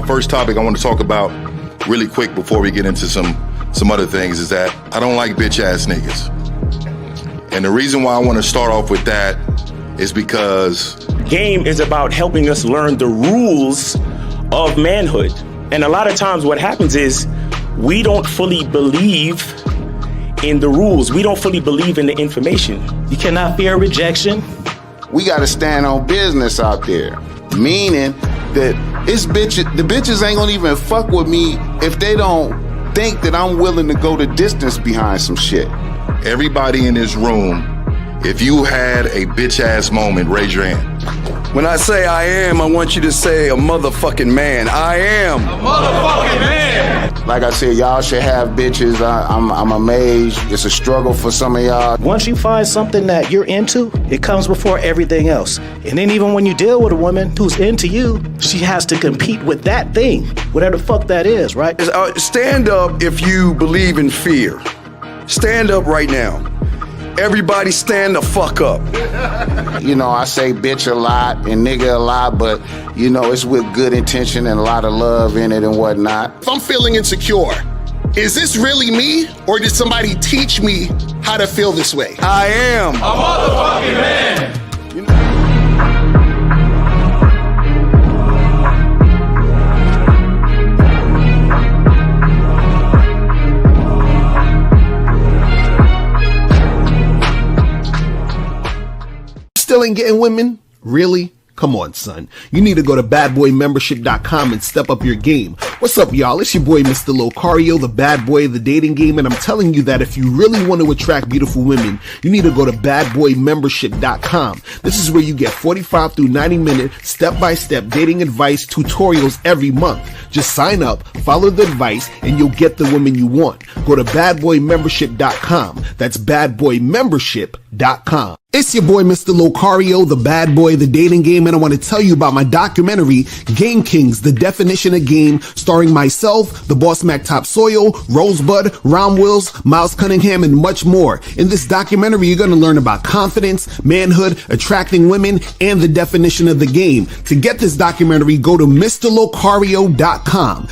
first topic I want to talk about really quick before we get into some other things is that I don't like bitch ass niggas. And the reason why I want to start off with that is because game is about helping us learn the rules of manhood. And a lot of times what happens is we don't fully believe in the rules. We don't fully believe in the information. You cannot fear rejection. We got to stand on business out there, meaning that the bitches ain't gonna even fuck with me if they don't think that I'm willing to go the distance behind some shit. everybody in this room, if you had a bitch ass moment, raise your hand. When I say I am, I want you to say a motherfucking man. I am a motherfucking man. Like I said, y'all should have bitches. I'm amazed. It's a struggle for some of y'all. Once you find something that you're into, it comes before everything else. And then even when you deal with a woman who's into you, she has to compete with that thing, whatever the fuck that is, right? Stand up if you believe in fear. Stand up right now. Everybody stand the fuck up. You know, I say bitch a lot and nigga a lot, but, you know, it's with good intention and a lot of love in it and whatnot. If I'm feeling insecure, is this really me, or did somebody teach me how to feel this way? I am a motherfucking man. Still ain't getting women? Really? Come on, son. You need to go to badboymembership.com and step up your game. What's up, y'all? It's your boy, Mr. Locario, the bad boy of the dating game, and I'm telling you that if you really want to attract beautiful women, you need to go to badboymembership.com. This is where you get 45 through 90-minute step-by-step dating advice tutorials every month. Just sign up, follow the advice, and you'll get the woman you want. Go to badboymembership.com. That's badboymembership.com. It's your boy, Mr. Locario, the bad boy of the dating game, and I want to tell you about my documentary, Game Kings, The Definition of Game, starring myself, the Boss Mac Top Soil, Rosebud, Ron Wills, Miles Cunningham, and much more. In this documentary, you're going to learn about confidence, manhood, attracting women, and the definition of the game. To get this documentary, go to MrLocario.com.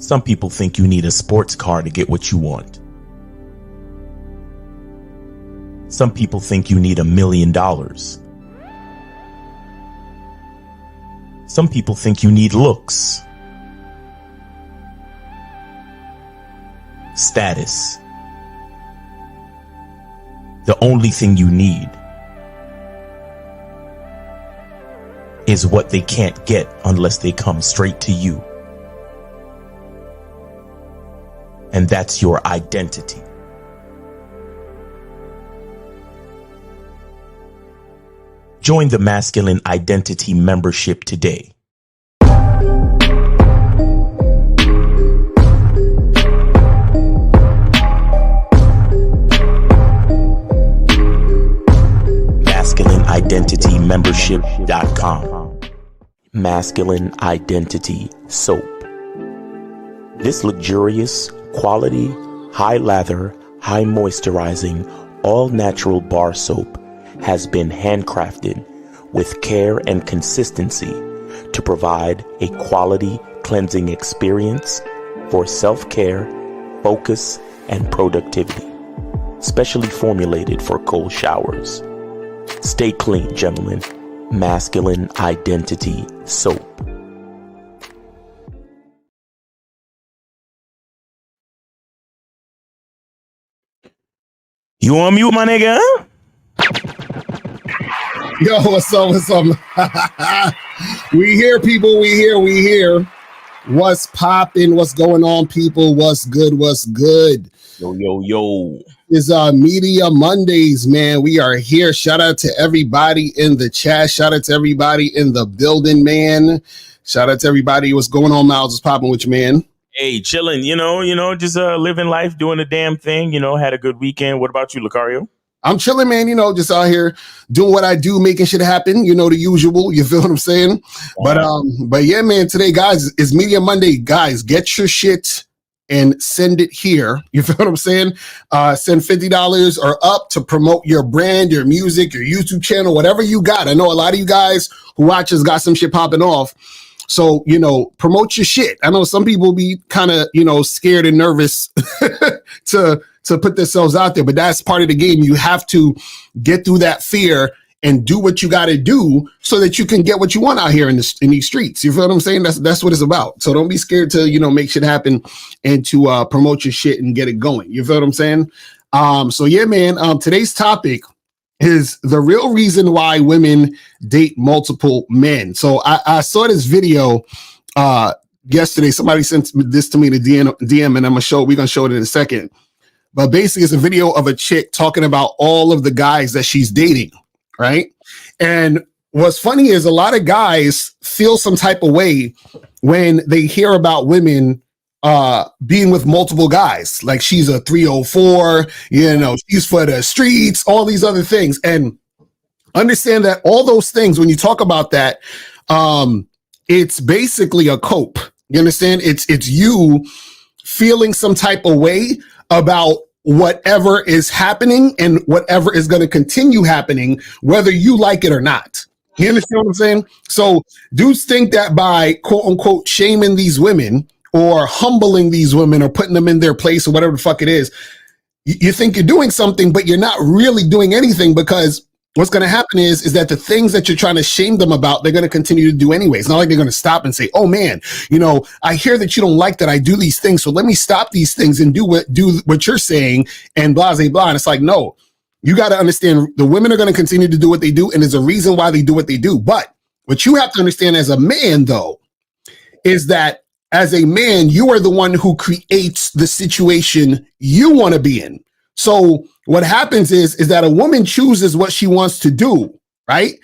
Some people think you need a sports car to get what you want. Some people think you need $1 million. Some people think you need looks, status. The only thing you need is what they can't get unless they come straight to you. And that's your identity. Join the Masculine Identity membership today. MasculineIdentityMembership.com. Masculine Identity Soap. This luxurious, quality, high lather, high moisturizing, all natural bar soap has been handcrafted with care and consistency to provide a quality cleansing experience for self-care, focus, and productivity. Specially formulated for cold showers. Stay clean, gentlemen. Masculine Identity Soap. You on mute, my nigga? Yo, what's up? What's up? We here, people. We here. What's popping? What's going on, people? What's good? Yo. It's Media Mondays, man. We are here. Shout out to everybody in the chat. Shout out to everybody in the building, man. Shout out to everybody. What's going on, Miles? What's popping with you, man? Hey, chilling, just living life, doing the damn thing, had a good weekend. What about you, Lucario? I'm chilling, man. You know, just out here doing what I do, making shit happen. You know, the usual. You feel what I'm saying? Wow. But yeah, man. Today, guys, is Media Monday. Guys, get your shit and send it here. You feel what I'm saying? Send $50 or up to promote your brand, your music, your YouTube channel, whatever you got. I know a lot of you guys who watch us got some shit popping off. So, you know, promote your shit. I know some people be kind of, you know, scared and nervous to put themselves out there, but that's part of the game. You have to get through that fear and do what you got to do so that you can get what you want out here in these streets. You feel what I'm saying? That's what it's about. So don't be scared to, you know, make shit happen and to promote your shit and get it going. You feel what I'm saying? So yeah, man, today's topic is the real reason why women date multiple men. So I saw this video yesterday. Somebody sent this to me to DM, and we're gonna show it in a second. But basically, it's a video of a chick talking about all of the guys that she's dating, right? And what's funny is a lot of guys feel some type of way when they hear about women being with multiple guys. Like, she's a 304, you know, she's for the streets, all these other things. And understand that all those things, when you talk about that, it's basically a cope. You understand? It's you feeling some type of way about whatever is happening and whatever is going to continue happening, whether you like it or not. You understand what I'm saying? So dudes think that by quote unquote shaming these women or humbling these women or putting them in their place or whatever the fuck it is, you think you're doing something, but you're not really doing anything, because what's going to happen is that the things that you're trying to shame them about, they're going to continue to do anyway. It's not like they're going to stop and say, oh man, you know, I hear that you don't like that I do these things, so let me stop these things and do what you're saying and blah, blah, blah. And it's like, no, you got to understand the women are going to continue to do what they do. And there's a reason why they do what they do. But what you have to understand as a man, though, is that as a man, you are the one who creates the situation you want to be in. So what happens is that a woman chooses what she wants to do, right?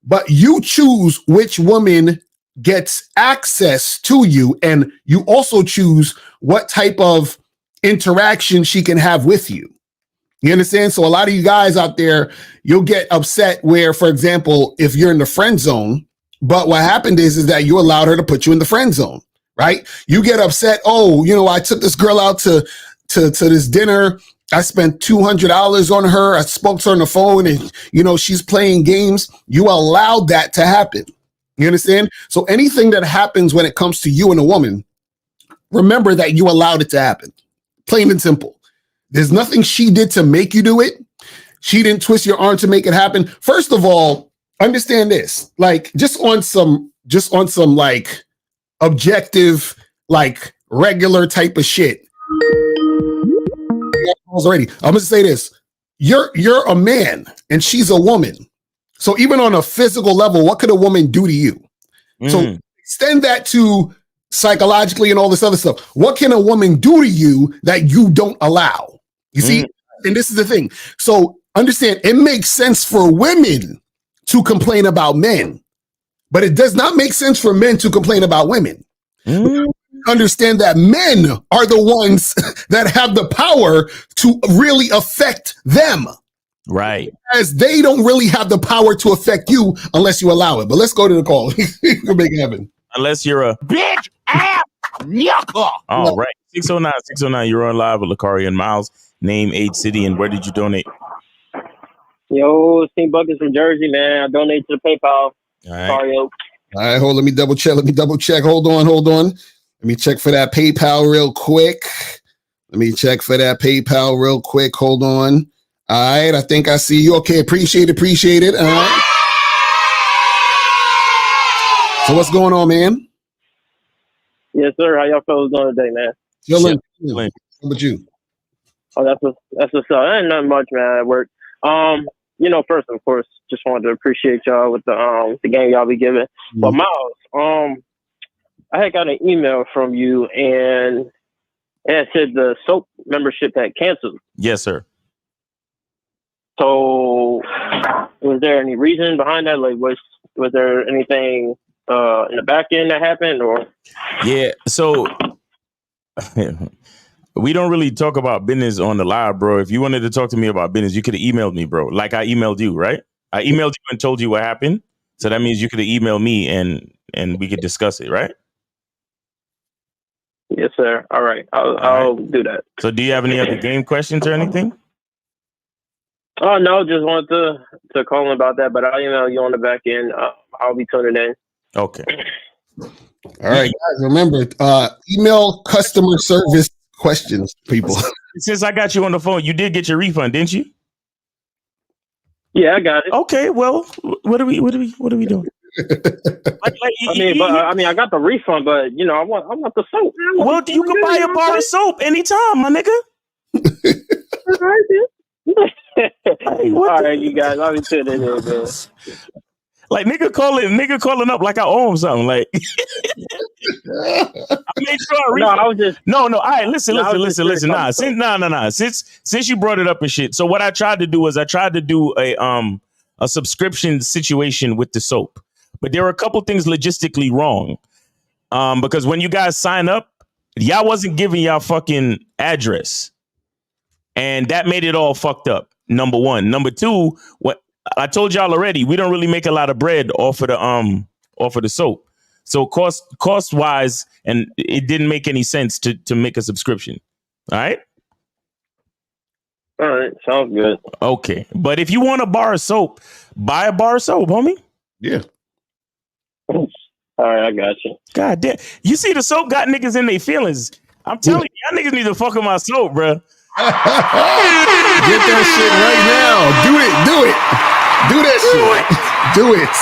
But you choose which woman gets access to you, and you also choose what type of interaction she can have with you. You understand? So a lot of you guys out there, you'll get upset where, for example, if you're in the friend zone, but what happened is that you allowed her to put you in the friend zone, right? You get upset, oh, you know, I took this girl out to this dinner. I spent $200 on her. I spoke to her on the phone, and, you know, she's playing games. You allowed that to happen. You understand? So anything that happens when it comes to you and a woman, remember that you allowed it to happen. Plain and simple. There's nothing she did to make you do it. She didn't twist your arm to make it happen. First of all, understand this, like, just on some like objective, like regular type of shit. Already, I'm gonna say this: you're a man and she's a woman. So even on a physical level, what could a woman do to you? So extend that to psychologically and all this other stuff. What can a woman do to you that you don't allow? You see, and this is the thing. So understand, it makes sense for women to complain about men, but it does not make sense for men to complain about women. Understand that men are the ones that have the power to really affect them. Right. As they don't really have the power to affect you unless you allow it. But let's go to the call. We'll make it happen. Unless you're a bitch ass yucca. All right. 609, you're on live with Lakari and Miles. Name, age, city, and where did you donate? Yo, Steve Buckets from Jersey, man. I donate to the PayPal. All right. Sorry, yo. All right, let me double check. Hold on. Let me check for that PayPal real quick. Hold on. All right, I think I see you. Okay, appreciate it. All right. So what's going on, man? Yes, sir. How y'all fellas doing today, man? Chilling. How about you? Oh, that's what's up. Ain't nothing much, man, at work. You know, first, of course, just wanted to appreciate y'all with the game y'all be giving. But Miles, I had got an email from you, and it said the soap membership had canceled. Yes, sir. So, was there any reason behind that? Like, was there anything in the back end that happened, or? Yeah. So, we don't really talk about business on the live, bro. If you wanted to talk to me about business, you could have emailed me, bro. Like I emailed you, right? I emailed you and told you what happened. So that means you could have emailed me and we could discuss it, right? Yes, sir. All right. I'll do that. So do you have any other game questions or anything? Oh, no, just wanted to call him about that, but I'll email you on the back end. I'll be tuning in. Okay. All right, guys, remember, email customer service questions, people. Since I got you on the phone, you did get your refund, didn't you? Yeah, I got it. Okay, well, what are we doing? I mean, I got the refund, but you know, I want the soap. Well, you can buy a bar of soap anytime, my nigga. All right, you guys, I'll be tuning in, man. Like nigga calling up like I owe him something. Like I made sure I was just no. All right, listen. Nah, since you brought it up and shit. So what I tried to do was I tried to do a subscription situation with the soap, but there were a couple things logistically wrong. Because when you guys sign up, y'all wasn't giving y'all fucking address, and that made it all fucked up. Number one. Number two, what I told y'all already, we don't really make a lot of bread off of the soap. So cost wise, and it didn't make any sense to make a subscription. All right. All right. Sounds good. Okay. But if you want a bar of soap, buy a bar of soap, homie. Yeah. All right. I got you. God damn. You see the soap got niggas in their feelings. I'm telling you, y'all niggas need to fuck with my soap, bro. Get that shit right now. Do that shit. Do it.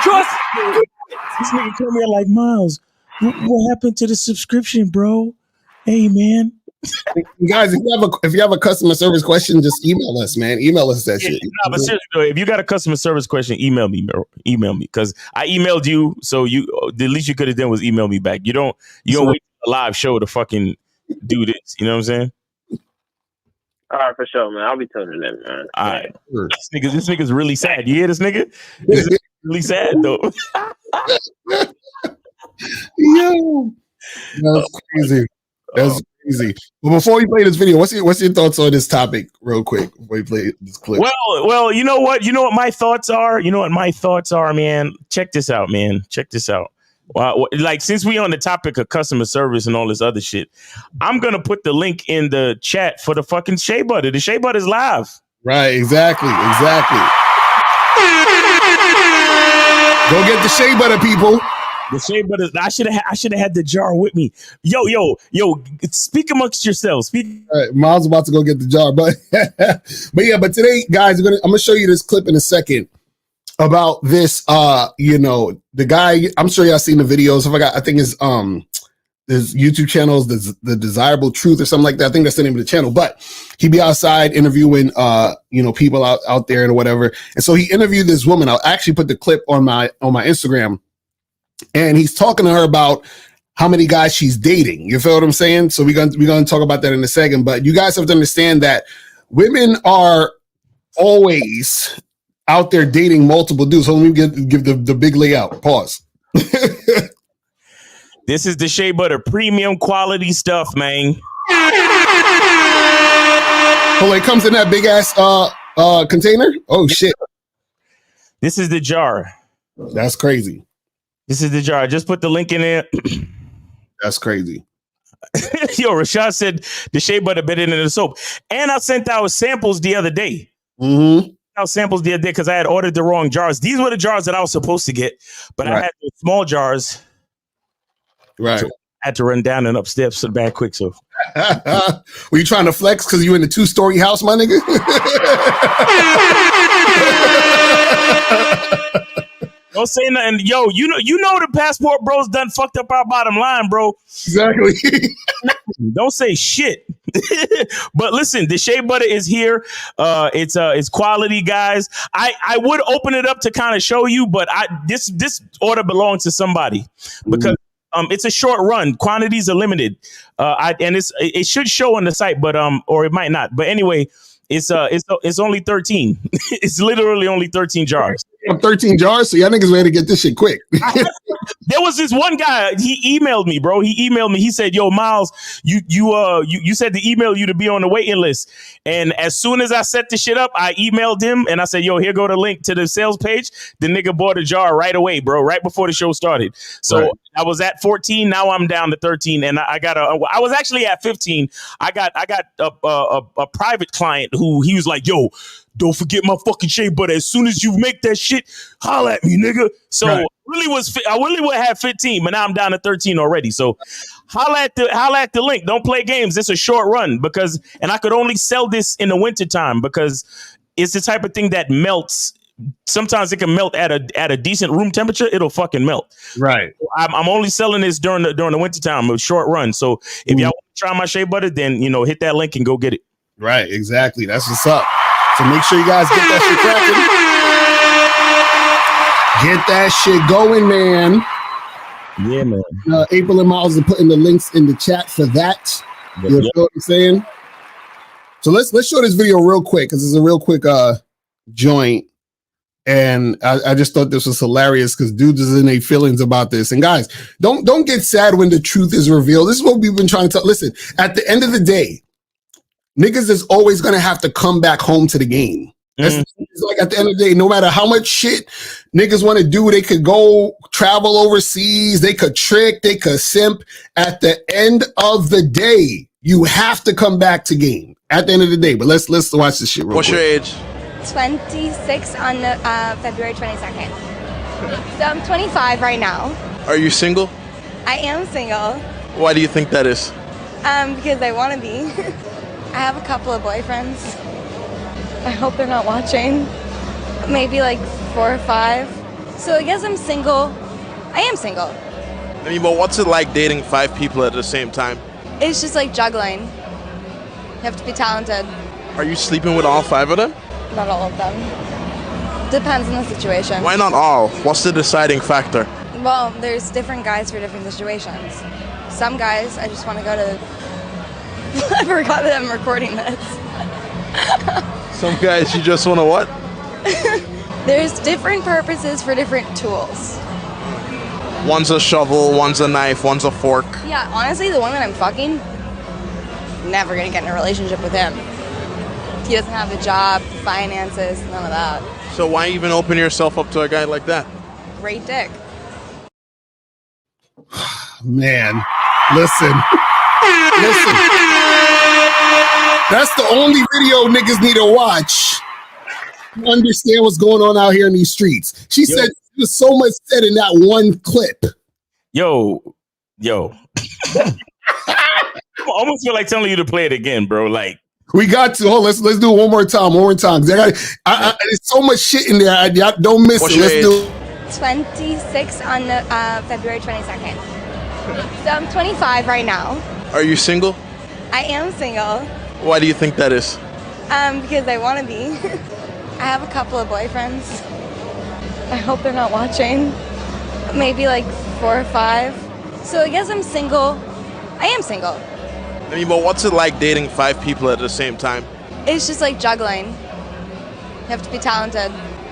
Trust me. This nigga come here like, Miles, what happened to the subscription, bro? Hey, man. Guys, if you have a customer service question, just email us, man. Email us that shit. No, but seriously, though, if you got a customer service question, email me, bro. Email me, because I emailed you, so the least you could have done was email me back. You don't wait for a live show to fucking do this. You know what I'm saying? All right, for sure, man. I'll be tuning in, man. All right. This nigga's really sad. You hear this nigga? This is really sad, though. Yo, that's crazy. That's crazy. Well, before we play this video, what's your thoughts on this topic, real quick? Before we play this clip. Well, you know what? You know what my thoughts are? Man? Check this out, man. Check this out. Well, like, since we on the topic of customer service and all this other shit, I'm gonna put the link in the chat for the fucking Shea Butter. The Shea Butter is live. Right, exactly. Go get the Shea Butter, people. The Shea Butter. I should have had the jar with me. Yo. Speak amongst yourselves. Speak. All right, Miles about to go get the jar, but but today, guys, I'm gonna show you this clip in a second about this. The guy. I'm sure y'all seen the videos. I think it's his YouTube channels, the Desirable Truth or something like that. I think that's the name of the channel. But he be outside interviewing people out there and whatever. And so he interviewed this woman. I'll actually put the clip on my Instagram. And he's talking to her about how many guys she's dating. You feel what I'm saying? So we're gonna talk about that in a second. But you guys have to understand that women are always out there dating multiple dudes. So let me give the big layout. Pause. This is the Shea Butter premium quality stuff, man. Oh, it comes in that big ass container. Oh shit! This is the jar. That's crazy. This is the jar. I just put the link in there. That's crazy. Yo, Rashad said the Shea Butter better than the soap. And I sent out samples the other day. Mm-hmm. Samples the other day because I had ordered the wrong jars. These were the jars that I was supposed to get, but I had the small jars. Right. So I had to run down and up steps to the back quick. So were you trying to flex because you in the 2-story house, my nigga? Don't say nothing. Yo, you know the Passport Bros done fucked up our bottom line, bro. Exactly. Don't say shit. But listen, the Shea Butter is here. It's quality, guys. I would open it up to kind of show you, but this order belongs to somebody because it's a short run. Quantities are limited. And it should show on the site, but or it might not. But anyway, It's only 13. It's literally only 13 jars. 13 jars, so y'all niggas ready to get this shit quick. There was this one guy. He emailed me, bro. He emailed me. He said, "Yo, Miles, you said to email you to be on the waiting list." And as soon as I set the shit up, I emailed him and I said, "Yo, here go the link to the sales page." The nigga bought a jar right away, bro. Right before the show started. So right. I was at 14. Now I'm down to 13, and I was actually at 15. I got a private client who he was like, "Yo, don't forget my fucking shea butter. As soon as you make that shit, holla at me, nigga." So right. I really would have 15, but now I'm down to 13 already. So holla at the link. Don't play games. It's a short run and I could only sell this in the wintertime because it's the type of thing that melts. Sometimes it can melt at a decent room temperature. It'll fucking melt. Right. I'm only selling this during the wintertime, a short run. So if y'all want to try my shea butter, then hit that link and go get it. Right. Exactly. That's what's up. So make sure you guys get that shit cracking. Get that shit going, man. Yeah, man. April and Miles are putting the links in the chat for that. You know what I'm saying? So let's show this video real quick because it's a real quick joint. And I just thought this was hilarious because dudes is in their feelings about this. And guys, don't get sad when the truth is revealed. This is what we've been trying to tell. Listen, at the end of the day, niggas is always going to have to come back home to the game. It's like at the end of the day, no matter how much shit niggas want to do, they could go travel overseas, they could trick, they could simp. At the end of the day, you have to come back to game. At the end of the day, but let's watch this shit real quick. What's your age? 26 on February 22nd. So I'm 25 right now. Are you single? I am single. Why do you think that is? Because I want to be. I have a couple of boyfriends. I hope they're not watching. Maybe like 4 or 5. So I guess I'm single. I am single. I mean, but what's it like dating 5 people at the same time? It's just like juggling. You have to be talented. Are you sleeping with all 5 of them? Not all of them. Depends on the situation. Why not all? What's the deciding factor? Well, there's different guys for different situations. Some guys, I just want to go to... I forgot that I'm recording this. Some guys you just want to what? There's different purposes for different tools. One's a shovel, one's a knife, one's a fork. Yeah, honestly, the one that I'm fucking, never gonna get in a relationship with him. He doesn't have a job, finances, none of that. So why even open yourself up to a guy like that? Great dick. Man, listen. That's the only video niggas need to watch to understand what's going on out here in these streets. She said there's so much said in that one clip. Yo. I almost feel like telling you to play it again, bro. Like, we got to. Let's do it one more time. There's so much shit in there. Y'all don't miss it. Let's do it. 26 on February 22nd. So I'm 25 right now. Are you single? I am single. Why do you think that is? Because I want to be. I have a couple of boyfriends. I hope they're not watching. Maybe like 4 or 5. So I guess I'm single. I am single. I mean, but what's it like dating 5 people at the same time? It's just like juggling. You have to be talented.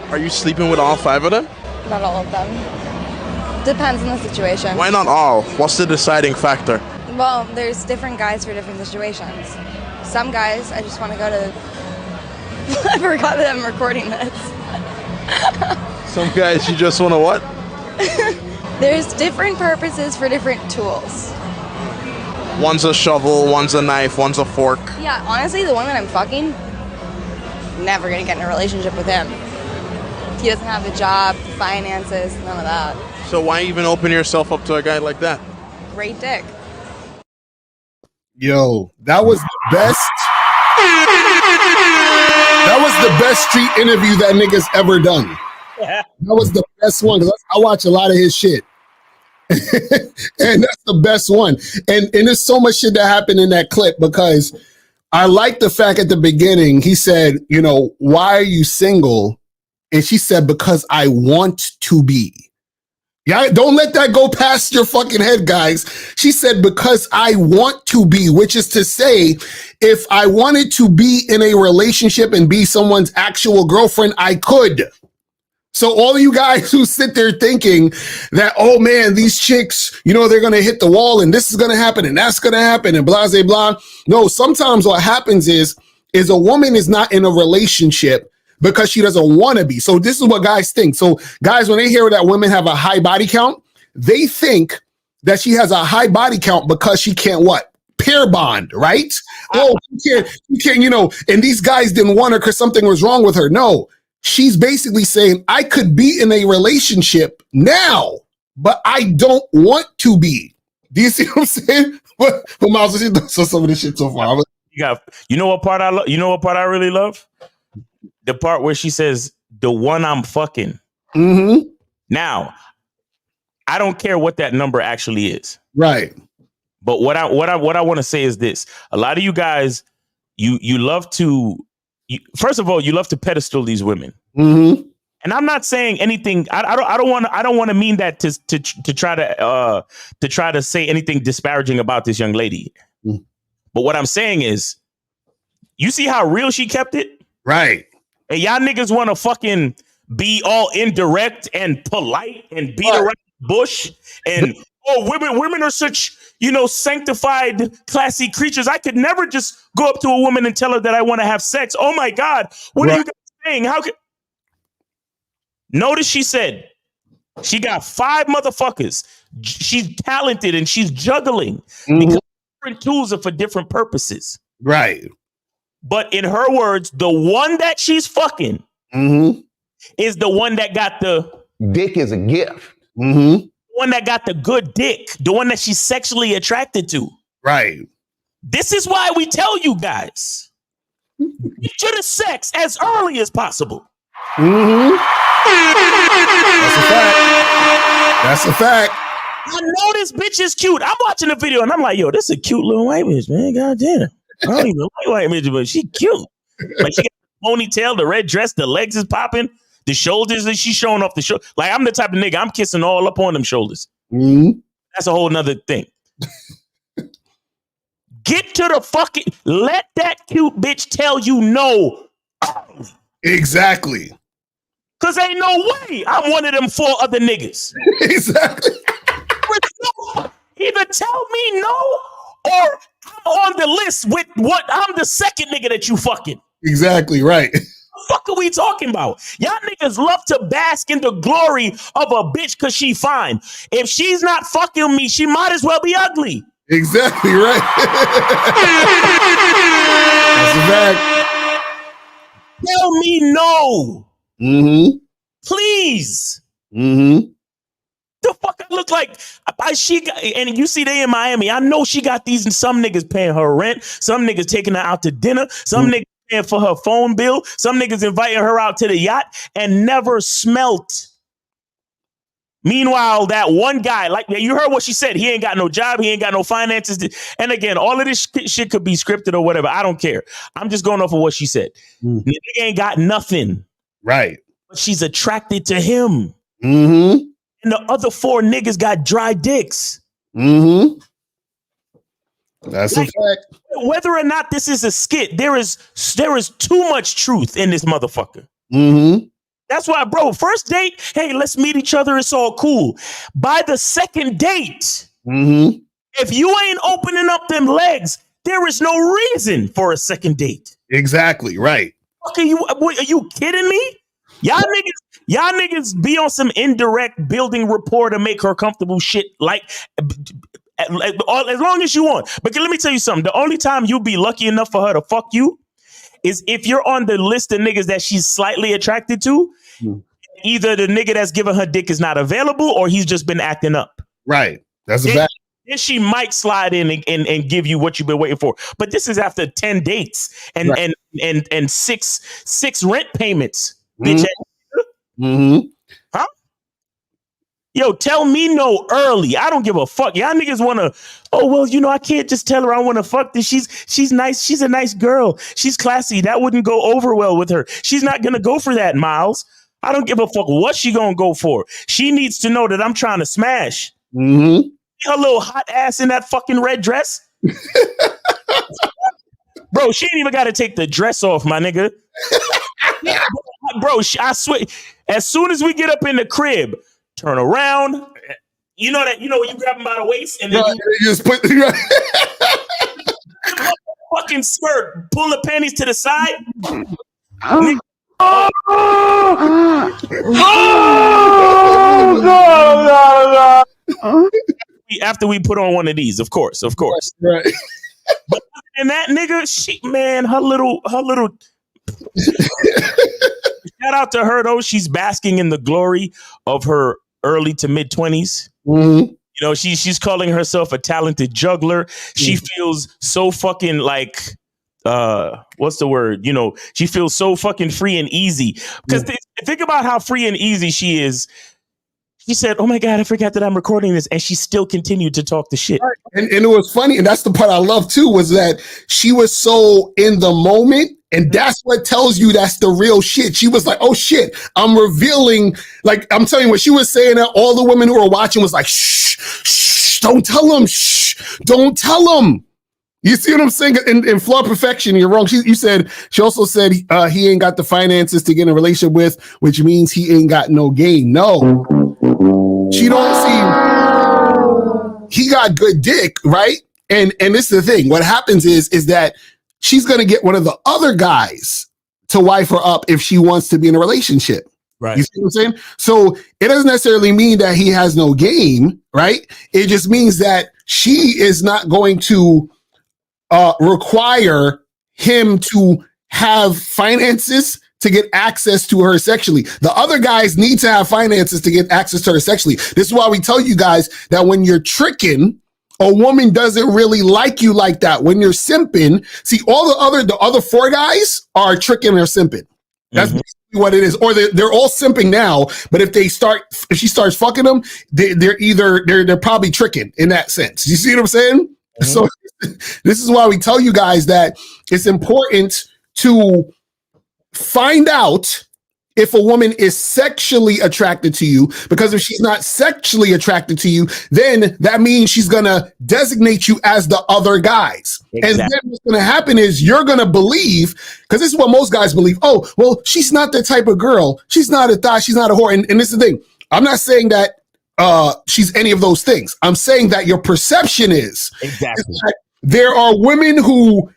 Are you sleeping with all 5 of them? Not all of them. Depends on the situation. Why not all? What's the deciding factor? Well, there's different guys for different situations. Some guys, I just want to go to... I forgot that I'm recording this. Some guys you just want to what? There's different purposes for different tools. One's a shovel, one's a knife, one's a fork. Yeah, honestly, the one that I'm fucking, never gonna get in a relationship with him. He doesn't have a job, finances, none of that. So why even open yourself up to a guy like that? Great dick. Yo, that was the best. That was the best street interview that nigga's ever done. That was the best one because I watch a lot of his shit. And that's the best one. And there's so much shit that happened in that clip because I like the fact at the beginning, he said, why are you single? And she said, because I want to be. Yeah, don't let that go past your fucking head, guys. She said, because I want to be, which is to say, if I wanted to be in a relationship and be someone's actual girlfriend, I could. So all of you guys who sit there thinking that, oh man, these chicks, you know, they're going to hit the wall and this is going to happen and that's going to happen and blah, blah, blah. No, sometimes what happens is a woman is not in a relationship because she doesn't want to be. So this is what guys think. So guys, when they hear that women have a high body count, they think that she has a high body count because she can't what? Pair bond, right? Oh, you can't, you know, and these guys didn't want her because something was wrong with her. No. She's basically saying, I could be in a relationship now, but I don't want to be. Do you see what I'm saying? But Miles, so some of this shit so far. You know what part I love? You know what part I really love? The part where she says, the one I'm fucking. Mm-hmm. Now, I don't care what that number actually is. Right. But what I want to say is this. A lot of you guys, you love to, first of all, you love to pedestal these women. Mm-hmm. And I'm not saying anything. I don't want to mean that to try to say anything disparaging about this young lady. Mm. But what I'm saying is, you see how real she kept it? Right. And y'all niggas want to fucking be all indirect and polite and beat around the bush and women are such, you know, sanctified, classy creatures. I could never just go up to a woman and tell her that I want to have sex. Oh my God, what are you guys saying? How could? Notice she said she got 5 motherfuckers. She's talented and she's juggling because different tools are for different purposes. Right. But in her words, the one that she's fucking is the one that got the dick is a gift. The one that got the good dick, the one that she's sexually attracted to. Right. This is why we tell you guys, get to the sex as early as possible. That's a fact. I know this bitch is cute. I'm watching the video and I'm like, yo, this is a cute little white bitch, man. God damn. I don't even like white bitch, but she cute. Like she got the ponytail, the red dress, the legs is popping, the shoulders that she's showing off the shoulder. Like I'm the type of nigga, I'm kissing all up on them shoulders. That's a whole nother thing. Get to the fucking, let that cute bitch tell you no. Exactly. Cause ain't no way I'm one of them 4 other niggas. Exactly. Either tell me no or I'm on the list with what I'm the second nigga that you fucking. Exactly right. What the fuck are we talking about? Y'all niggas love to bask in the glory of a bitch cause she fine. If she's not fucking me, she might as well be ugly. Exactly right. That's a fact. Tell me no. Please. The fuck I look like? And you see they in Miami. I know she got these, and some niggas paying her rent. Some niggas taking her out to dinner. Some niggas paying for her phone bill. Some niggas inviting her out to the yacht and never smelt. Meanwhile, that one guy, like you heard what she said, he ain't got no job, he ain't got no finances. And again, all of this shit could be scripted or whatever. I don't care. I'm just going off of what she said. Nigga ain't got nothing. Right. But she's attracted to him. And the other 4 niggas got dry dicks. That's a fact. Whether or not this is a skit, there is too much truth in this motherfucker. That's why, bro, first date, hey, let's meet each other. It's all cool. By the second date, if you ain't opening up them legs, there is no reason for a second date. Exactly, right. Okay, are you kidding me? Y'all niggas be on some indirect building rapport to make her comfortable shit like as long as you want. But let me tell you something. The only time you'll be lucky enough for her to fuck you is if you're on the list of niggas that she's slightly attracted to. Either the nigga that's giving her dick is not available or he's just been acting up. Right. That's a fact. Then she might slide in and give you what you've been waiting for. But this is after 10 dates and six rent payments. Bitch. Huh? Yo, tell me no early. I don't give a fuck. Y'all niggas want to, oh, well, you know, I can't just tell her I want to fuck this. She's nice. She's a nice girl. She's classy. That wouldn't go over well with her. She's not going to go for that, Miles. I don't give a fuck what she gonna go for. She needs to know that I'm trying to smash. Mm-hmm. Her little hot ass in that fucking red dress. Bro, she ain't even got to take the dress off, my nigga. Bro, I swear, as soon as we get up in the crib, turn around. You know when you grab them by the waist and then you just put fucking skirt, pull the panties to the side. After we put on one of these, of course. Right. But and that nigga, her little shout out to her though. She's basking in the glory of her early to mid 20s. Mm-hmm. You know, she's calling herself a talented juggler. She feels so fucking like what's the word? You know, she feels so fucking free and easy. Because think about how free and easy she is. She said, "Oh my God, I forgot that I'm recording this," and she still continued to talk the shit. And it was funny, and that's the part I love too, was that she was so in the moment, and that's what tells you that's the real shit. She was like, "Oh shit, I'm revealing." Like I'm telling you, what she was saying, that all the women who were watching was like, "Shh, don't tell them, shh, don't tell them." You see what I'm saying? In Flaw Perfection, you're wrong. She also said he ain't got the finances to get in a relationship with, which means he ain't got no game. No. She don't see he got good dick, right? And this is the thing. What happens is that she's gonna get one of the other guys to wife her up if she wants to be in a relationship. Right. You see what I'm saying? So it doesn't necessarily mean that he has no game, right? It just means that she is not going to require him to have finances to get access to her sexually. The other guys need to have finances to get access to her sexually. This is why we tell you guys that when you're tricking, a woman doesn't really like you like that. When you're simping, see, all the other four guys are tricking or simping. That's basically what it is. Or they're all simping now, but if she starts fucking them, they're probably tricking in that sense. You see what I'm saying? So this is why we tell you guys that it's important to find out if a woman is sexually attracted to you, because if she's not sexually attracted to you, then that means she's going to designate you as the other guys. Exactly. And then what's going to happen is you're going to believe, because this is what most guys believe. Oh, well, she's not the type of girl. She's not a thot. She's not a whore. And this is the thing. I'm not saying that she's any of those things. I'm saying that your perception is. Exactly. There are women who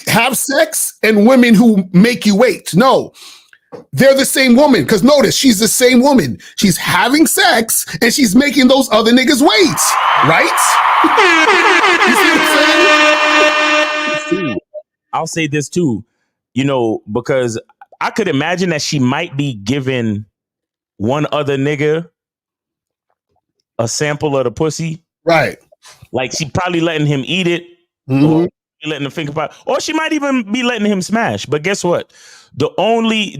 have sex and women who make you wait. No, they're the same woman. Because notice, she's the same woman. She's having sex and she's making those other niggas wait. Right? You see what I'm saying? I'll say this too, because I could imagine that she might be giving one other nigga a sample of the pussy. Right. Like she probably letting him eat it. Mm-hmm. Or letting him think about it. Or she might even be letting him smash. But guess what? The only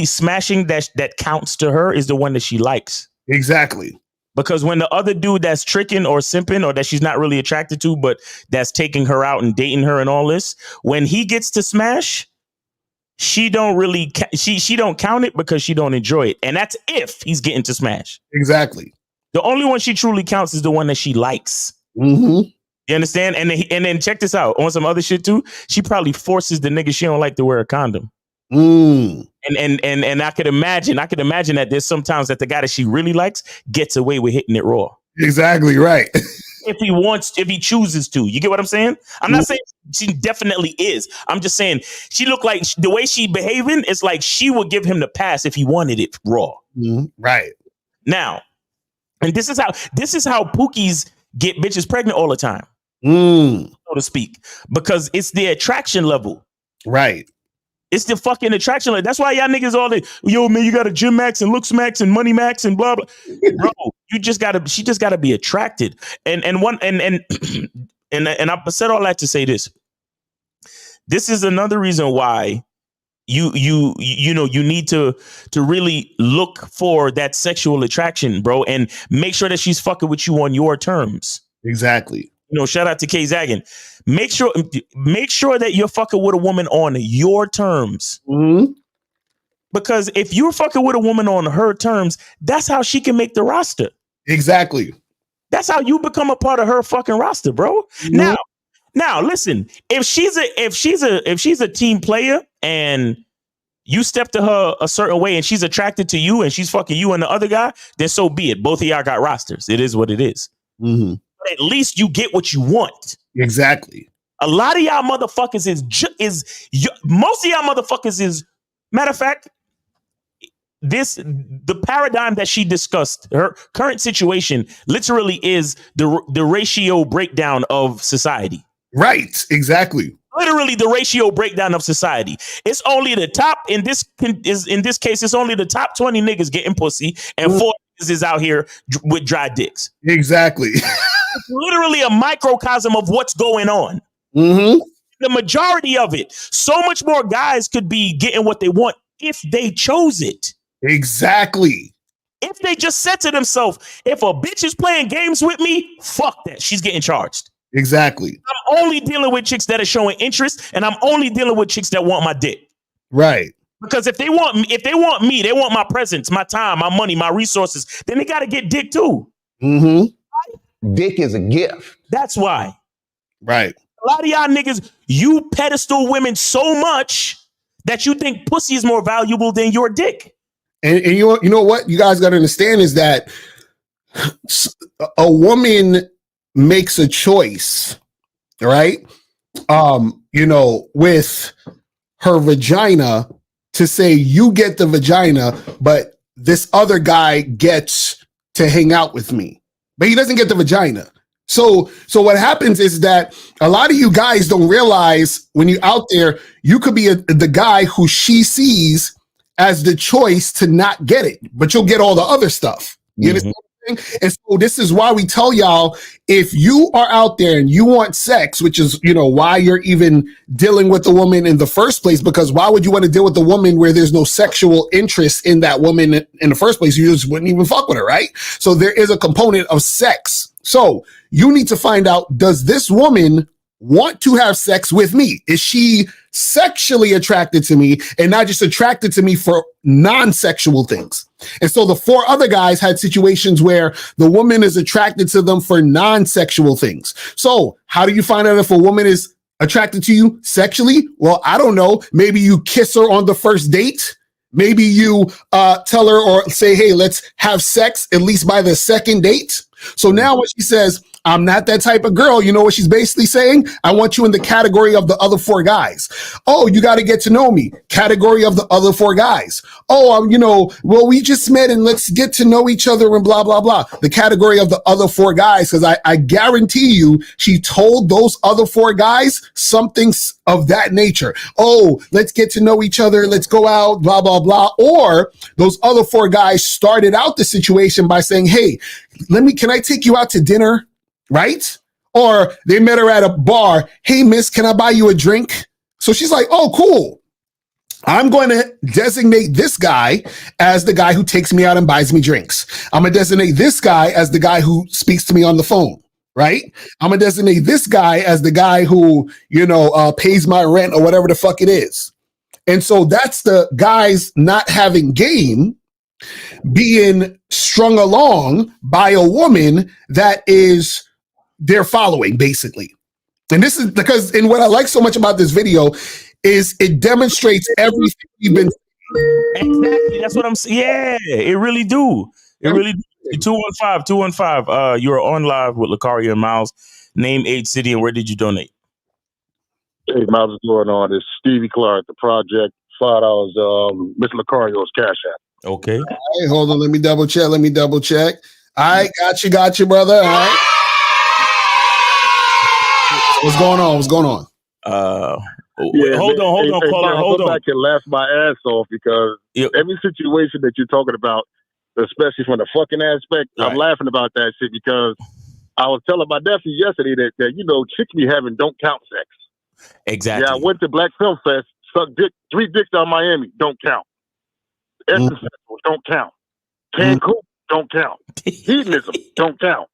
smashing that counts to her is the one that she likes. Exactly. Because when the other dude that's tricking or simping or that she's not really attracted to, but that's taking her out and dating her and all this, when he gets to smash, she don't really she don't count it because she don't enjoy it. And that's if he's getting to smash. Exactly. The only one she truly counts is the one that she likes. Mm-hmm. You understand? And then check this out. On some other shit too, she probably forces the nigga she don't like to wear a condom. Mm. And I could imagine that there's sometimes that the guy that she really likes gets away with hitting it raw. Exactly right. if he chooses to. You get what I'm saying? I'm not saying she definitely is. I'm just saying she looked like the way she behaving is like she would give him the pass if he wanted it raw. Right. Now, and this is how Pookies get bitches pregnant all the time. So to speak, because it's the attraction level. Right. It's the fucking attraction level. That's why y'all niggas all the, yo, man, you got a gym max and looks max and money max and blah, blah. Bro, she just gotta be attracted. And I said all that to say this. This is another reason why you need to really look for that sexual attraction, bro, and make sure that she's fucking with you on your terms. Exactly. Shout out to K Zaggin. Make sure that you're fucking with a woman on your terms. Mm-hmm. Because if you're fucking with a woman on her terms, that's how she can make the roster. Exactly. That's how you become a part of her fucking roster, bro. Mhm. Now, listen. If she's a team player and you step to her a certain way and she's attracted to you and she's fucking you and the other guy, then so be it. Both of y'all got rosters. It is what it is. Mm-hmm. But at least you get what you want. Exactly. A lot of y'all motherfuckers most of y'all motherfuckers is, matter of fact, the paradigm that she discussed, her current situation literally is the ratio breakdown of society. Right. Exactly. Literally the ratio breakdown of society. It's only the top in this case. It's only the top 20 niggas getting pussy, and 4 niggas is out here with dry dicks. Exactly. It's literally a microcosm of what's going on. Mm-hmm. The majority of it. So much more guys could be getting what they want if they chose it. Exactly. If they just said to themselves, if a bitch is playing games with me, fuck that. She's getting charged. Exactly. I'm only dealing with chicks that are showing interest, and I'm only dealing with chicks that want my dick. Right. Because if they want me, they want my presence, my time, my money, my resources, then they got to get dick too. Mm-hmm. Dick is a gift. That's why. Right. A lot of y'all niggas, you pedestal women so much that you think pussy is more valuable than your dick. And you know what you guys got to understand is that a woman makes a choice, right? With her vagina to say you get the vagina, but this other guy gets to hang out with me, but he doesn't get the vagina. So what happens is that a lot of you guys don't realize when you're out there, you could be the guy who she sees as the choice to not get it, but you'll get all the other stuff. You understand what I'm saying? And so this is why we tell y'all, if you are out there and you want sex, which is, why you're even dealing with the woman in the first place, because why would you want to deal with the woman where there's no sexual interest in that woman in the first place? You just wouldn't even fuck with her, right? So there is a component of sex. So you need to find out, does this woman want to have sex with me? Is she sexually attracted to me and not just attracted to me for non-sexual things? And so the 4 other guys had situations where the woman is attracted to them for non-sexual things. So how do you find out if a woman is attracted to you sexually? Well, I don't know. Maybe you kiss her on the first date. Maybe you tell her or say, hey, let's have sex at least by the second date. So now when she says, I'm not that type of girl, you know what she's basically saying? I want you in the category of the other 4 guys. Oh, you got to get to know me. Category of the other 4 guys. Oh, well, we just met and let's get to know each other and blah, blah, blah. The category of the other 4 guys, because I guarantee you she told those other 4 guys something of that nature. Oh, let's get to know each other. Let's go out, blah, blah, blah. Or those other 4 guys started out the situation by saying, hey, can I take you out to dinner? Right? Or they met her at a bar. Hey, miss, can I buy you a drink? So she's like, oh, cool. I'm going to designate this guy as the guy who takes me out and buys me drinks. I'm going to designate this guy as the guy who speaks to me on the phone. Right? I'm going to designate this guy as the guy who, pays my rent or whatever the fuck it is. And so that's the guys not having game being strung along by a woman that is they're following, basically. And this is because, and what I like so much about this video is it demonstrates everything you've been. Exactly. That's what I'm saying. Yeah, it really do. It really do. 215. You're on live with Lucario and Miles. Name, age, city, and where did you donate? Hey, Miles, what's going on? It's Stevie Clark, the project. $5, Mr. Lucario's Cash App. Okay. Hey, hold on. Let me double check. All right, got you, brother. All right. What's going on? Hold on, caller. Hold on. I can laugh my ass off because every situation that you're talking about, especially from the fucking aspect, right. I'm laughing about that shit because I was telling my nephew yesterday that chicks be having don't count sex. Exactly. Yeah, I went to Black Film Fest, sucked 3 dicks out of Miami, don't count. Essence Festival, don't count. Cancun, don't count. Hedonism, don't count.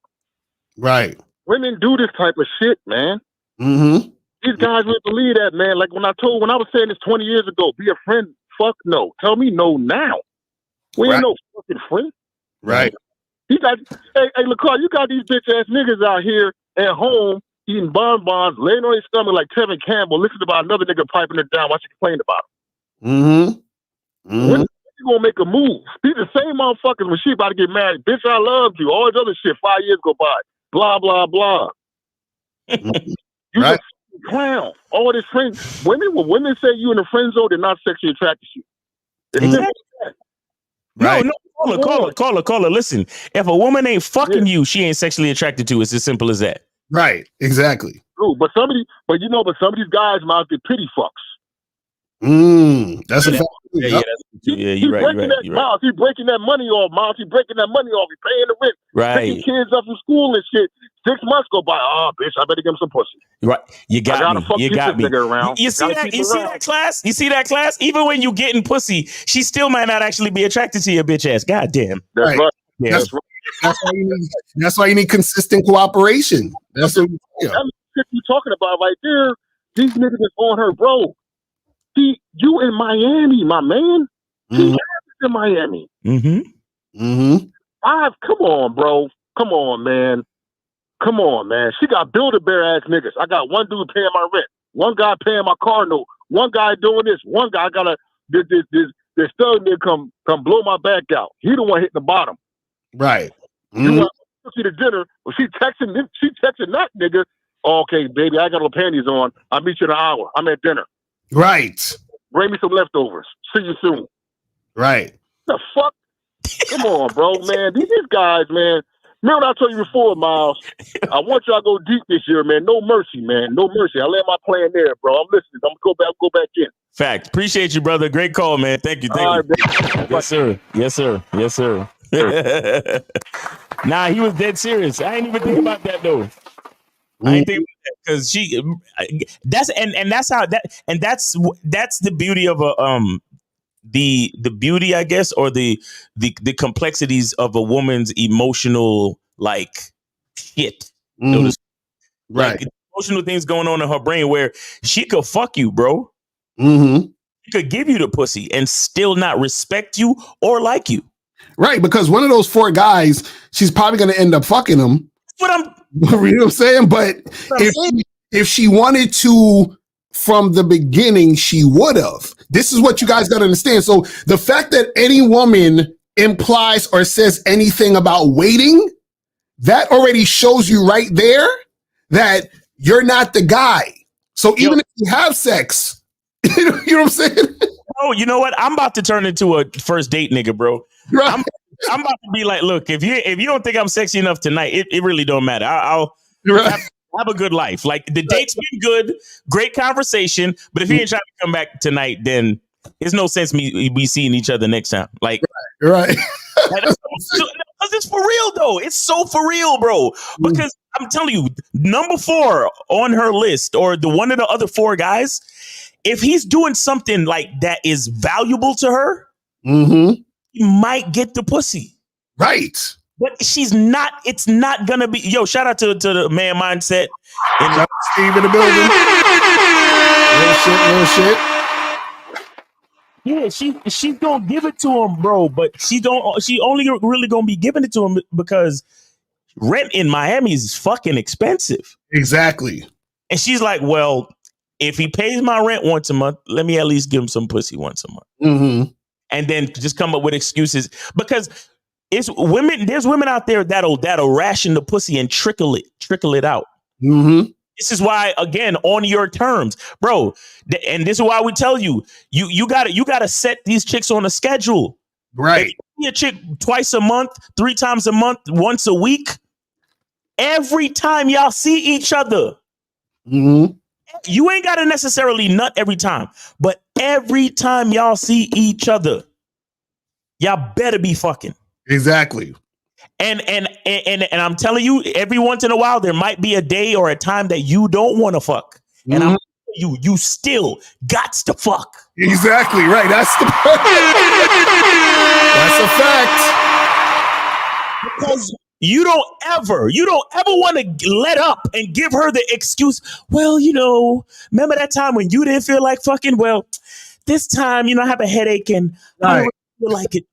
Right. Women do this type of shit, man. Mm-hmm. These guys wouldn't believe that, man. Like when I was saying this 20 years ago, be a friend fuck no. Tell me no now. We ain't no fucking friend. Right. Hey, LaCar, you got these bitch ass niggas out here at home eating bonbons, laying on their stomach like Tevin Campbell, listening about another nigga piping it down while she complained about him. When you gonna make a move? These the same motherfuckers when she about to get married. Bitch, I loved you. All this other shit. 5 years go by. Blah blah blah. You a clown. All this friend. When women say you in the friend zone, they're not sexually attracted to you. It's simple as that. No, caller. Listen, if a woman ain't fucking you, she ain't sexually attracted to. It's as simple as that. Right. Exactly. True, but some of these guys might be pity fucks. That's a fact. You're right. Miles, he breaking that money off. Miles, he breaking that money off. He paying the rent. Right. Taking kids up from school and shit. 6 months go by. Oh, bitch, I better give him some pussy. Right. You got me. You see that? You see that class? You see that class? Even when you getting pussy, she still might not actually be attracted to your bitch ass. God damn. That's right. Yeah. That's why you need consistent cooperation. That's what shit you talking about right there. These niggas is on her, bro. You in Miami, my man. She in Miami. Come on, bro. Come on, man. She got Build-A-Bear ass niggas. I got one dude paying my rent. One guy paying my car note. One guy doing this. One guy got this thug nigga come blow my back out. He the one hitting the bottom. Right. You want to see the dinner? Well, she texting that nigga. Oh, okay, baby, I got no panties on. I'll meet you in an hour. I'm at dinner. Right. Bring me some leftovers. See you soon. Right. The fuck? Come on, bro, man. These guys, man. Remember what I told you before, Miles? I want y'all to go deep this year, man. No mercy, man. No mercy. I let my plan there, bro. I'm listening. I'm going to go back in. Fact. Appreciate you, brother. Great call, man. Thank you. Yes, sir. Nah, he was dead serious. I ain't even think about that, though. I ain't think about that because that's the beauty of the beauty, I guess, or the complexities of a woman's emotional shit. Right. Like, emotional things going on in her brain where she could fuck you, bro. She could give you the pussy and still not respect you or like you. Right, because one of those 4 guys, she's probably going to end up fucking him. You know what I'm saying? But if she wanted to from the beginning, she would have. This is what you guys got to understand. So the fact that any woman implies or says anything about waiting, that already shows you right there that you're not the guy. So even if you have sex, you know what I'm saying? Oh, you know what? I'm about to turn into a first date nigga, bro. Right. I'm about to be like, look, if you don't think I'm sexy enough tonight, it really don't matter. I'll have a good life. Like, the date's been good, great conversation, but if you ain't trying to come back tonight, then there's no sense me seeing each other next time. Like, right. Because it's for real, though. It's so for real, bro. Because I'm telling you, number 4 on her list, or the one of the other 4 guys, if he's doing something like that is valuable to her, he might get the pussy. Right. But it's not gonna be. Yo, shout out to the man mindset. And Steve in the building. Real shit. Yeah, she's gonna give it to him, bro. But she only really gonna be giving it to him because rent in Miami is fucking expensive. Exactly. And she's like, well, if he pays my rent once a month, let me at least give him some pussy once a month. And then just come up with excuses, because there's women out there that'll ration the pussy and trickle it out. This is why, again, on your terms, bro. And this is why we tell you gotta set these chicks on a schedule. Right. If you see a chick twice a month, 3 times a month, once a week, every time y'all see each other, you ain't gotta necessarily nut every time, but every time y'all see each other, y'all better be fucking. Exactly. And I'm telling you, every once in a while, there might be a day or a time that you don't want to fuck. And I'm telling you still gots to fuck. Exactly right. That's a fact. Because you don't ever want to let up and give her the excuse. Well, remember that time when you didn't feel like fucking? Well, this time, I have a headache and I don't feel like it.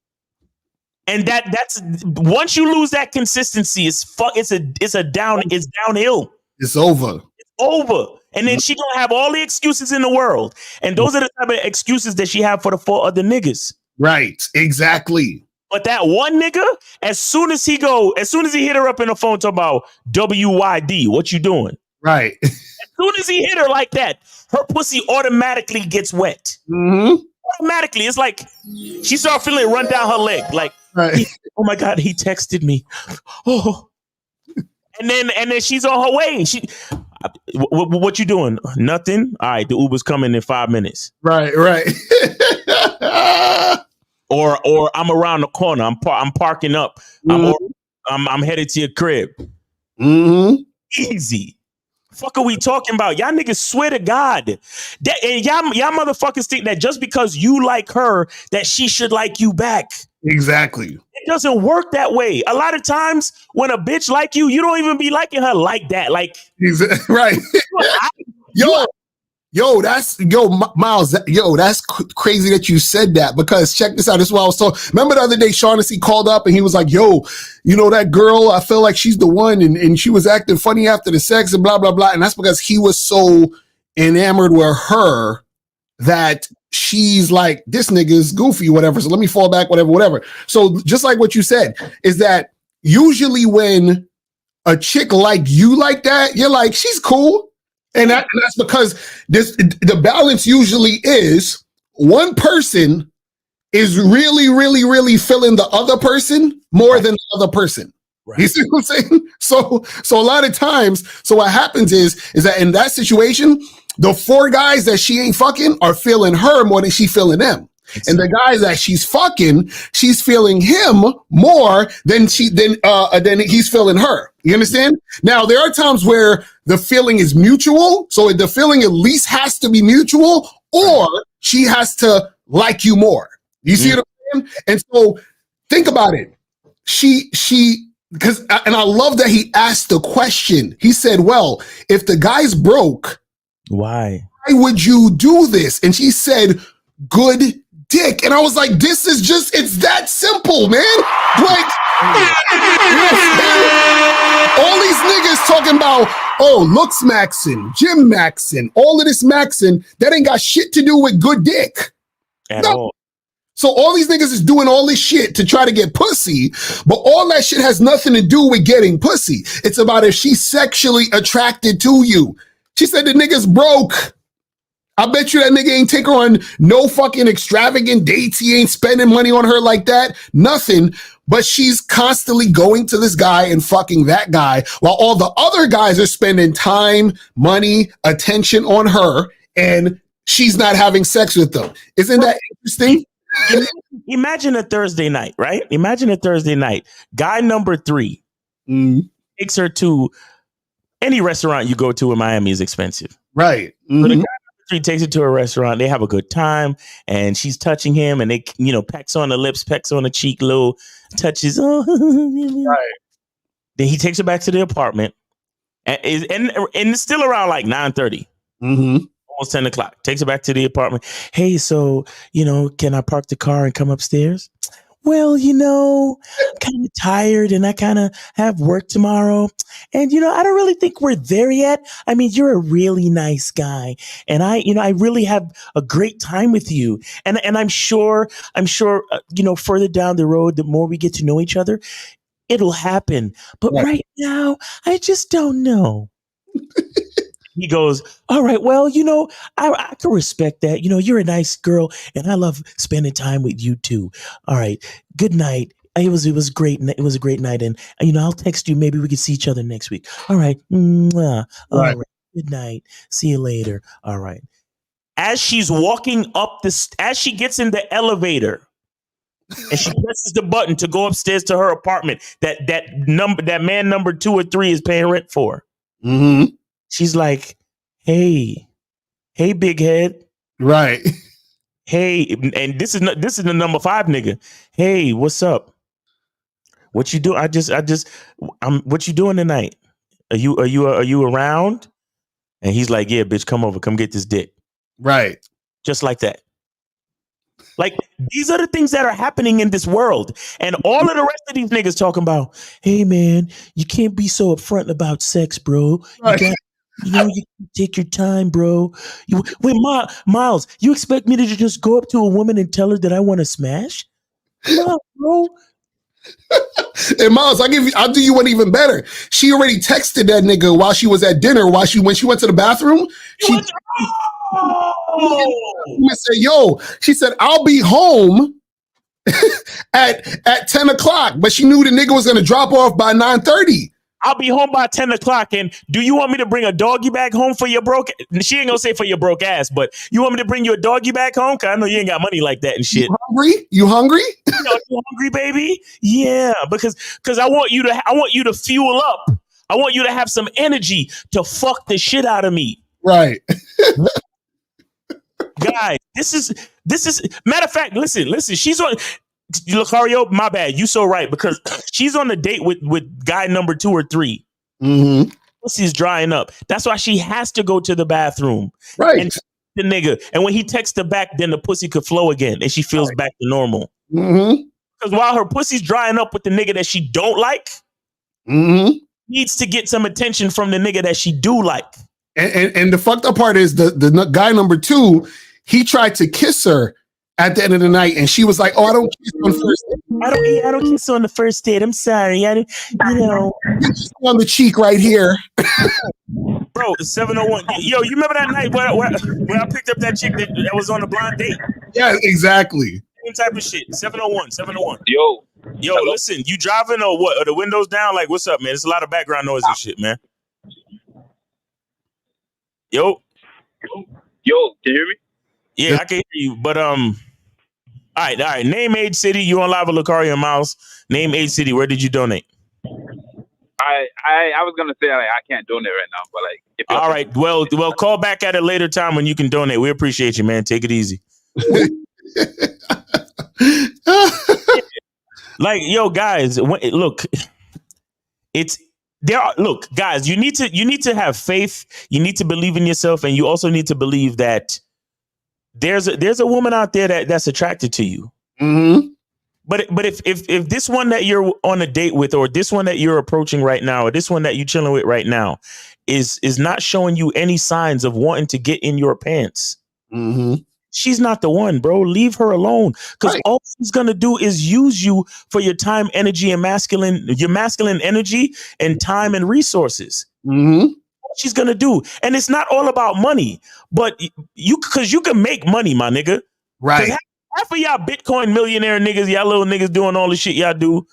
And that's once you lose that consistency, it's downhill. It's over. And then she gonna have all the excuses in the world. And those are the type of excuses that she have for the 4 other niggas. Right. Exactly. But that one nigga, as soon as he hit her up in the phone talking about WYD, what you doing? Right. As soon as he hit her like that, her pussy automatically gets wet. Mm-hmm. Automatically. It's like she started feeling it run down her leg. Like, oh my God, he texted me. Oh. And then she's on her way. What you doing? Nothing. All right, the Uber's coming in 5 minutes. Right. Or I'm around the corner. I'm parking up. Mm-hmm. I'm headed to your crib. Mm-hmm. Easy. Fuck are we talking about? Y'all niggas swear to God that and y'all motherfuckers think that just because you like her that she should like you back. Exactly. It doesn't work that way. A lot of times when a bitch like you, you don't even be liking her like that. Like, right. Miles, that's crazy that you said that, because check this out. This is what I was talking. Remember the other day, Shaughnessy called up and he was like, that girl, I feel like she's the one. And she was acting funny after the sex and blah, blah, blah. And that's because he was so enamored with her that she's like, this nigga is goofy, whatever. So let me fall back, whatever. So just like what you said is that usually when a chick like you like that, you're like, she's cool. And that's because the balance usually is one person is really, really, really feeling the other person more than the other person. Right. You see what I'm saying? So a lot of times, so what happens is that in that situation, the 4 guys that she ain't fucking are feeling her more than she feeling them. And the guys that she's fucking, she's feeling him more than he's feeling her. You understand? Now, there are times where the feeling is mutual. So the feeling at least has to be mutual, or she has to like you more. You see what I'm saying? And so think about it. And I love that he asked the question. He said, well, if the guy's broke, why would you do this? And she said, good dick. And I was like, it's that simple, man. Like, all these niggas talking about, looks maxing, gym maxing, all of this maxing, that ain't got shit to do with good dick. At all. So all these niggas is doing all this shit to try to get pussy, but all that shit has nothing to do with getting pussy. It's about if she's sexually attracted to you. She said the nigga's broke. I bet you that nigga ain't take her on no fucking extravagant dates. He ain't spending money on her like that. Nothing. But she's constantly going to this guy and fucking that guy while all the other guys are spending time, money, attention on her, and she's not having sex with them. Isn't that interesting? Imagine a Thursday night, right? Imagine a Thursday night. Guy number 3 takes her to any restaurant you go to in Miami is expensive. Right. So the guy number 3 takes her to a restaurant. They have a good time, and she's touching him, and they, pecks on the lips, pecks on the cheek, little touches. Right. Then he takes her back to the apartment, and it's still around like 9:30. Almost 10 o'clock. Takes her back to the apartment. Hey, so, can I park the car and come upstairs? Well, I'm kind of tired and I kind of have work tomorrow. And, I don't really think we're there yet. I mean, you're a really nice guy. And I really have a great time with you. And I'm sure, further down the road, the more we get to know each other, it'll happen. But right now, I just don't know. He goes, all right, well, I can respect that. You're a nice girl and I love spending time with you too. All right. Good night. It was great. It was a great night. And, I'll text you. Maybe we can see each other next week. All right. All right. Good night. See you later. All right. As she's walking up as she gets in the elevator and she presses the button to go upstairs to her apartment that man number 2 or 3 is paying rent for. Mm-hmm. She's like, hey, big head. Right. Hey, and this is the number 5 nigga. Hey, what's up? What you do? What you doing tonight? Are you around? And he's like, yeah, bitch, come over, come get this dick. Right. Just like that. Like, these are the things that are happening in this world. And all of the rest of these niggas talking about, hey, man, you can't be so upfront about sex, bro. You got, you take your time, bro. Wait, Miles, you expect me to just go up to a woman and tell her that I want to smash? Come on, bro. And Miles, I'll do you one even better. She already texted that nigga while she was at dinner. When she went to the bathroom, she said, "Yo," she said, "I'll be home at 10 o'clock." But she knew the nigga was gonna drop off by 9:30. I'll be home by 10 o'clock. And do you want me to bring a doggy bag home for your broke? She ain't gonna say for your broke ass, but you want me to bring you a doggy bag home? Cause I know you ain't got money like that and shit. You hungry? You hungry, baby? Yeah, because I want you to fuel up. I want you to have some energy to fuck the shit out of me. Right. Guys, this is matter of fact, listen, she's on Lucario, my bad. You so right, because she's on the date with guy number 2 or 3. Mm-hmm. Pussy's drying up. That's why she has to go to the bathroom. Right. And the nigga. And when he texts her back, then the pussy could flow again and she feels back to normal. Mm-hmm. Because while her pussy's drying up with the nigga that she don't like, needs to get some attention from the nigga that she do like. And the fucked up part is the guy number 2, he tried to kiss her at the end of the night, and she was like, "Oh, I don't kiss on first date. I don't kiss on the first date. I'm sorry. I don't, just on the cheek right here." Bro, 701. Yo, you remember that night where I picked up that chick that was on the blind date? Yeah, exactly. Same type of shit. 701. Yo, hello? Listen, you driving or what? Are the windows down? Like, what's up, man? There's a lot of background noise and shit, man. Yo, can you hear me? Yeah, I can hear you. But all right. Name, age, city. You on live with Lucario and Miles. Name, age, city. Where did you donate? I was gonna say like I can't donate right now, but like if all right. Well, call back at a later time when you can donate. We appreciate you, man. Take it easy. Like, yo, guys, look, look, guys, you need to have faith. You need to believe in yourself, and you also need to believe that there's a woman out there that's attracted to you. Mm-hmm. But if this one that you're on a date with, or this one that you're approaching right now, or this one that you're chilling with right now, is not showing you any signs of wanting to get in your pants, she's not the one, bro. Leave her alone, because all she's gonna do is use you for your time, energy, and your masculine energy and time and resources. She's gonna do, and it's not all about money, but because you can make money, my nigga. Right. Half of y'all Bitcoin millionaire niggas, y'all little niggas doing all the shit y'all do,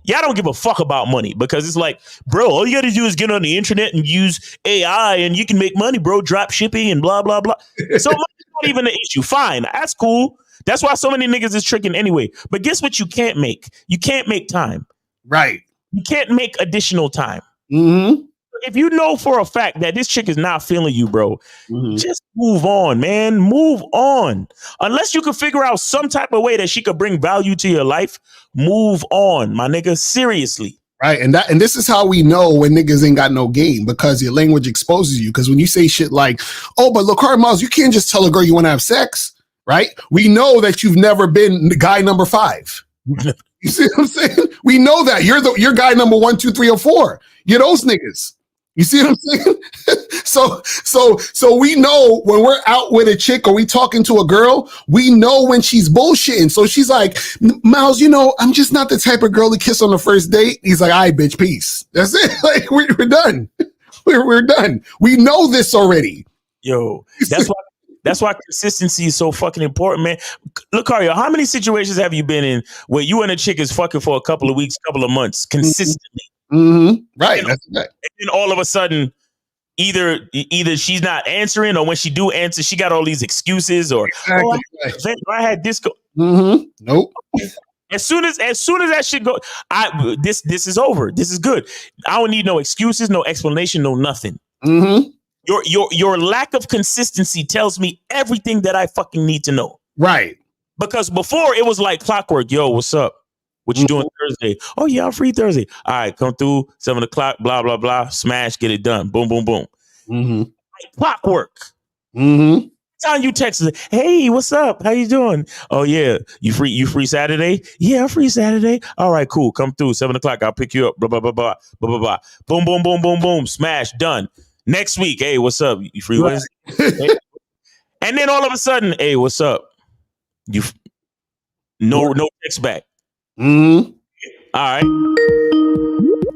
y'all don't give a fuck about money, because it's like, bro, all you gotta do is get on the internet and use AI and you can make money, bro. Drop shipping and blah blah blah. So money's not even an issue. Fine, that's cool. That's why so many niggas is tricking anyway. But guess what? You can't make time. Right. You can't make additional time. If you know for a fact that this chick is not feeling you, bro, just move on, man. Move on. Unless you can figure out some type of way that she could bring value to your life, move on, my nigga. Seriously. Right. And this is how we know when niggas ain't got no game, because your language exposes you. Because when you say shit like, "Oh, but look, Miles, you can't just tell a girl you want to have sex," right? We know that you've never been the guy number 5. You see what I'm saying? We know that you're guy number 1, 2, 3, or 4. You're those niggas. You see what I'm saying? So we know when we're out with a chick or we talking to a girl, we know when she's bullshitting. So she's like, "Miles, I'm just not the type of girl to kiss on the first date." He's like, "All right, bitch, peace." That's it. Like, we're done. We're done. We know this already. Yo, that's why consistency is so fucking important, man. Look, Lucario, how many situations have you been in where you and a chick is fucking for a couple of weeks, couple of months consistently? Right. And then all of a sudden, either she's not answering, or when she do answer, she got all these excuses, or I had this go. Nope. As soon as that shit go, this is over. This is good. I don't need no excuses, no explanation, no nothing. Your lack of consistency tells me everything that I fucking need to know. Right. Because before it was like clockwork. Yo, what's up? What you doing Thursday? Oh yeah, I'm free Thursday. All right, come through 7 o'clock. Blah blah blah. Smash, get it done. Boom boom boom. Like clockwork. Time you text her, hey, what's up? How you doing? Oh yeah, you free Saturday? Yeah, I'm free Saturday. All right, cool. Come through 7:00. I'll pick you up. Blah blah blah blah blah blah blah. Boom boom boom boom boom. Smash done. Next week, hey, what's up? You free Wednesday? And then all of a sudden, hey, what's up? No text back. Mm-hmm. All right.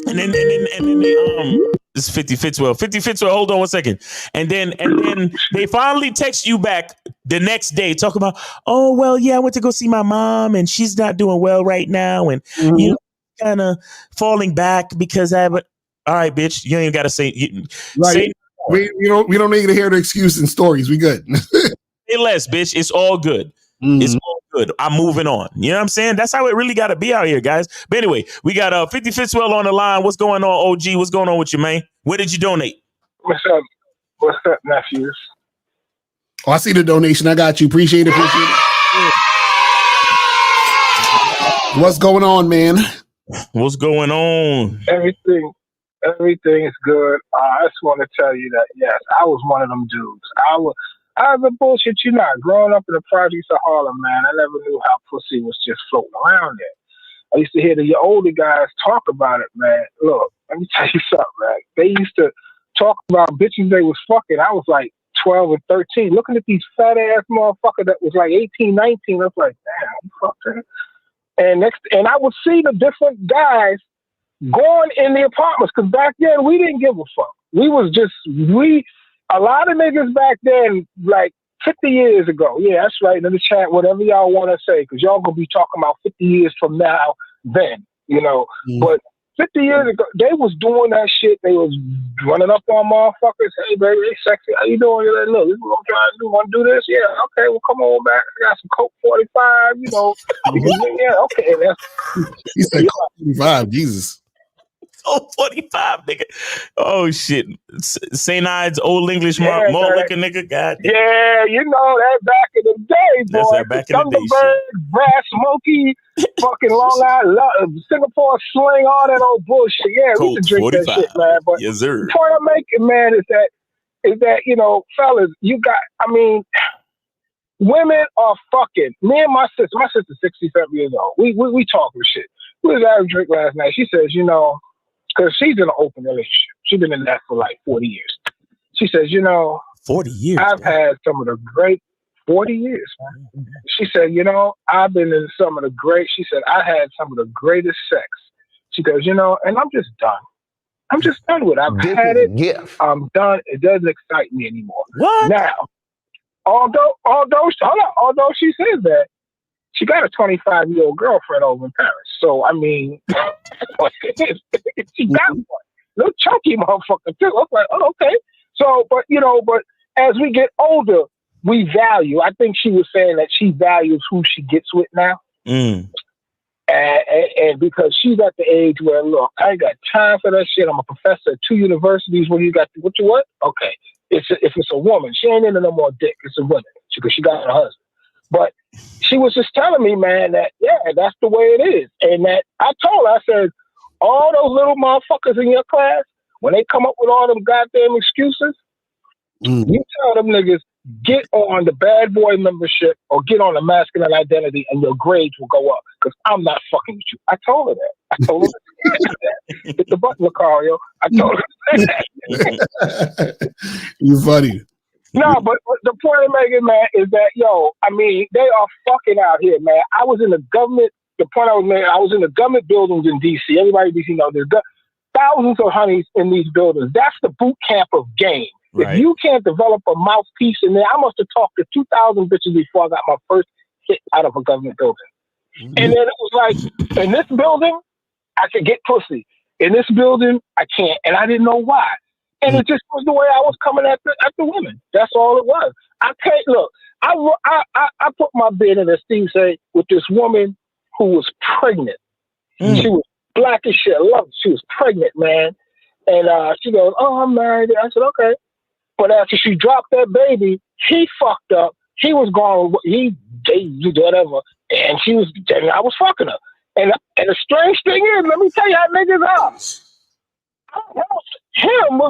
And then they this is 50 Fitzwell. 50 Fitzwell, hold on 1 second. And then they finally text you back the next day, talking about, oh well, yeah, I went to go see my mom and she's not doing well right now, and you know, kind of falling back because I have all right, bitch, you ain't even gotta say right. Say we don't need to hear the excuse and stories. We good. Say less, bitch. It's all good. It's all good. I'm moving on. You know what I'm saying? That's how it really got to be out here, guys. But anyway, we got 50 Fitzwell on the line. What's going on, OG? What's going on with you, man? Where did you donate? What's up? What's up, nephews? Oh, I see the donation. I got you. Appreciate it. What's going on, man? What's going on? Everything is good. I just want to tell you that, yes, I was one of them dudes. I was a bullshit you not. Growing up in the projects of Harlem, man, I never knew how pussy was just floating around there. I used to hear the older guys talk about it, man. Look, let me tell you something, man. They used to talk about bitches they was fucking. I was like 12 or 13, looking at these fat ass motherfuckers that was like 18, 19. I was like, damn, you fucked her. And I would see the different guys going in the apartments, because back then we didn't give a fuck. A lot of niggas back then, like 50 years ago, yeah, that's right, in the chat, whatever y'all want to say, because y'all gonna be talking about 50 years from now, then, you know. But 50 years ago, they was doing that shit. They was running up on motherfuckers. Hey, baby, hey, sexy, how you doing? You're like, look, this is what I'm trying to do. Want to do this? Yeah, okay, well, come on back. I got some Coke 45, you know. Yeah, okay. He said Coke 45, Jesus. Oh, 45, nigga. Oh, shit. St. Ides, Old English, malt liquor, nigga. God damn. Yeah, you know, that back in the day, boy. That's that back in the day shit. Brass Smoky, fucking Long Island, Singapore Sling, all that old bullshit. Yeah, we used to drink 45. That shit, man. But yes, sir. The point I'm making, man, is that, you know, fellas, women are fucking. Me and my sister's 67 years old. We talking shit. We was having a drink last night. She says, you know, because she's in an open relationship. She's been in that for like 40 years. She says, you know, 40 years. I've had some of the great 40 years, man. She said, you know, I've been in some of the great. She said, I had some of the greatest sex. She goes, you know, and I'm just done. I'm just done with it. I've had it. Gift. I'm done. It doesn't excite me anymore. What? Now, although she says that, she got a 25-year-old girlfriend over in Paris. So, I mean, she got one. Little chunky motherfucker, too. I was like, oh, okay. So, but as we get older, we value. I think she was saying that she values who she gets with now. And because she's at the age where, look, I ain't got time for that shit. I'm a professor at 2 universities. What you what? Okay. If it's a woman, she ain't into no more dick. It's a woman because she got her husband. But she was just telling me, man, that, yeah, that's the way it is. And that I told her, I said, all those little motherfuckers in your class, when they come up with all them goddamn excuses, you tell them niggas, get on the bad boy membership or get on the masculine identity and your grades will go up because I'm not fucking with you. I told her that. I told her that. Hit the button, Lucario. I told her that. You funny. No, but the point I'm making, man, is that, they are fucking out here, man. I was in the government. The point I was making, I was in the government buildings in D.C. Everybody in D.C. knows there's thousands of honeys in these buildings. That's the boot camp of game. Right. If you can't develop a mouthpiece in there, I must have talked to 2,000 bitches before I got my first hit out of a government building. And then it was like, in this building, I could get pussy. In this building, I can't. And I didn't know why. And it just was the way I was coming at the women. That's all it was. I can't look. I put my bid in, as Steve said, with this woman who was pregnant. She was black as shit. I love it. She was pregnant, man. And she goes, "Oh, I'm married." I said, "Okay." But after she dropped that baby, he fucked up. He was gone. He did whatever, and I was fucking her. And the strange thing is, let me tell you how niggas are. I helped him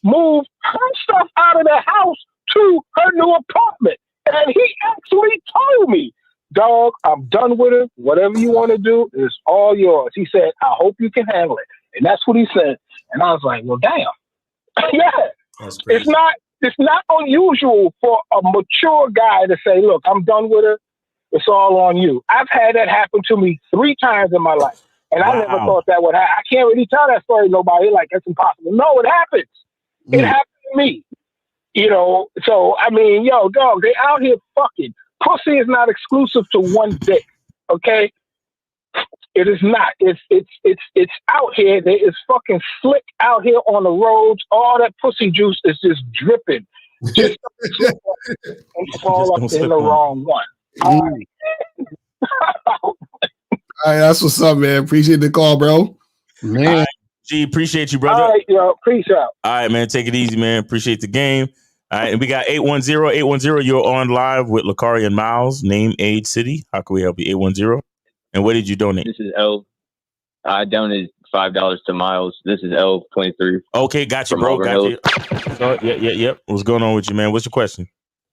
move her stuff out of the house to her new apartment. I'm done with her. Whatever you want to do is all yours. He said, I hope you can handle it. And that's what he said. And I was like, well, damn. Yeah. That's crazy. It's not unusual for a mature guy to say, look, I'm done with her. It's all on you. I've had that happen to me 3 times in my life. And I never thought that would happen. I can't really tell that story to nobody. Like, it's impossible. No, it happens. It happened to me. You know, so, I mean, yo, dog, they out here fucking. Pussy is not exclusive to one dick, okay? It is not. It's out here. There is fucking slick out here on the roads. All that pussy juice is just dripping. Just and fall up in the wrong one. All right, that's what's up, man. Appreciate the call, bro. Man. Right, G, appreciate you, brother. All right, yo, peace out. All right, man. Take it easy, man. Appreciate the game. All right, and we got 810-810. You're on live with Lakari and Miles. Name, age, city. How can we help you? 810. And what did you donate? This is L. I donated $5 to Miles. This is L23. Okay, got you, bro. Got you. Yep. What's going on with you, man? What's your question?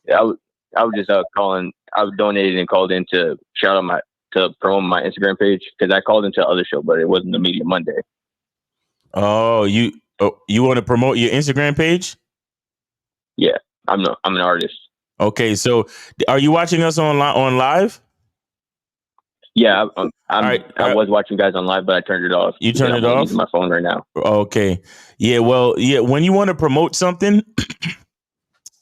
Yeah, I was just calling. I donated and called in to shout out to promote my Instagram page because I called into the other show, but it wasn't the Media Monday. Oh, you want to promote your Instagram page? Yeah, I'm an artist. Okay, so are you watching us on live? Yeah, I was watching guys on live, but I turned it off. You turned it off? I'm using my phone right now. Okay. Yeah, well, yeah, when you want to promote something,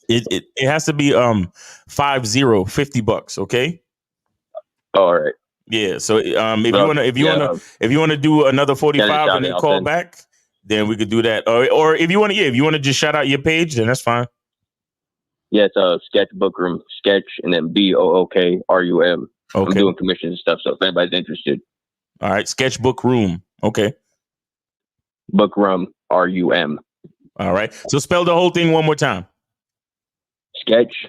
it has to be $50, okay? All right. Yeah, so if you want to do another 45 and then call back, then we could do that. Or if you want to just shout out your page, then that's fine. Yeah, it's Sketchbook Room, sketch and then BOOKRUM. Okay. I'm doing commissions and stuff, so if anybody's interested. All right, Sketchbook Room. Okay. Book Room, RUM. All right. So spell the whole thing one more time. Sketch,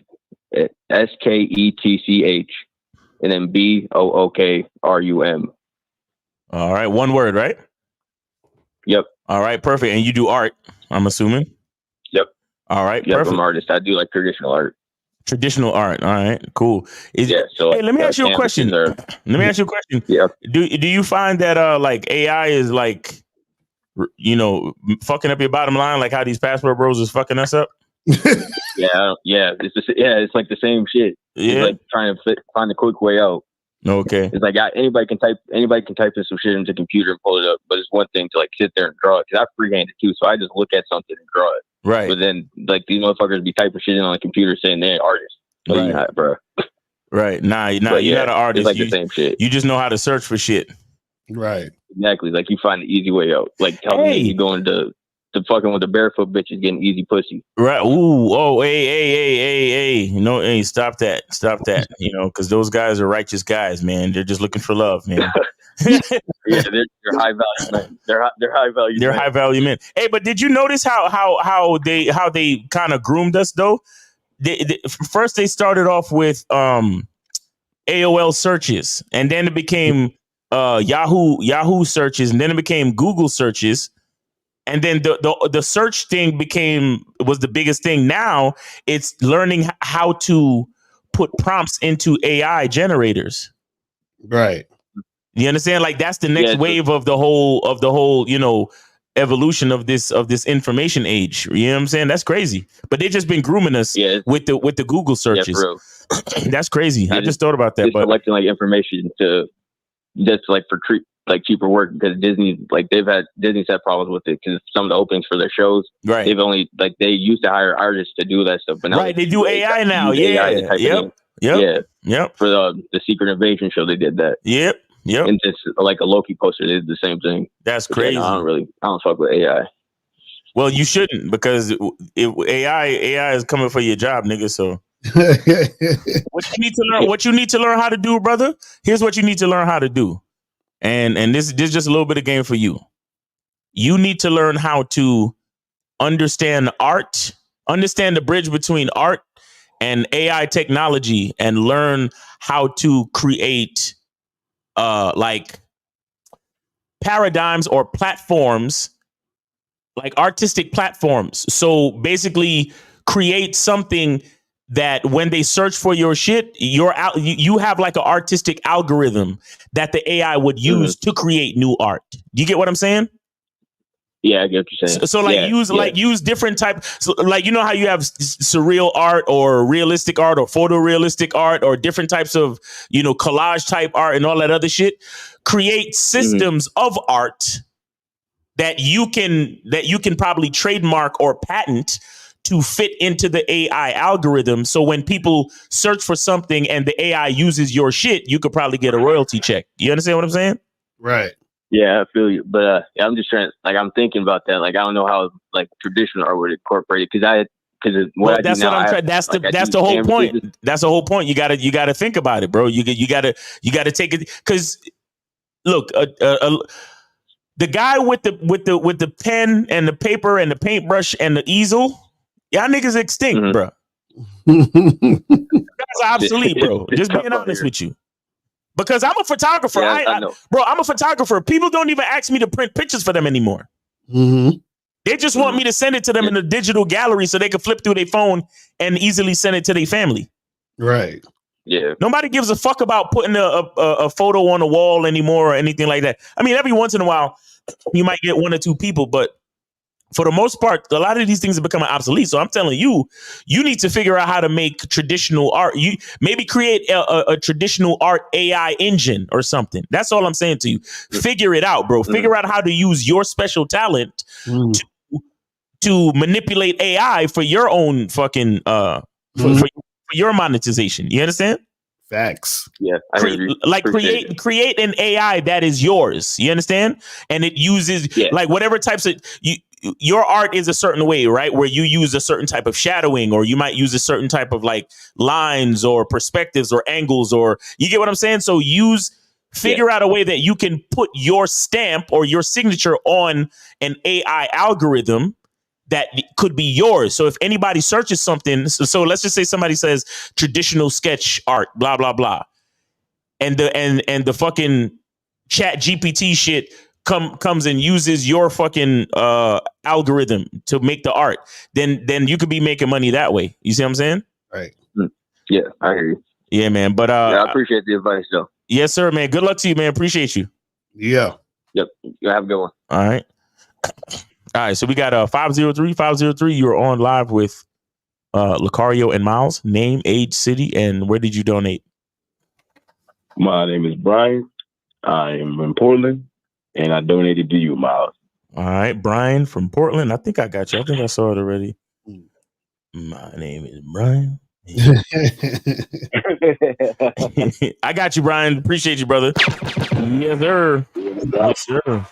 SKETCH, and then BOOKRUM. All right, one word, right? Yep. All right, perfect. And you do art, I'm assuming? Yep. All right, yep, perfect. I'm an artist. I do like traditional art. Traditional art. All right, cool. So hey, let me ask you a question. Yeah. Do you find that like AI is like, fucking up your bottom line, like how these password bros is fucking us up? Yeah. It's like the same shit. Yeah. It's like trying to find a quick way out. Okay. It's like anybody can type in some shit into the computer and pull it up, but it's one thing to like sit there and draw it because I freehand it too. So I just look at something and draw it. Right. But then like these motherfuckers be typing shit in on the computer saying they're artists. But you're not, bro. Right. Nah, you're not an artist. It's like the same shit. You just know how to search for shit. Right. Exactly. Like you find the easy way out. Like tell me you going to fucking with the barefoot bitches getting easy pussy. Right. Ooh. Oh. Hey. No. Hey. Stop that. Because those guys are righteous guys, man. They're just looking for love, man. Yeah, they're high value men. They're high value. They're high value men. Hey, but did you notice how they kind of groomed us though? First they started off with AOL searches, and then it became Yahoo searches, and then it became Google searches. And then the search thing was the biggest thing. Now it's learning how to put prompts into AI generators. Right. You understand? Like that's the next wave of the whole, evolution of this information age. You know what I'm saying? That's crazy. But they've just been grooming us with the Google searches. Yeah, that's crazy. I just thought about that. But collecting like information to just like for cheaper work because Disney's had problems with it because some of the openings for their shows, right? They've only they used to hire artists to do that stuff, but now they do AI now. Yep. For the Secret Invasion show, they did that. Yep. And just like a Loki poster, they did the same thing. That's crazy. I don't fuck with AI. Well, you shouldn't because AI is coming for your job, nigga. So what you need to learn how to do, brother. Here's what you need to learn how to do. And this is just a little bit of game for you. You need to learn how to understand art, understand the bridge between art and AI technology, and learn how to create like paradigms or platforms, like artistic platforms. So basically create something that when they search for your shit, you have like an artistic algorithm that the AI would use to create new art. Do you get what I'm saying? Yeah, I get what you're saying. So use different type. So like, you know how you have surreal art or realistic art or photorealistic art or different types of, you know, collage type art and all that other shit. Create systems of art that you can probably trademark or patent to fit into the AI algorithm. So when people search for something and the AI uses your shit, you could probably get a royalty check. You understand what I'm saying? Right. Yeah, I feel you. But I'm just trying, like, I'm thinking about that. Like, I don't know how, like, traditional art would incorporate it. That's the whole point. That's the whole point. You gotta think about it, bro. You gotta take it. Cause look, the guy with the pen and the paper and the paintbrush and the easel, y'all niggas extinct, bro. You guys are obsolete, bro. Just being honest with you. Because I'm a photographer. I know. Bro, I'm a photographer. People don't even ask me to print pictures for them anymore. Mm-hmm. They just want me to send it to them in a digital gallery so they can flip through their phone and easily send it to their family. Right. Yeah. Nobody gives a fuck about putting a photo on a wall anymore or anything like that. I mean, every once in a while, you might get one or two people, but for the most part, a lot of these things are becoming obsolete. So I'm telling you, you need to figure out how to make traditional art. You maybe create a traditional art AI engine or something. That's all I'm saying to you. Figure it out, bro. Figure out how to use your special talent to manipulate AI for your own fucking for your monetization. You understand? Facts. Yeah, create an AI that is yours. You understand? And it uses like whatever types of your art is a certain way, right? Where you use a certain type of shadowing, or you might use a certain type of like lines or perspectives or angles, or you get what I'm saying? So figure out a way that you can put your stamp or your signature on an AI algorithm that could be yours. So if anybody searches something, so let's just say somebody says traditional sketch art, blah, blah, blah. And the fucking chat GPT shit comes and uses your fucking algorithm to make the art, then you could be making money that way. You see what I'm saying? Right. Yeah, I hear you. Yeah, man. But I appreciate the advice though. Yes, sir, man. Good luck to you, man. Appreciate you. Yeah. Yep. You have a good one. All right. All right. So we got 503. You're on live with Lucario and Miles. Name, age, city, and where did you donate? My name is Brian. I am in Portland, and I donated to you, Miles. All right, Brian from Portland. I think I got you. I think I saw it already. My name is Brian. I got you, Brian. Appreciate you, brother. Yes, sir. Yes, sir. All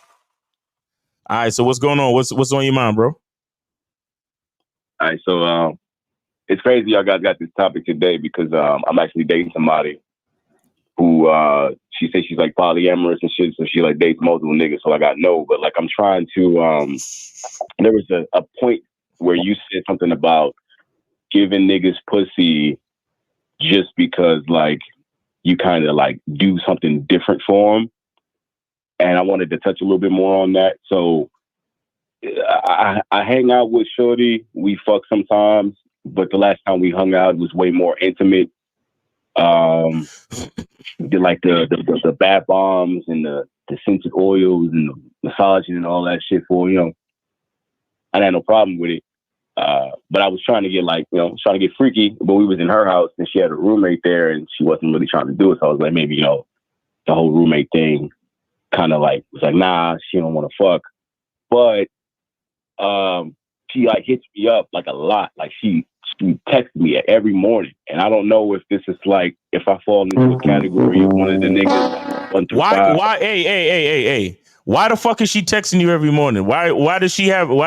right, so what's going on? What's on your mind, bro? All right, so it's crazy y'all guys got this topic today because I'm actually dating somebody who she says she's like polyamorous and shit, so she like dates multiple niggas. So I got no, but like I'm trying to. There was a point where you said something about giving niggas pussy just because like you kind of like do something different for them, and I wanted to touch a little bit more on that. So I hang out with Shorty. We fuck sometimes, but the last time we hung out was way more intimate. Did like the bath bombs and the scented oils and the massaging and all that shit for, you know, I had no problem with it. But I was trying to get like, you know, trying to get freaky, but we was in her house and she had a roommate there and she wasn't really trying to do it. So I was like, maybe, you know, the whole roommate thing kind of like, was like, nah, she don't want to fuck. But she like hits me up like a lot. Like she texts me every morning. And I don't know if this is like, if I fall into a category of one of the niggas. 1 through 5. Why? Hey. Why the fuck is she texting you every morning? Why does she have the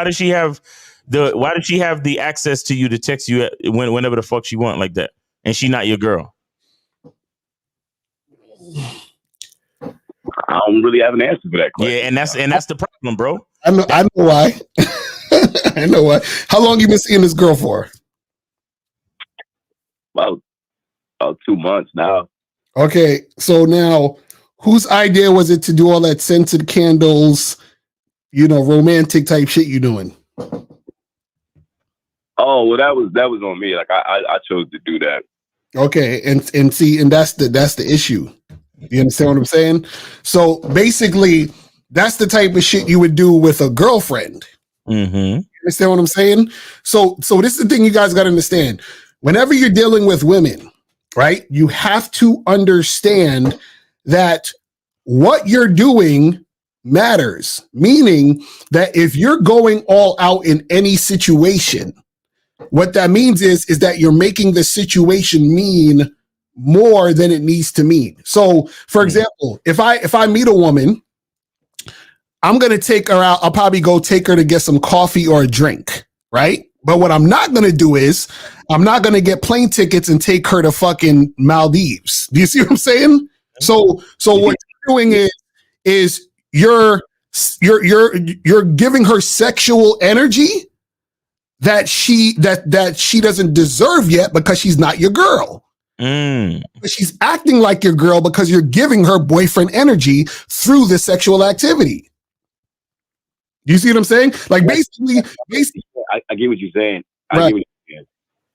access to you to text you whenever the fuck she want like that? And she not your girl? I don't really have an answer for that question. Yeah, and that's the problem, bro. I know why. I know why. How long you been seeing this girl for? About 2 months now. Okay, so now whose idea was it to do all that scented candles, you know, romantic type shit you doing? Oh, well, that was on me. Like I chose to do that. Okay, and see, and that's the issue. You understand what I'm saying? So basically, that's the type of shit you would do with a girlfriend. Mm-hmm. You understand what I'm saying? So this is the thing you guys got to understand. Whenever you're dealing with women, right, you have to understand that what you're doing matters. Meaning that if you're going all out in any situation, what that means is that you're making the situation mean more than it needs to mean. So, for example, if I meet a woman, I'm going to take her out. I'll probably go take her to get some coffee or a drink, right? But what I'm not going to do is I'm not going to get plane tickets and take her to fucking Maldives. Do you see what I'm saying? So what you're doing is you're giving her sexual energy that she doesn't deserve yet because she's not your girl. But she's acting like your girl because you're giving her boyfriend energy through the sexual activity. You see what I'm saying? Like basically, I get what you're saying. Right.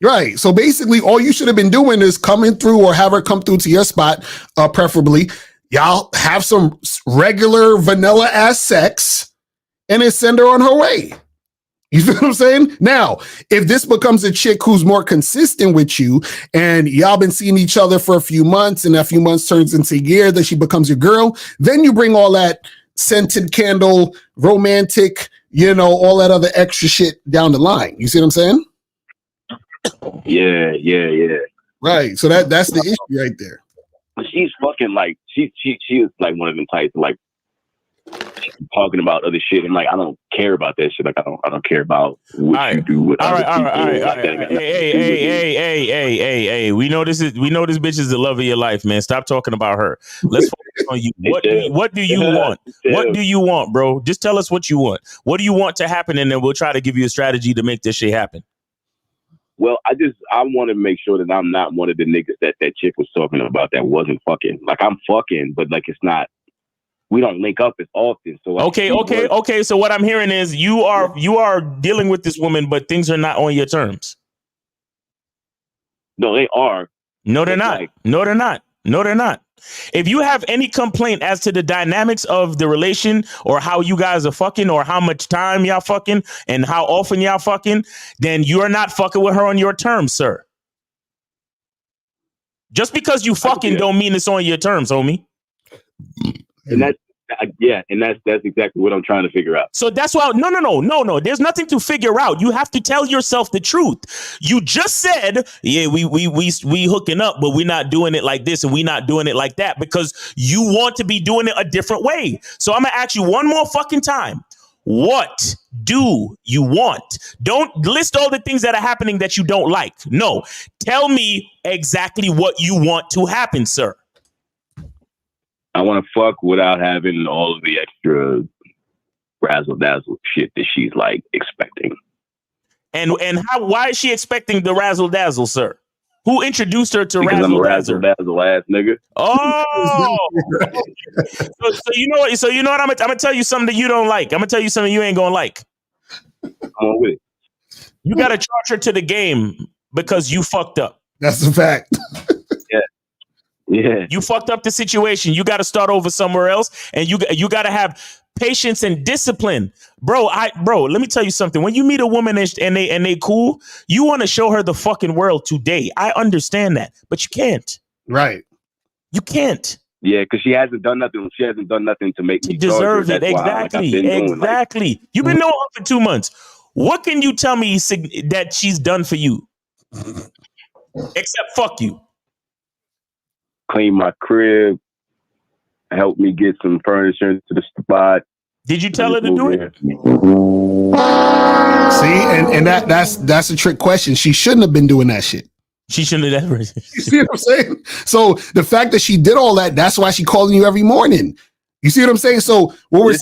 Right. So basically, all you should have been doing is coming through or have her come through to your spot, preferably. Y'all have some regular vanilla ass sex and then send her on her way. You feel what I'm saying? Now, if this becomes a chick who's more consistent with you and y'all been seeing each other for a few months and a few months turns into a year that she becomes your girl, then you bring all that scented candle, romantic, all that other extra shit down the line. You see what I'm saying? Yeah. Right. So that's the issue right there. But she's fucking like she is like one of them types like talking about other shit and like I don't care about that shit. Like I don't care about what you do with other people. Hey. We know this bitch is the love of your life, man. Stop talking about her. Let's focus on you. What do you want? What do you want, bro? Just tell us what you want. What do you want to happen, and then we'll try to give you a strategy to make this shit happen. Well, I want to make sure that I'm not one of the niggas that chick was talking about that wasn't fucking. Like I'm fucking, but like it's not. We don't link up as often. So okay. So what I'm hearing is you are dealing with this woman, but things are not on your terms. No, they are. No, they're not. No, they're not. If you have any complaint as to the dynamics of the relation or how you guys are fucking or how much time y'all fucking and how often y'all fucking, then you are not fucking with her on your terms, sir. Just because you fucking don't mean it's on your terms, homie. And that's exactly what I'm trying to figure out. So that's why no. There's nothing to figure out. You have to tell yourself the truth. You just said, yeah, we hooking up, but we're not doing it like this and we're not doing it like that because you want to be doing it a different way. So I'm gonna ask you one more fucking time. What do you want? Don't list all the things that are happening that you don't like. No, tell me exactly what you want to happen, sir. I want to fuck without having all of the extra razzle dazzle shit that she's like expecting. And why is she expecting the razzle dazzle, sir? Who introduced her to razzle dazzle ass nigga? Oh, so you know what? I'm gonna tell you something that you don't like. I'm gonna tell you something you ain't gonna like. Come on with it. You gotta charge her to the game because you fucked up. That's a fact. Yeah. You fucked up the situation. You got to start over somewhere else, and you got to have patience and discipline, bro. Let me tell you something. When you meet a woman and they cool, you want to show her the fucking world today. I understand that, but you can't. Right. You can't. Yeah, because she hasn't done nothing. She hasn't done nothing to make me deserve it. Exactly. You've been knowing her for 2 months. What can you tell me that she's done for you? Except fuck you. Clean my crib, help me get some furniture into the spot. Did you tell her to do it? See, and that's a trick question. She shouldn't have been doing that shit. She shouldn't have ever. You see what I'm saying? So the fact that she did all that, that's why she calling you every morning. You see what I'm saying? So what we're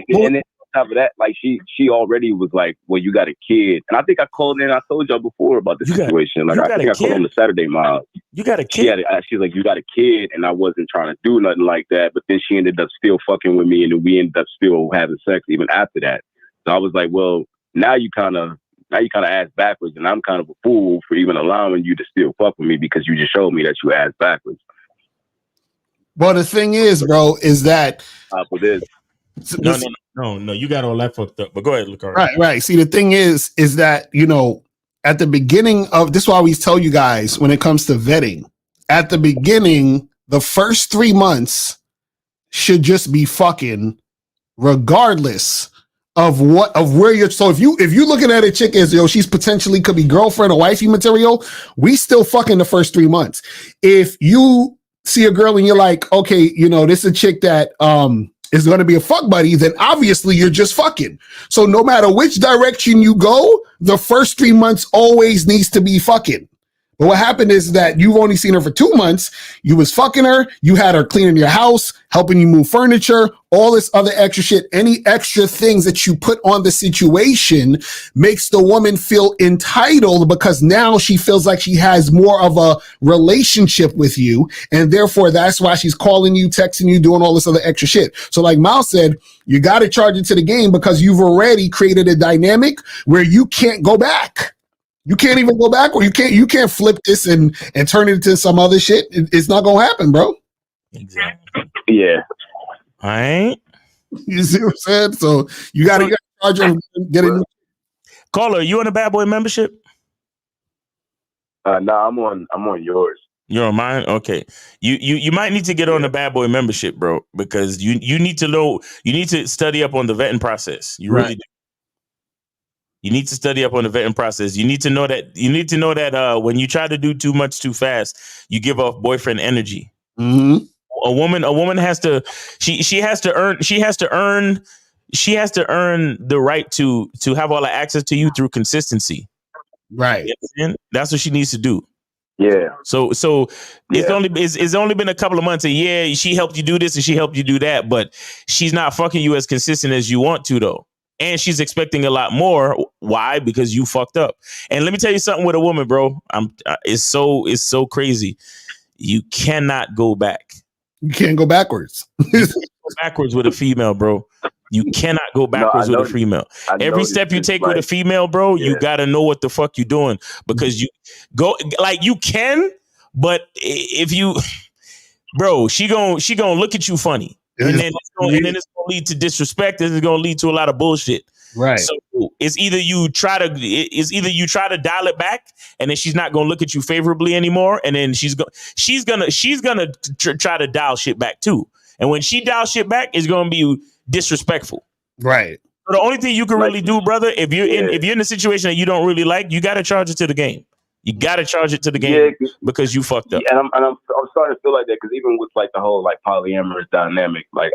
and then on top of that, like she already was like, well, you got a kid. And I think I called in, I told y'all before about the situation. Like I think I called on the Saturday Miles. You got a kid? She's like, you got a kid, and I wasn't trying to do nothing like that. But then she ended up still fucking with me, and then we ended up still having sex even after that. So I was like, well, now you kind of now you kind of ass backwards, and I'm kind of a fool for even allowing you to still fuck with me because you just showed me that you ass backwards. Well, the thing is, bro, is that No, you got all that fucked up. But go ahead, Lucari. Right. See, the thing is that, you know, at the beginning of this, is why I always tell you guys when it comes to vetting, at the beginning, the first 3 months should just be fucking, regardless of where you're. So if you're looking at a chick as, yo, she's potentially could be girlfriend or wifey material, we still fucking the first 3 months. If you see a girl and you're like, okay, you know, this is a chick that is going to be a fuck buddy, then obviously you're just fucking. So no matter which direction you go, the first 3 months always needs to be fucking. But what happened is that you've only seen her for 2 months. You was fucking her. You had her cleaning your house, helping you move furniture, all this other extra shit. Any extra things that you put on the situation makes the woman feel entitled because now she feels like she has more of a relationship with you. And therefore, that's why she's calling you, texting you, doing all this other extra shit. So like Miles said, you got to charge it to the game because you've already created a dynamic where you can't go back. You can't even go back, or you can't flip this and turn it into some other shit. It's not gonna happen, bro. Exactly. Yeah. All right. You see what I'm saying? So you gotta charge them, get it. Caller, you on the Bad Boy membership? No, I'm on yours. You're on mine? Okay. You might need to get on the Bad Boy membership, bro, because you need to know, you need to study up on the vetting process. You really do. You need to study up on the vetting process. You need to know that when you try to do too much too fast, you give off boyfriend energy. Mm-hmm. A woman has to she has to earn the right to have all the access to you through consistency. Right. You know, that's what she needs to do. Yeah. So it's only been a couple of months, and yeah, she helped you do this and she helped you do that, but she's not fucking you as consistent as you want to, though. And she's expecting a lot more. Why? Because you fucked up. And let me tell you something with a woman, bro. It's so crazy. You cannot go back. You can't go backwards. You can't go backwards with a female, bro. You cannot go backwards with a female. Every step you take with a female, bro, you gotta know what the fuck you're doing, because you go like you can, but if you, bro, she gonna look at you funny. And then it's going to lead to disrespect. This is going to lead to a lot of bullshit. Right. So it's either you try to dial it back, and then she's not going to look at you favorably anymore, and then she's gonna try to dial shit back too. And when she dials shit back, it's going to be disrespectful. Right. So the only thing you can really do, brother, if you're in a situation that you don't really like, you got to charge it to the game. You got to charge it to the game because you fucked up. And I'm starting to feel like that, because even with like the whole like polyamorous dynamic, like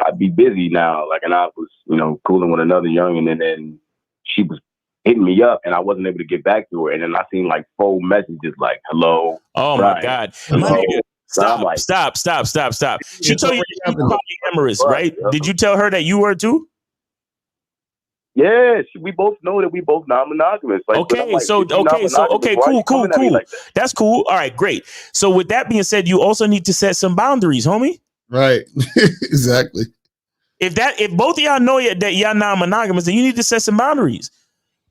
I'd be busy now, like, and I was, you know, cooling with another youngin', and then she was hitting me up and I wasn't able to get back to her, and then I seen like 4 messages like, hello. Oh Brian, my God. hello. Stop. She told you she's polyamorous, right? Did you tell her that you were too? Yeah, we both know that we both non-monogamous. Like, cool. Like That's cool. All right, great. So with that being said, you also need to set some boundaries, homie. Right. Exactly. If both of y'all know that y'all non-monogamous, then you need to set some boundaries,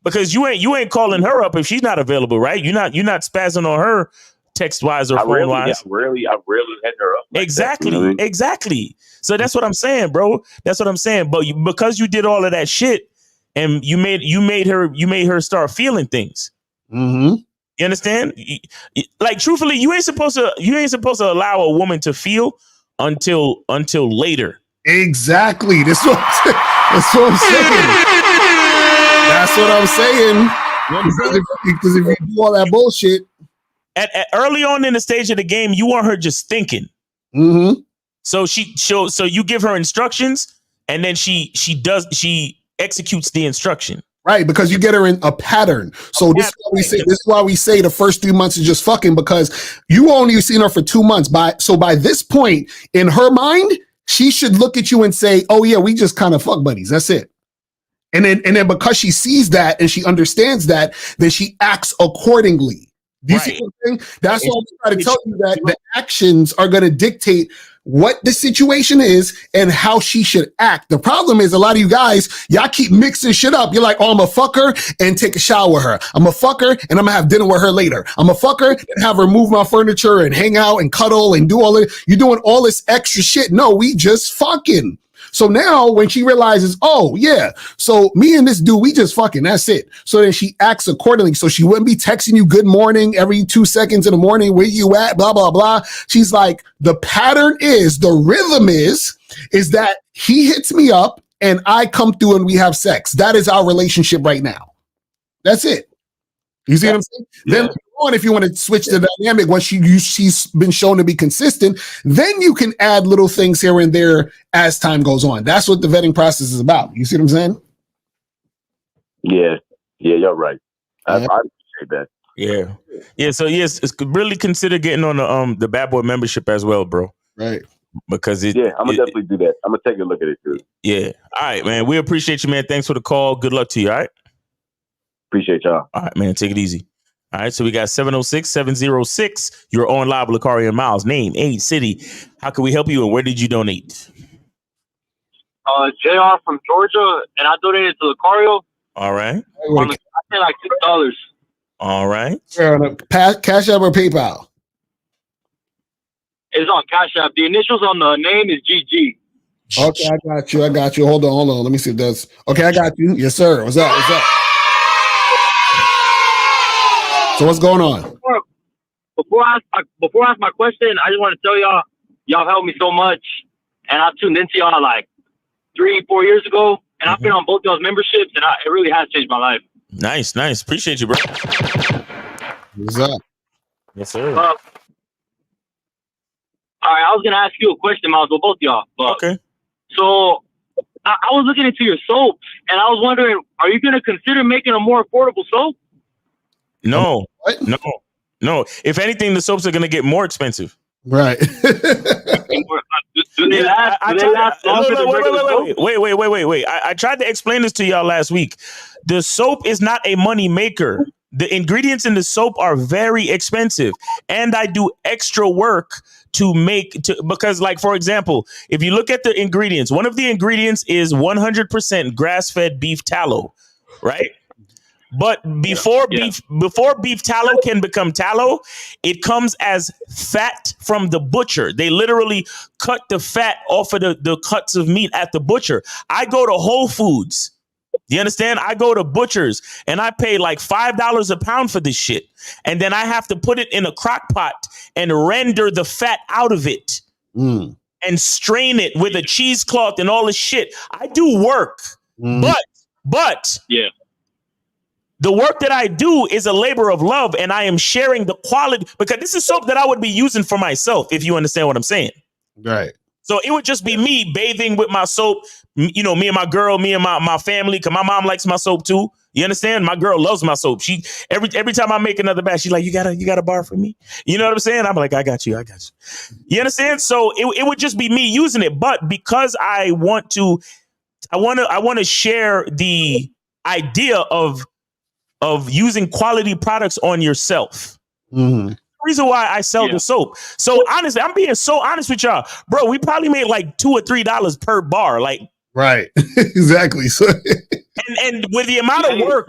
because you ain't calling her up if she's not available, right? You're not spazzing on her text wise or phone wise. I rarely hit her up. Like exactly. That, you know what I mean? Exactly. So that's what I'm saying, bro. That's what I'm saying. But because you did all of that shit, and you made her start feeling things. Mm-hmm. You understand? Like, truthfully, you ain't supposed to allow a woman to feel until later. Exactly. That's what I'm saying. That's what I'm saying. Because if you do all that bullshit at early on in the stage of the game, you want her just thinking. Mm-hmm. So you give her instructions, and then she executes the instruction. Right, because you get her in a pattern. So this is why we say the first 3 months is just fucking, because you only seen her for 2 months. By this point, in her mind, she should look at you and say, "Oh yeah, we just kind of fuck buddies. That's it." And then because she sees that and she understands that, then she acts accordingly. Do you see what I'm saying? That's why I try to tell you that the actions are going to dictate what the situation is and how she should act. The problem is a lot of you guys, y'all keep mixing shit up. You're like, oh, I'm a fuck her and take a shower with her. I'm a fuck her and I'm gonna have dinner with her later. I'm a fuck her and have her move my furniture and hang out and cuddle and do all it. You're doing all this extra shit. No, we just fucking. So now when she realizes, oh yeah, so me and this dude, we just fucking, that's it. So then she acts accordingly. So she wouldn't be texting you good morning every 2 seconds in the morning, where you at, blah, blah, blah. She's like, the pattern is, the rhythm is that he hits me up and I come through and we have sex. That is our relationship right now. That's it. You see what I'm saying? Yeah. Then on, if you want to switch the dynamic, once she's been shown to be consistent, then you can add little things here and there as time goes on. That's what the vetting process is about. You see what I'm saying? Yeah, you're right. I appreciate that. Yeah. So yes, it's really consider getting on the Bad Boy membership as well, bro. Right. Because I'm gonna definitely do that. I'm gonna take a look at it too. Yeah. All right, man. We appreciate you, man. Thanks for the call. Good luck to you. All right. Appreciate y'all. All right, man. Take it easy. All right, so we got 706-706. You're on live with Lucario and Miles. Name, age, city. How can we help you and where did you donate? JR from Georgia, and I donated to Lucario. All right. I paid like $6. All right. Cash App or PayPal? It's on Cash App. The initials on the name is GG. Okay, I got you. Hold on. Let me see if that's okay. I got you. Yes, sir. What's up? So what's going on? Before I ask my question, I just want to tell y'all helped me so much, and I tuned into y'all like 3-4 years ago, and I've been on both y'all's memberships, and it really has changed my life. Nice. Appreciate you, bro. What's up? Yes, sir. All right, I was gonna ask you a question, Miles, with both y'all. But, okay. So I was looking into your soaps, and I was wondering, are you gonna consider making a more affordable soap? No. If anything, the soaps are going to get more expensive. Right. Do they last longer than regular soap? Wait. I tried to explain this to y'all last week. The soap is not a money maker. The ingredients in the soap are very expensive. And I do extra work because, like, for example, if you look at the ingredients, one of the ingredients is 100% grass-fed beef tallow, right? But before beef tallow can become tallow, it comes as fat from the butcher. They literally cut the fat off of the cuts of meat at the butcher. I go to Whole Foods. You understand? I go to butchers and I pay like $5 a pound for this shit. And then I have to put it in a crock pot and render the fat out of it and strain it with a cheesecloth and all this shit. I do work, but the work that I do is a labor of love, and I am sharing the quality, because this is soap that I would be using for myself, if you understand what I'm saying. Right. So it would just be me bathing with my soap, me and my girl, me and my family, because my mom likes my soap too. You understand? My girl loves my soap. She every time I make another batch, she's like, you got a bar for me? You know what I'm saying? I'm like, I got you. You understand? So it would just be me using it. But because I want to share the idea of using quality products on yourself. The reason why I sell the soap. So honestly, I'm being so honest with y'all, bro. We probably made like $2 or $3 per bar. Like, right. Exactly. So and with the amount of work,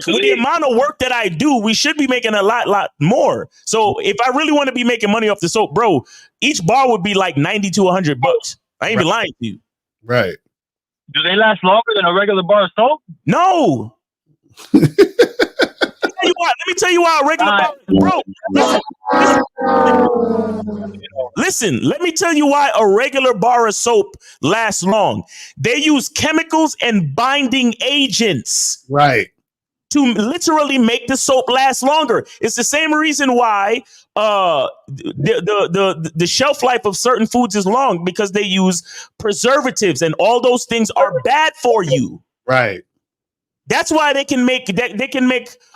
that I do, we should be making a lot more. So if I really want to be making money off the soap, bro, each bar would be like $90 to $100. I ain't even lying to you. Right. Do they last longer than a regular bar of soap? No. Let me tell you why a regular Listen, let me tell you why a regular bar of soap lasts long. They use chemicals and binding agents. Right. To literally make the soap last longer. It's the same reason why the shelf life of certain foods is long, because they use preservatives and all those things are bad for you. Right. That's why they can make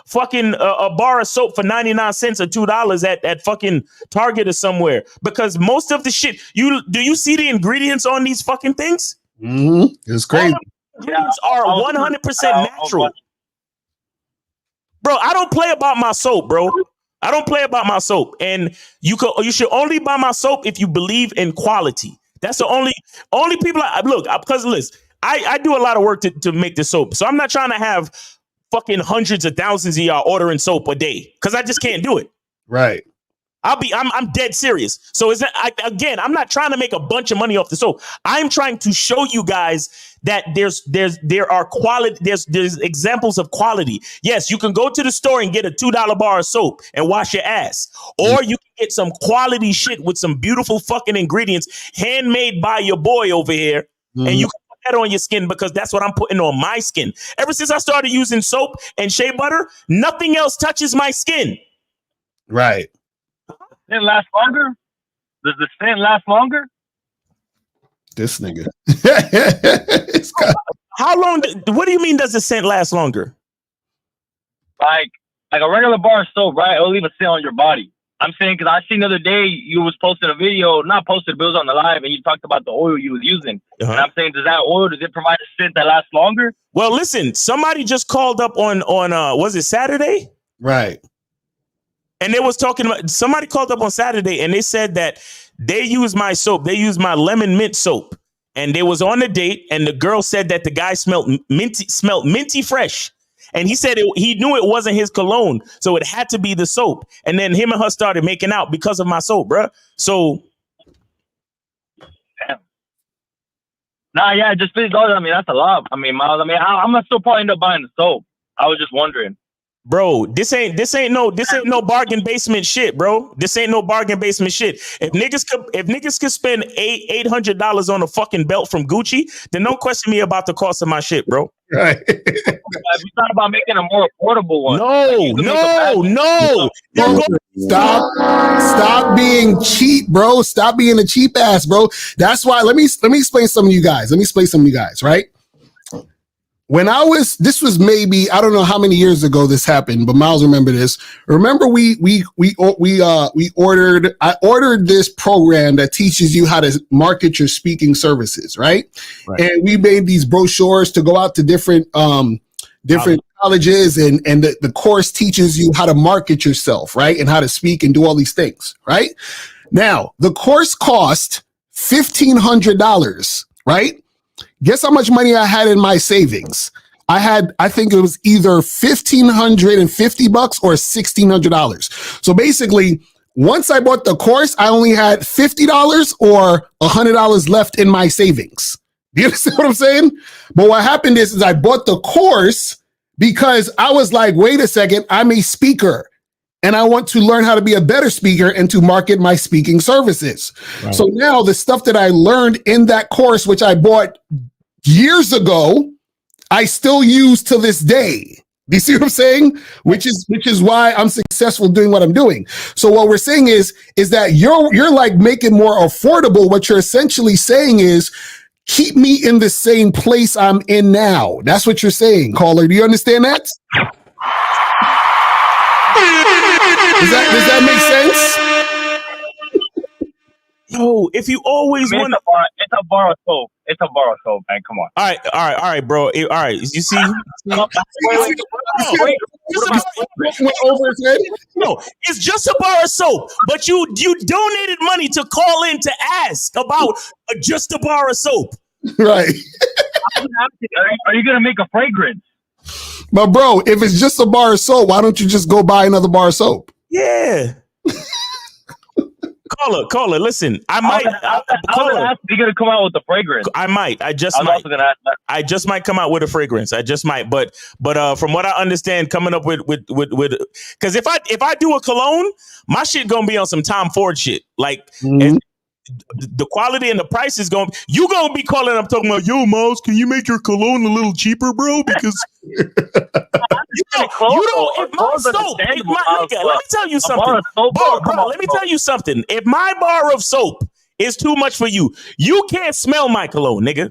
fucking a bar of soap for 99 cents or $2 at fucking Target or somewhere, because most of the shit do you see the ingredients on these fucking things? It's crazy. Ingredients are 100% natural. Bro, I don't play about my soap, bro. I don't play about my soap. And you should only buy my soap if you believe in quality. That's the only people look, because listen, I do a lot of work to make the soap. So I'm not trying to have fucking hundreds of thousands of y'all ordering soap a day because I just can't do it. Right. I'm dead serious. So I'm not trying to make a bunch of money off the soap. I'm trying to show you guys that there are quality, there's examples of quality. Yes, you can go to the store and get a $2 bar of soap and wash your ass. Or you can get some quality shit with some beautiful fucking ingredients handmade by your boy over here. And you can put that on your skin because that's what I'm putting on my skin. Ever since I started using soap and shea butter, nothing else touches my skin. Right. It last longer? Does the scent last longer? This nigga. How long? What do you mean? Does the scent last longer? Like a regular bar of soap, right? It'll leave a scent on your body. I'm saying because I seen the other day you was posting a video, not posted, but it was on the live, and you talked about the oil you was using. And I'm saying, does it provide a scent that lasts longer? Well, listen, somebody just called up on was it Saturday? Right. And they was talking about, somebody called up on Saturday and they said that they use my soap. They use my lemon mint soap. And they was on a date and the girl said that the guy smelled minty fresh. And he said he knew it wasn't his cologne. So it had to be the soap. And then him and her started making out because of my soap, bruh. So. Damn. Nah, yeah, just $50. I mean, that's a lot. I mean, Miles, I'm gonna still probably end up buying the soap. I was just wondering. Bro, this ain't no bargain basement shit, bro. This ain't no bargain basement shit. If niggas could spend $800 on a fucking belt from Gucci, then don't question me about the cost of my shit, bro. Right. You thought about making a more affordable one? No. Stop being cheap, bro. Stop being a cheap ass, bro. That's why. Let me explain some of you guys. Right. When this was maybe, I don't know how many years ago this happened, but Miles remember this. Remember I ordered this program that teaches you how to market your speaking services, right? And we made these brochures to go out to different colleges, and the course teaches you how to market yourself, right? And how to speak and do all these things, right? Now, the course cost $1,500, right? Guess how much money I had in my savings? I think it was either $1,550 or $1,600. So basically, once I bought the course, I only had $50 or $100 left in my savings. Do you understand what I'm saying? But what happened is I bought the course because I was like, wait a second, I'm a speaker. And I want to learn how to be a better speaker and to market my speaking services. Right. So now the stuff that I learned in that course, which I bought years ago, I still use to this day. Do you see what I'm saying? Which is why I'm successful doing what I'm doing. So what we're saying is that you're like making more affordable. What you're essentially saying is, keep me in the same place I'm in now. That's what you're saying, caller. Do you understand that? Does that make sense? Yo, if you always want to, it's a bar of soap. It's a bar of soap, man. Come on. All right, bro. All right, you see? No, it's just a bar of soap. But you donated money to call in to ask about just a bar of soap, right? Are you gonna make a fragrance? But bro, if it's just a bar of soap, why don't you just go buy another bar of soap? Yeah. Caller, listen. I might. You're gonna come out with a fragrance. I might. I just might come out with a fragrance. I just might. But from what I understand, coming up with because if I do a cologne, my shit gonna be on some Tom Ford shit. Like the quality and the price is you gonna be calling up talking about, yo, Miles, can you make your cologne a little cheaper, bro? Because let me tell you something. Let me tell you something. If my bar of soap is too much for you, you can't smell my cologne, nigga.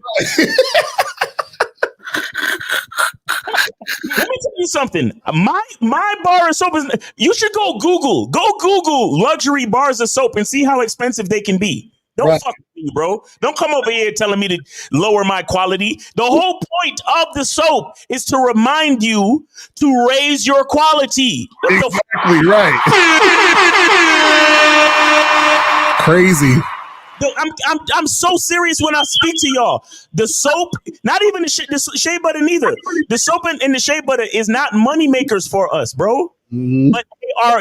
Let me tell you something. My bar of soap is. You should go Google luxury bars of soap and see how expensive they can be. Don't fuck with me, bro. Don't come over here telling me to lower my quality. The whole point of the soap is to remind you to raise your quality. Exactly right. Crazy. I'm so serious when I speak to y'all. The soap, not even the shea butter neither. The soap and the shea butter is not money makers for us, bro. But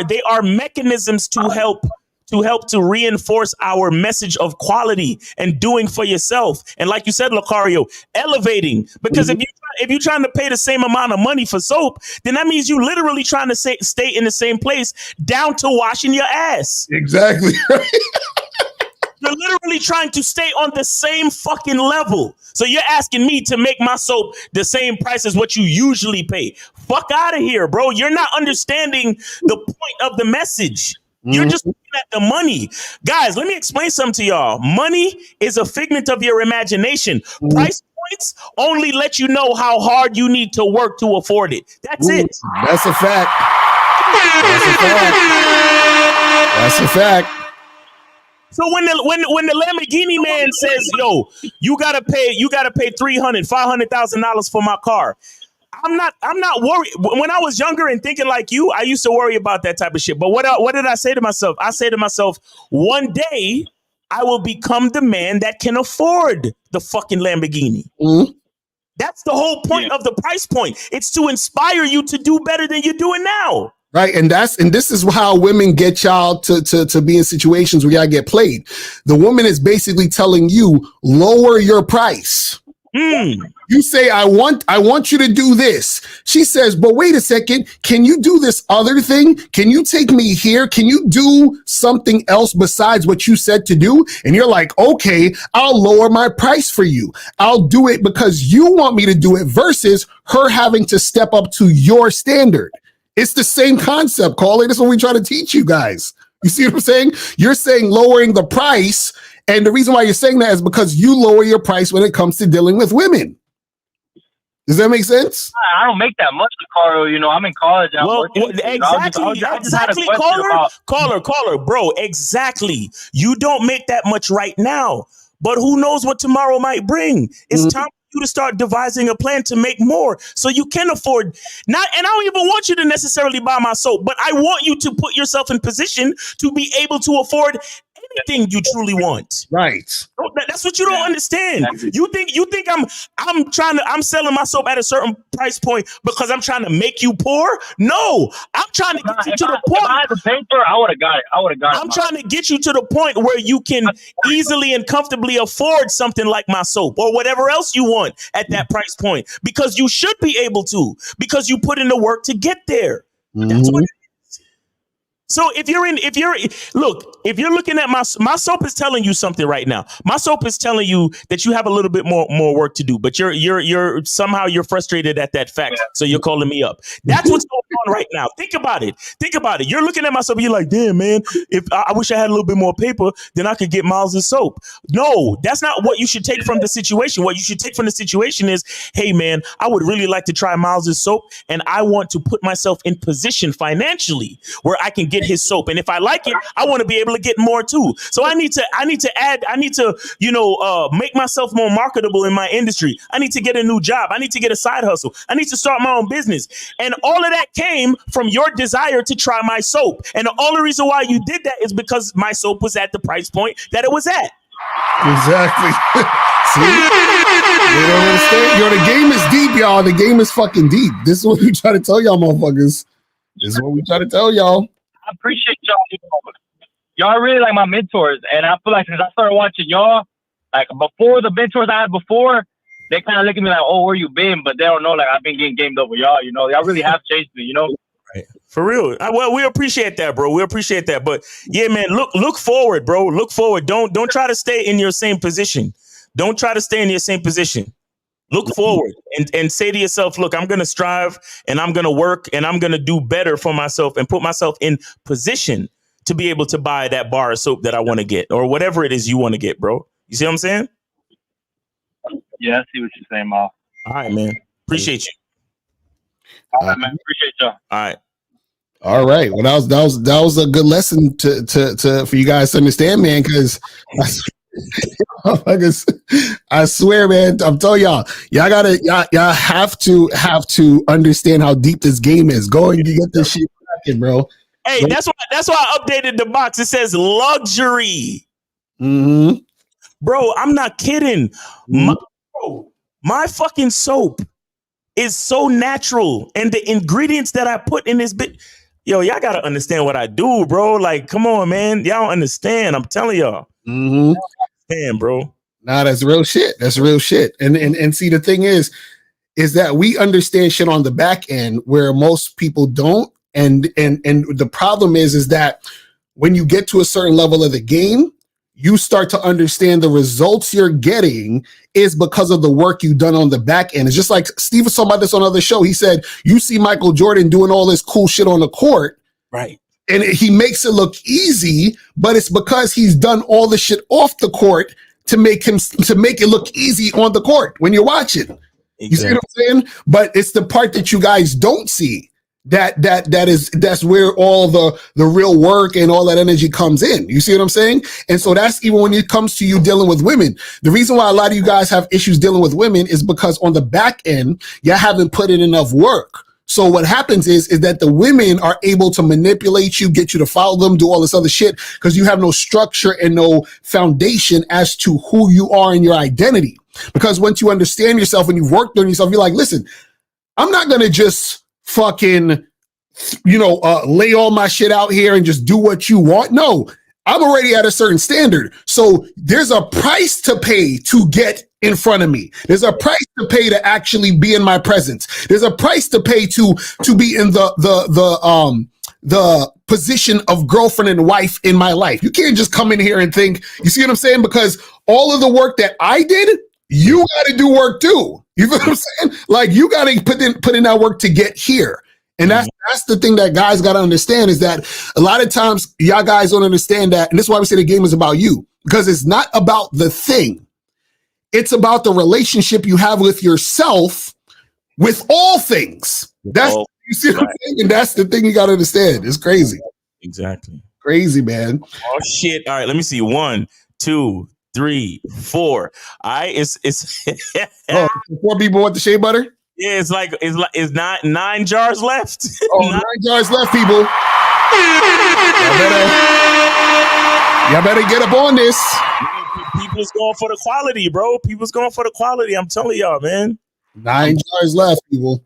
they are mechanisms to help to reinforce our message of quality and doing for yourself. And like you said, Lucario, elevating. Because if you're trying to pay the same amount of money for soap, then that means you literally trying to stay in the same place down to washing your ass. Exactly. You're literally trying to stay on the same fucking level. So you're asking me to make my soap the same price as what you usually pay. Fuck out of here, bro. You're not understanding the point of the message. You're just looking at the money. Guys, let me explain something to y'all. Money is a figment of your imagination. Price points only let you know how hard you need to work to afford it. That's it. That's a fact. That's a fact. So when the Lamborghini man says, "Yo, you gotta pay $300,000, $500,000 for my car," I'm not worried. When I was younger and thinking like you, I used to worry about that type of shit. But what did I say to myself? I say to myself, one day I will become the man that can afford the fucking Lamborghini. That's the whole point of the price point. It's to inspire you to do better than you're doing now. Right. And this is how women get y'all to be in situations where y'all get played. The woman is basically telling you, lower your price. You say, I want you to do this. She says, but wait a second. Can you do this other thing? Can you take me here? Can you do something else besides what you said to do? And you're like, okay, I'll lower my price for you. I'll do it because you want me to do it versus her having to step up to your standard. It's the same concept, Carly. This is what we try to teach you guys. You see what I'm saying? You're saying lowering the price. And the reason why you're saying that is because you lower your price when it comes to dealing with women. Does that make sense? I don't make that much, Carl. You know, I'm in college. Exactly. Caller, bro. Exactly. You don't make that much right now, but who knows what tomorrow might bring? It's time for you to start devising a plan to make more so you can afford not. And I don't even want you to necessarily buy my soap, but I want you to put yourself in position to be able to afford anything you truly want. Right. That's what you don't understand. You think I'm selling my soap at a certain price point because I'm trying to make you poor? No, I'm trying to get you to the point. If I had the paper, I would have got it. I'm trying to get you to the point where you can easily and comfortably afford something like my soap or whatever else you want at that price point, because you should be able to, because you put in the work to get there. That's what it is. So if you're looking at my soap is telling you something right now. My soap is telling you that you have a little bit more work to do, but you're somehow frustrated at that fact. So you're calling me up. That's what's going on right now. Think about it. You're looking at my soap. You're like, damn, man, if I wish I had a little bit more paper, then I could get Miles' soap. No, that's not what you should take from the situation. What you should take from the situation is, hey, man, I would really like to try Miles' soap, and I want to put myself in position financially where I can get his soap, and if I like it, I want to be able to get more too. So I need to make myself more marketable in my industry. I need to get a new job. I need to get a side hustle. I need to start my own business. And all of that came from your desire to try my soap. And the only reason why you did that is because my soap was at the price point that it was at. Exactly. See? You don't understand? Yo, the game is deep, y'all. The game is fucking deep. This is what we try to tell y'all, motherfuckers. This is what we try to tell y'all. I appreciate y'all. Y'all are really like my mentors, and I feel like since I started watching y'all, like before the mentors I had before, they kind of look at me like, "Oh, where you been?" But they don't know like I've been getting gamed over y'all. You know, y'all really have changed me. You know, right. For real. Well, we appreciate that, bro. We appreciate that. But yeah, man, look forward, bro. Look forward. Don't try to stay in your same position. Don't try to stay in your same position. Look forward and say to yourself, look, I'm going to strive and I'm going to work and I'm going to do better for myself and put myself in position to be able to buy that bar of soap that I want to get or whatever it is you want to get, bro. You see what I'm saying? Yeah, I see what you're saying, Ma. All right, man. Appreciate you. All right, man. Appreciate y'all. All right. Well, that was a good lesson to for you guys to understand, man, because I swear, man, I'm telling y'all have to understand how deep this game is. Go and get this shit cracking, bro. Hey, that's why I updated the box. It says luxury. Bro, I'm not kidding. My fucking soap is so natural, and the ingredients that I put in this bit, yo, y'all gotta understand what I do, bro. Like, come on, man, y'all don't understand. I'm telling y'all, understand, bro. Nah, that's real shit. That's real shit. And see, the thing is that we understand shit on the back end where most people don't. And the problem is that when you get to a certain level of the game, you start to understand the results you're getting is because of the work you've done on the back end. It's just like Steve was talking about this on another show. He said, you see Michael Jordan doing all this cool shit on the court. Right. And he makes it look easy, but it's because he's done all the shit off the court to make it look easy on the court when you're watching. Exactly. You see what I'm saying? But it's the part that you guys don't see. That's where all the real work and all that energy comes in. You see what I'm saying? And so that's even when it comes to you dealing with women. The reason why a lot of you guys have issues dealing with women is because on the back end, you haven't put in enough work. So what happens is that the women are able to manipulate you, get you to follow them, do all this other shit because you have no structure and no foundation as to who you are and your identity. Because once you understand yourself and you've worked on yourself, you're like, listen, I'm not going to just fucking, lay all my shit out here and just do what you want. No, I'm already at a certain standard. So there's a price to pay to get in front of me. There's a price to pay to actually be in my presence. There's a price to pay to be in the position of girlfriend and wife in my life. You can't just come in here and think, you see what I'm saying? Because all of the work that I did, you got to do work too. You feel what I'm saying? Like you got to put in that work to get here. And that's the thing that guys got to understand is that a lot of times y'all guys don't understand that. And this is why we say the game is about you, because it's not about the thing. It's about the relationship you have with yourself with all things. You see what I'm saying? And that's the thing you got to understand. It's crazy. Exactly. Crazy, man. Oh shit. All right. Let me see. 1, 2, 3, 4. All right. It's 4 people want the shea butter? Yeah, it's not 9 jars left. Oh, 9 jars left, people. Y'all better get up on this. People's going for the quality, bro. People's going for the quality. I'm telling y'all, man. 9 jars left, people.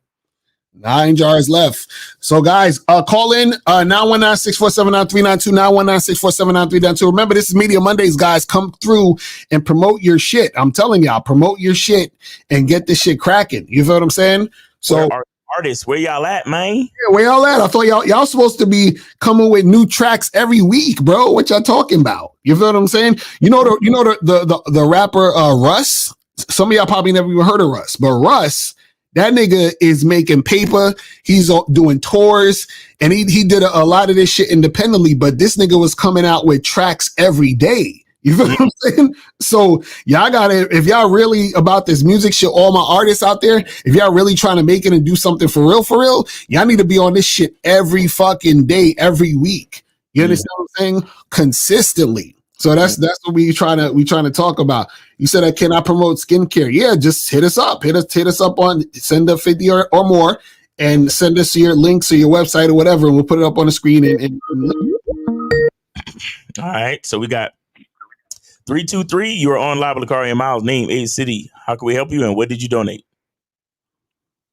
9 jars left. So, guys, call in 919-647-9392, 919-647-9392. Remember, this is Media Mondays, guys. Come through and promote your shit. I'm telling y'all, promote your shit and get this shit cracking. You feel what I'm saying? So, artists, where y'all at, man? Yeah, where y'all at? I thought y'all supposed to be coming with new tracks every week, bro. What y'all talking about? You feel what I'm saying? You know the rapper Russ. Some of y'all probably never even heard of Russ, but Russ. That nigga is making paper. He's doing tours, and he did a lot of this shit independently. But this nigga was coming out with tracks every day. You feel what I'm saying? So y'all gotta, if y'all really about this music shit, all my artists out there, if y'all really trying to make it and do something for real, y'all need to be on this shit every fucking day, every week. You understand what I'm saying? Consistently. So that's what we trying to talk about. You said, can I promote skincare? Yeah, just hit us up. Hit us up on, send a 50 or more and send us your links or your website or whatever, and we'll put it up on the screen. All right. So we got 323. You are on live with Lakari and Miles. Name, age, city. How can we help you, and what did you donate?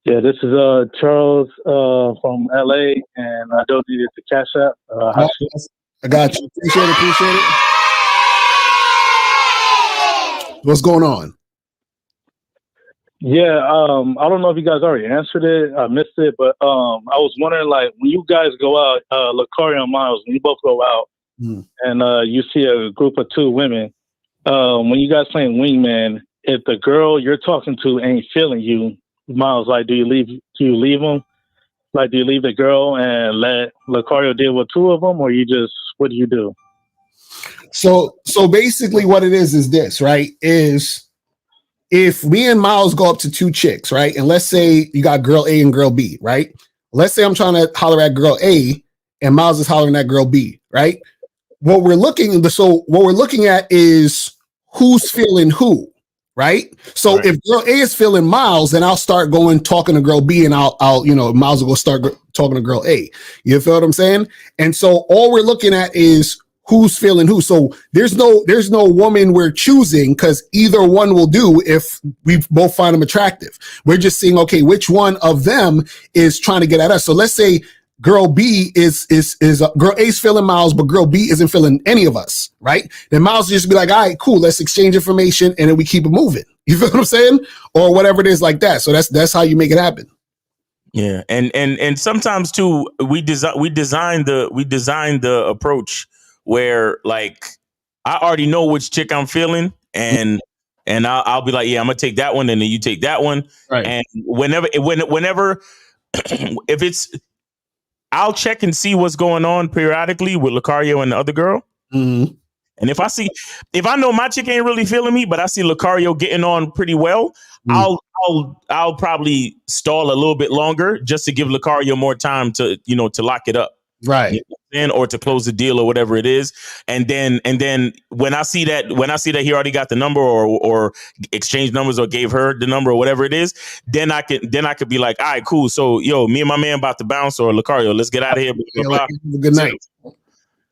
Yeah, this is Charles from LA, and I donated to Cash App. I got you. Appreciate it. What's going on? Yeah, I don't know if you guys already answered it. I missed it, but I was wondering, like, when you guys go out, Lakari and Miles, when you both go out and you see a group of 2 women, when you guys playing Wingman, if the girl you're talking to ain't feeling you, Miles, like, do you leave them? Like, do you leave the girl and let Lacario deal with 2 of them, or what do you do? So basically what it is this, right, is if me and Miles go up to 2 chicks, right, and let's say you got girl A and girl B, right? Let's say I'm trying to holler at girl A and Miles is hollering at girl B, right? What we're looking at is who's feeling who, right? So if girl A is feeling Miles, then I'll start talking to girl B, and I'll Miles will go start talking to girl A. You feel what I'm saying? And so all we're looking at is who's feeling who. So there's no woman we're choosing because either one will do if we both find them attractive. We're just seeing, okay, which one of them is trying to get at us. So let's say girl B is girl A's feeling Miles, but girl B isn't feeling any of us, right? Then Miles will just be like, all right, cool, let's exchange information, and then we keep it moving. You feel what I'm saying? Or whatever it is like that. So that's how you make it happen. Yeah, and sometimes too, we design the approach where like I already know which chick I'm feeling, and I'll be like, yeah, I'm gonna take that one, and then you take that one, right? And whenever if it's, I'll check and see what's going on periodically with Lucario and the other girl. Mm-hmm. And if I know my chick ain't really feeling me, but I see Lucario getting on pretty well, I'll probably stall a little bit longer just to give Lucario more time to lock it up. Right. Or to close the deal or whatever it is. And then when I see that he already got the number or exchanged numbers or gave her the number or whatever it is, then I could be like, all right, cool. So me and my man about to bounce, or Lucario, let's get out of here. Blah, blah, blah. Good night.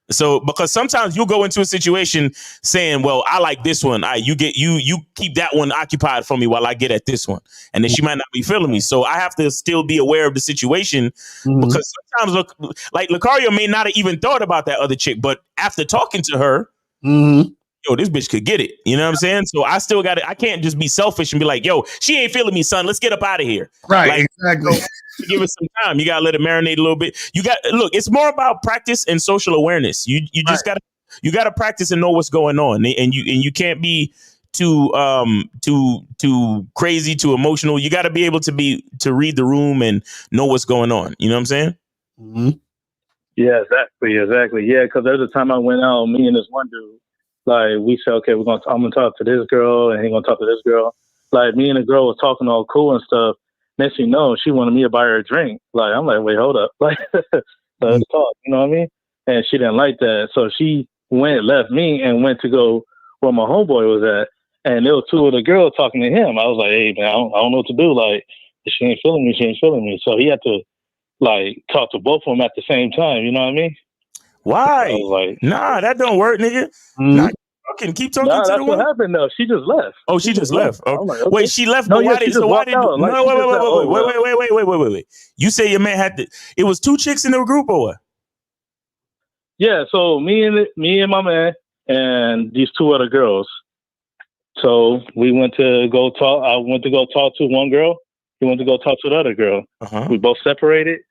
So because sometimes you'll go into a situation saying, well, I like this one. You keep that one occupied for me while I get at this one. And then she might not be feeling me. So I have to still be aware of the situation, because sometimes like Lucario may not have even thought about that other chick, but after talking to her, yo, this bitch could get it. You know what I'm saying? So I still got it. I can't just be selfish and be like, yo, she ain't feeling me, son. Let's get up out of here. Right. Like, exactly. Give it some time. You gotta let it marinate a little bit. Look, it's more about practice and social awareness. You just gotta practice and know what's going on. And you can't be too crazy, too emotional. You gotta be able to read the room and know what's going on. You know what I'm saying? Mm-hmm. Yeah, exactly. Yeah, because there's a time I went out, me and this one dude, like we said, okay, I'm gonna talk to this girl, and he's gonna talk to this girl. Like me and the girl was talking all cool and stuff. Next thing you know, she wanted me to buy her a drink. Like I'm like, wait, hold up, like let's talk. You know what I mean? And she didn't like that, so she left me, and went to go where my homeboy was at. And there were two of the girls talking to him. I was like, hey man, I don't know what to do. Like if she ain't feeling me. So he had to like talk to both of them at the same time. You know what I mean? Why? I was like, nah, that don't work, nigga. Nah, keep talking to that's the what one. Happened though. She just left. Oh, she just left. Oh. Like, okay. Wait, she left. No, but yeah, why did? So why did? Out. Like, Wait. You say your man had to? It was two chicks in the group, or what? Yeah. So me and my man and these two other girls. So we went to go talk. I went to go talk to one girl. He went to go talk to the other girl. We both separated.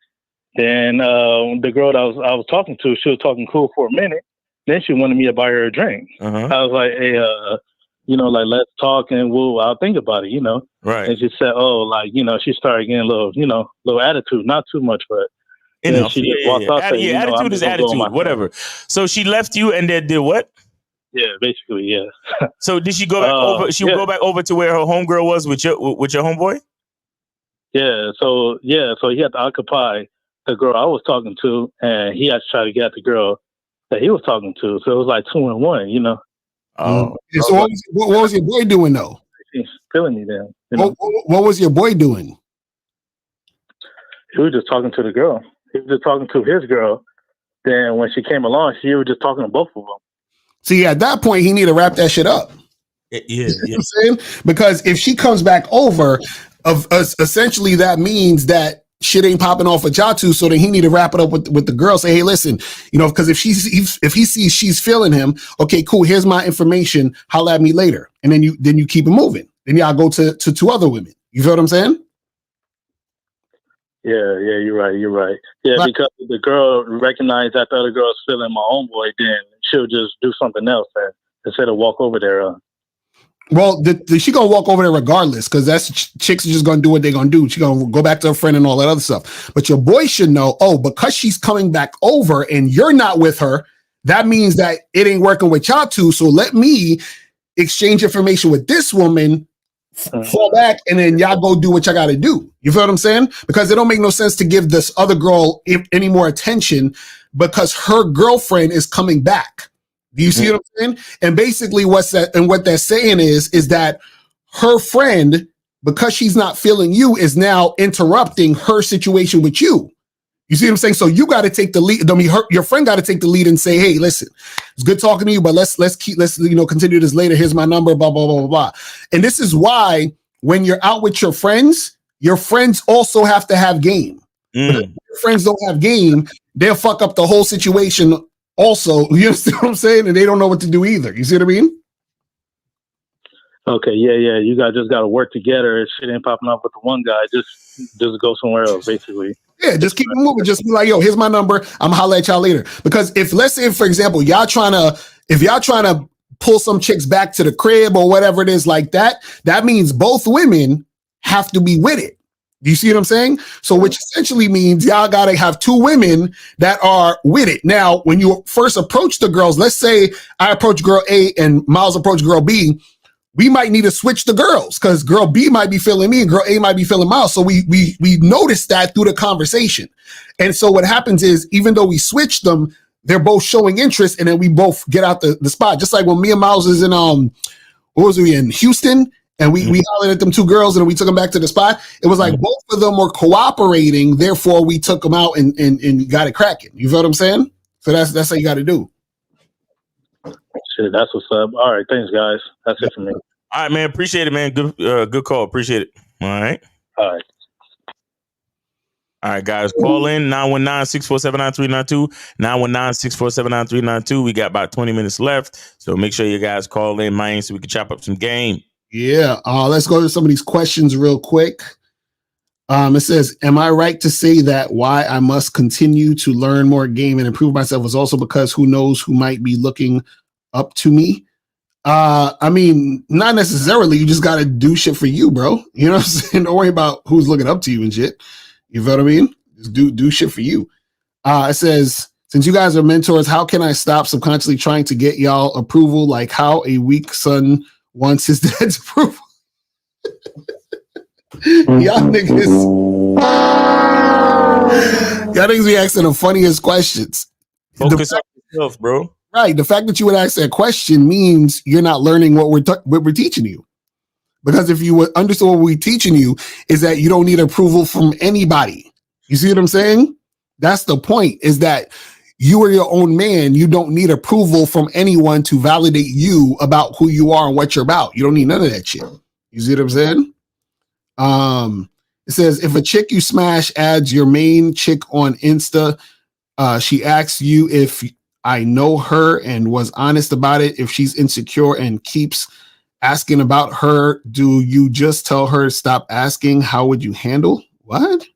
Then the girl that I was talking to, she was talking cool for a minute. Then she wanted me to buy her a drink. I was like, hey, like, let's talk and I'll think about it, Right. And she said, oh, like, she started getting a little attitude, not too much, but she just walked off. Attitude is attitude, whatever. So she left you and then did what? Yeah, basically, yeah. So did she go back over? She would go back over to where her homegirl was with your homeboy? Yeah. So he had to occupy the girl I was talking to, and he had to try to get at the girl that he was talking to. So it was like 2 in 1, Oh. So what was your boy doing though? He's feeling me then. What was your boy doing? He was just talking to the girl. He was just talking to his girl. Then when she came along, she was just talking to both of them. See, at that point, he need to wrap that shit up. Yeah. You know what I'm saying? Because if she comes back over, essentially that means that shit ain't popping off with Jatu, so then he need to wrap it up with the girl. Say, hey, listen, because if he sees she's feeling him, okay, cool. Here's my information. Holla at me later, and then you keep it moving. Then y'all go to 2 other women. You feel what I'm saying? Yeah, you're right. Yeah, right. Because the girl recognized that the other girl's feeling my homeboy, then she'll just do something else instead of walk over there. Well, she gonna walk over there regardless, because that's chicks are just gonna do what they're gonna do. She gonna go back to her friend and all that other stuff. But your boy should know, because she's coming back over and you're not with her, that means that it ain't working with y'all two. So let me exchange information with this woman, fall back, and then y'all go do what y'all gotta do. You feel what I'm saying? Because it don't make no sense to give this other girl any more attention because her girlfriend is coming back. Do you see what I'm saying? And basically what they're saying is that her friend, because she's not feeling you, is now interrupting her situation with you. You see what I'm saying? So you got to take the lead. I mean, your friend got to take the lead and say, "Hey, listen, it's good talking to you, but let's continue this later. Here's my number, blah blah blah blah blah." And this is why when you're out with your friends also have to have game. But if your friends don't have game, they'll fuck up the whole situation. Also, you understand what I'm saying? And they don't know what to do either. You see what I mean? Okay, yeah. You guys just got to work together. If shit ain't popping up with the one guy, just go somewhere else, basically. Yeah, just keep it moving. Just be like, yo, here's my number. I'm gonna holler at y'all later. Because if, let's say, for example, y'all trying to pull some chicks back to the crib or whatever it is like that, that means both women have to be with it. Do you see what I'm saying? So which essentially means y'all gotta have two women that are with it. Now, when you first approach the girls, let's say I approach girl A and Miles approach girl B, we might need to switch the girls because girl B might be feeling me and girl A might be feeling Miles. So we notice that through the conversation. And so what happens is, even though we switch them, they're both showing interest, and then we both get out the spot. Just like when me and Miles is in in Houston, and we hollered at them two girls and we took them back to the spot. It was like both of them were cooperating, therefore we took them out and got it cracking. You feel what I'm saying? So that's how you got to do. Shit, that's what's up. All right, thanks, guys. That's it for me. All right, man. Appreciate it, man. Good call. Appreciate it. All right. All right. All right, guys. Call in 919-647-9392. 919-647-9392. We got about 20 minutes left, so make sure you guys call in, man, so we can chop up some game. Yeah. Let's go to some of these questions real quick. It says, am I right to say that why I must continue to learn more game and improve myself is also because who knows who might be looking up to me? I mean, not necessarily. You just got to do shit for you, bro. You know what I'm saying? Don't worry about who's looking up to you and shit. You feel what I mean? Just do shit for you. It says, since you guys are mentors, how can I stop subconsciously trying to get y'all approval? Like how a weak son wants his dad's approval. Y'all niggas be asking the funniest questions. Focus on yourself, bro. Right. The fact that you would ask that question means you're not learning what we're teaching you. Because if you would understand what we're teaching you is that you don't need approval from anybody. You see what I'm saying? That's the point, is that you are your own man. You don't need approval from anyone to validate you about who you are and what you're about. You don't need none of that shit. You see what I'm saying? It says, if a chick you smash adds your main chick on Insta, she asks you if I know her and was honest about it. If she's insecure and keeps asking about her, do you just tell her stop asking? How would you handle? What?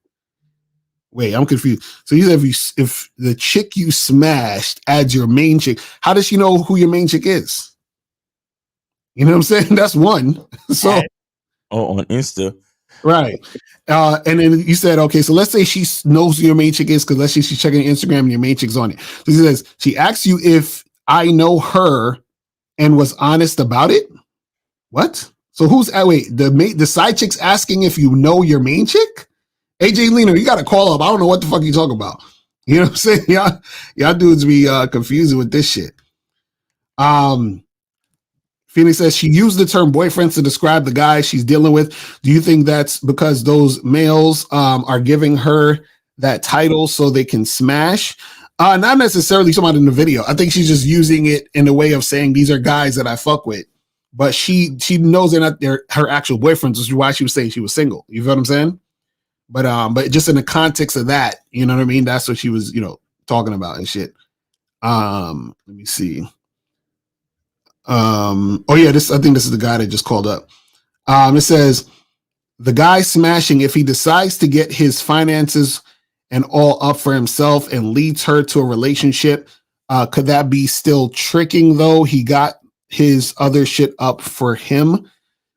Wait, I'm confused. So you said if the chick you smashed adds your main chick, how does she know who your main chick is? You know what I'm saying? That's one. So on Insta. Right. And then you said, okay, so let's say she knows who your main chick is, because let's say she's checking Instagram and your main chick's on it. So she says, she asks you if I know her and was honest about it. What? So who's the side chick's asking if you know your main chick? AJ Lena, you got to call up. I don't know what the fuck you talking about. You know what I'm saying? Y'all dudes be confusing with this shit. Phoenix says she used the term boyfriends to describe the guy she's dealing with. Do you think that's because those males are giving her that title so they can smash? Not necessarily someone in the video. I think she's just using it in a way of saying these are guys that I fuck with. But she knows they're not her actual boyfriends, which is why she was saying she was single. You feel what I'm saying? But just in the context of that, you know what I mean? That's what she was, talking about and shit. Let me see. I think this is the guy that just called up. It says the guy smashing, if he decides to get his finances and all up for himself and leads her to a relationship, could that be still tricking though? He got his other shit up for him.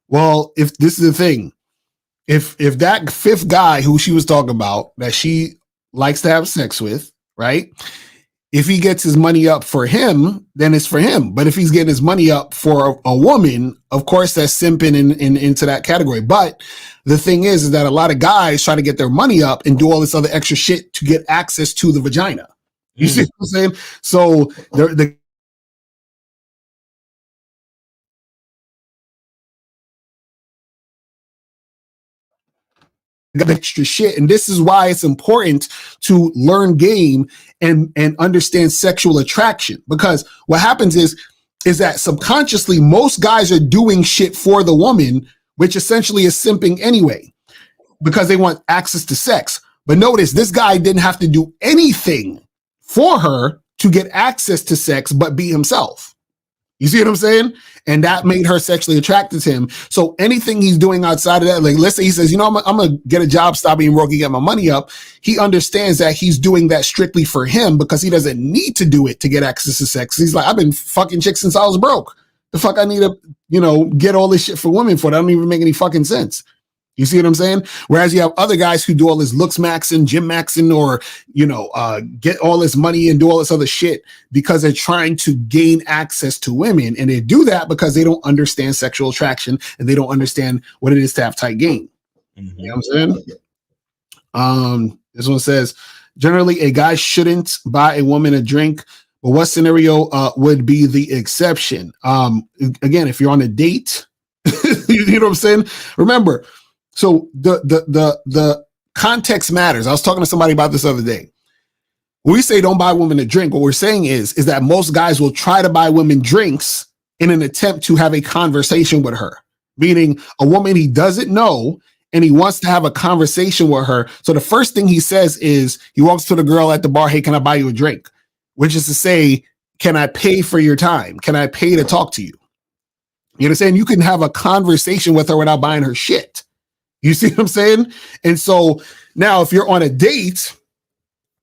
Well, if this is the thing, if that fifth guy who she was talking about that she likes to have sex with, right? If he gets his money up for him, then it's for him. But if he's getting his money up for a woman, of course, that's simping into that category. But the thing is that a lot of guys try to get their money up and do all this other extra shit to get access to the vagina. You see what I'm saying? So the extra shit. And this is why it's important to learn game and understand sexual attraction. Because what happens is that subconsciously most guys are doing shit for the woman, which essentially is simping anyway, because they want access to sex. But notice this guy didn't have to do anything for her to get access to sex, but be himself. You see what I'm saying? And that made her sexually attracted to him. So anything he's doing outside of that, like let's say he says, you know, I'm going to get a job, stop being broke, and get my money up. He understands that he's doing that strictly for him because he doesn't need to do it to get access to sex. He's like, I've been fucking chicks since I was broke. The fuck I need to, you know, get all this shit for women for? That don't even make any fucking sense. You see what I'm saying? Whereas you have other guys who do all this looks maxing, gym maxing, or, you know, get all this money and do all this other shit because they're trying to gain access to women. And they do that because they don't understand sexual attraction and they don't understand what it is to have tight game. You know what I'm saying? This one says, generally a guy shouldn't buy a woman a drink, but what scenario would be the exception? Again, if you're on a date, you know what I'm saying? Remember, so the context matters. I was talking to somebody about this the other day. When we say don't buy women a drink, what we're saying is that most guys will try to buy women drinks in an attempt to have a conversation with her, meaning a woman he doesn't know and he wants to have a conversation with her. So the first thing he says is he walks to the girl at the bar, hey, can I buy you a drink? Which is to say, can I pay for your time? Can I pay to talk to you? You understand? You can have a conversation with her without buying her shit. You see what I'm saying? And so now if you're on a date,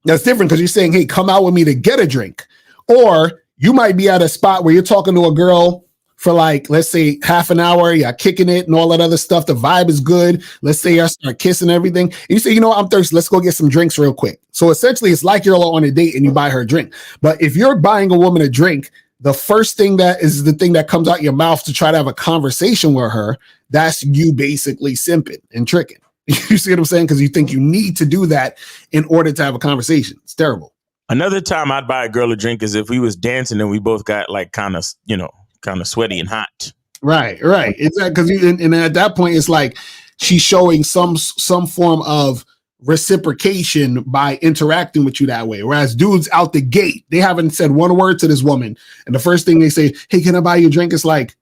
that's different because you're saying, hey, come out with me to get a drink. Or you might be at a spot where you're talking to a girl for like, let's say half an hour, you're kicking it and all that other stuff. The vibe is good. Let's say you start kissing and everything. And you say, you know what, I'm thirsty. Let's go get some drinks real quick. So essentially it's like you're on a date and you buy her a drink. But if you're buying a woman a drink, the first thing that is the thing that comes out your mouth to try to have a conversation with her, that's you basically simping and tricking. You see what I'm saying? Because you think you need to do that in order to have a conversation. It's terrible. Another time I'd buy a girl a drink is if we was dancing and we both got like kind of sweaty and hot. Right. Exactly. Because and at that point, it's like she's showing some form of reciprocation by interacting with you that way. Whereas dudes out the gate, they haven't said one word to this woman. And the first thing they say, hey, can I buy you a drink? It's like,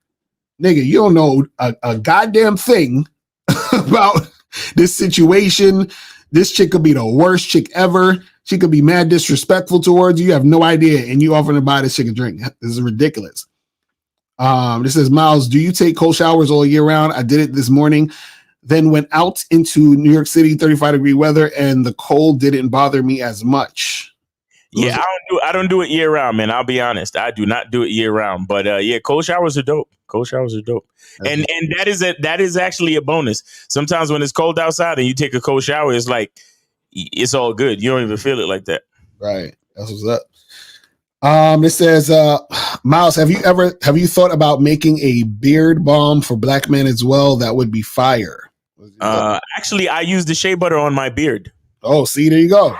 nigga, you don't know a goddamn thing about this situation. This chick could be the worst chick ever. She could be mad disrespectful towards you. You have no idea. And you offering to buy this chick a drink. This is ridiculous. This says, Miles, do you take cold showers all year round? I did it this morning. Then went out into New York City, 35-degree weather, and the cold didn't bother me as much. Yeah, I don't do it year round, man. I'll be honest. I do not do it year round. But yeah, cold showers are dope. And that is actually a bonus. Sometimes when it's cold outside and you take a cold shower, it's like it's all good. You don't even feel it like that. Right. That's what's up. It says, Miles, have you thought about making a beard balm for black men as well? That would be fire. Actually, I use the shea butter on my beard. Oh, see, there you go.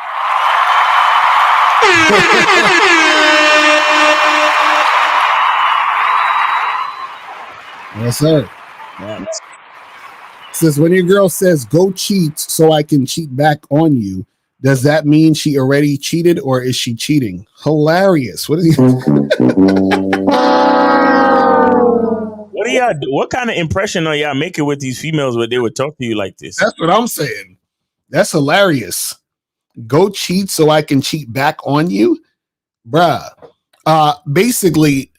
Yes, sir. Yeah. Says, when your girl says, go cheat so I can cheat back on you, does that mean she already cheated or is she cheating? Hilarious. What is he? What kind of impression are y'all making with these females where they would talk to you like this? That's what I'm saying. That's hilarious. Go cheat so I can cheat back on you? Bruh. Basically,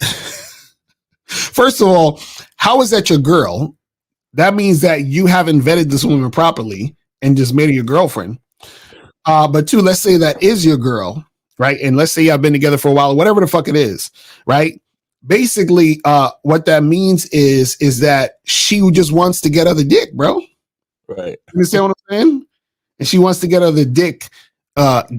first of all, how is that your girl? That means that you haven't vetted this woman properly and just made her your girlfriend. But two, let's say that is your girl, right? And let's say y'all been together for a while, whatever the fuck it is, right? Basically, what that means is that she just wants to get other dick, bro. Right. You understand what I'm saying? And she wants to get other dick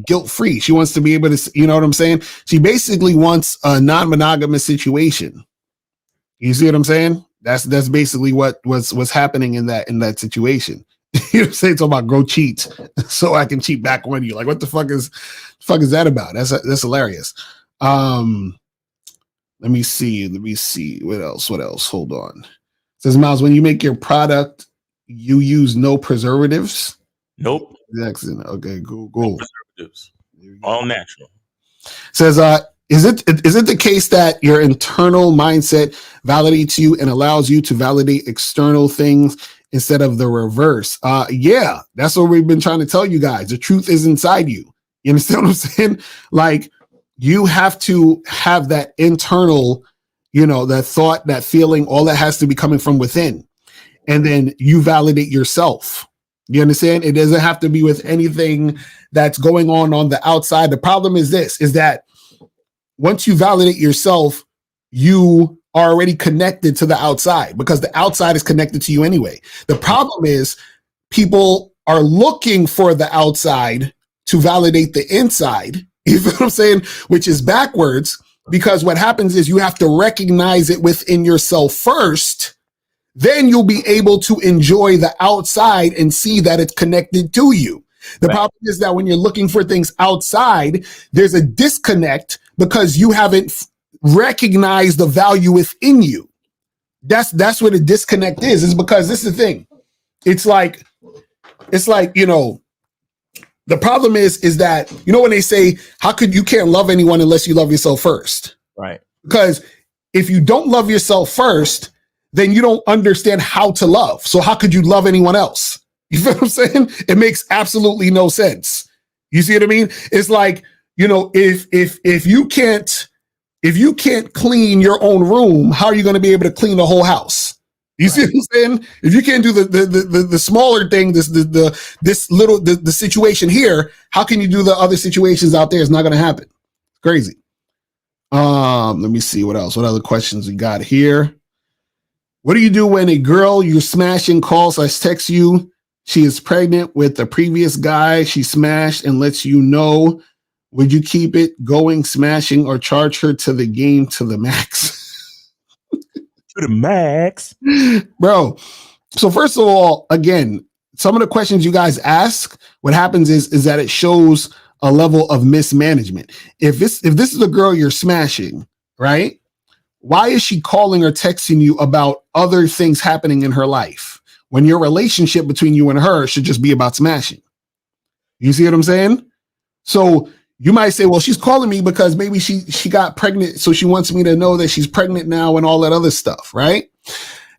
guilt-free. She wants to be able to, you know what I'm saying? She basically wants a non-monogamous situation. You see what I'm saying? That's basically what was happening in that situation. You know what I'm saying? Talking about go cheat so I can cheat back on you. Like, what the fuck is that about? That's hilarious. Let me see. What else? Hold on. It says, Miles, when you make your product, you use no preservatives. Nope. Jackson. Okay, cool. Preservatives. All natural. Says, is it the case that your internal mindset validates you and allows you to validate external things instead of the reverse? Yeah, that's what we've been trying to tell you guys. The truth is inside you. You understand what I'm saying? Like, you have to have that internal, that thought, that feeling, all that has to be coming from within. And then you validate yourself. You understand? It doesn't have to be with anything that's going on the outside. The problem is that once you validate yourself, you are already connected to the outside because the outside is connected to you anyway. The problem is people are looking for the outside to validate the inside. You feel what I'm saying? Which is backwards, because what happens is you have to recognize it within yourself first. Then you'll be able to enjoy the outside and see that it's connected to you. The problem is that when you're looking for things outside, there's a disconnect because you haven't recognized the value within you. That's where the disconnect is because this is the thing. It's like, the problem is that, when they say, you can't love anyone unless you love yourself first. Right. Because if you don't love yourself first, then you don't understand how to love. So how could you love anyone else? You feel what I'm saying? It makes absolutely no sense. You see what I mean? It's like, if you can't clean your own room, how are you going to be able to clean the whole house? You see what I'm saying? If you can't do the smaller thing, the situation here, how can you do the other situations out there? It's not going to happen. Crazy. Let me see what else. What other questions we got here? What do you do when a girl you're smashing calls or texts you? She is pregnant with the previous guy she smashed and lets you know. Would you keep it going, smashing, or charge her to the game to the max? To the max. Bro. So first of all, again, some of the questions you guys ask, what happens is that it shows a level of mismanagement. If this is a girl you're smashing, right? Why is she calling or texting you about other things happening in her life when your relationship between you and her should just be about smashing? You see what I'm saying? So you might say, well, she's calling me because maybe she got pregnant, so she wants me to know that she's pregnant now and all that other stuff, right?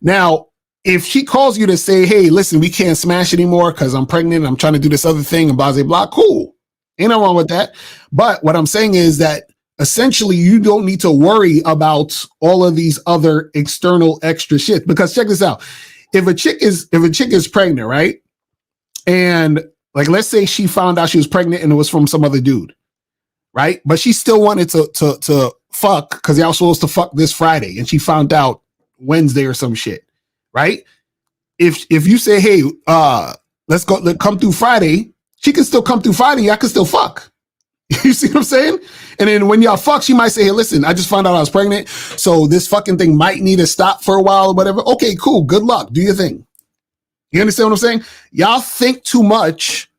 Now, if she calls you to say, hey, listen, we can't smash anymore because I'm pregnant, I'm trying to do this other thing and blah, blah, blah, cool. Ain't no wrong with that. But what I'm saying is that essentially, you don't need to worry about all of these other external extra shit. Because check this out. If a chick is pregnant, right? And like, let's say she found out she was pregnant and it was from some other dude, right? But she still wanted to fuck because y'all supposed to fuck this Friday, and she found out Wednesday or some shit, right? If you say, hey, let's come through Friday, she can still come through Friday. Y'all can still fuck. You see what I'm saying? And then when y'all fuck, she might say, hey, listen, I just found out I was pregnant, so this fucking thing might need to stop for a while or whatever. Okay, cool. Good luck. Do your thing. You understand what I'm saying? Y'all think too much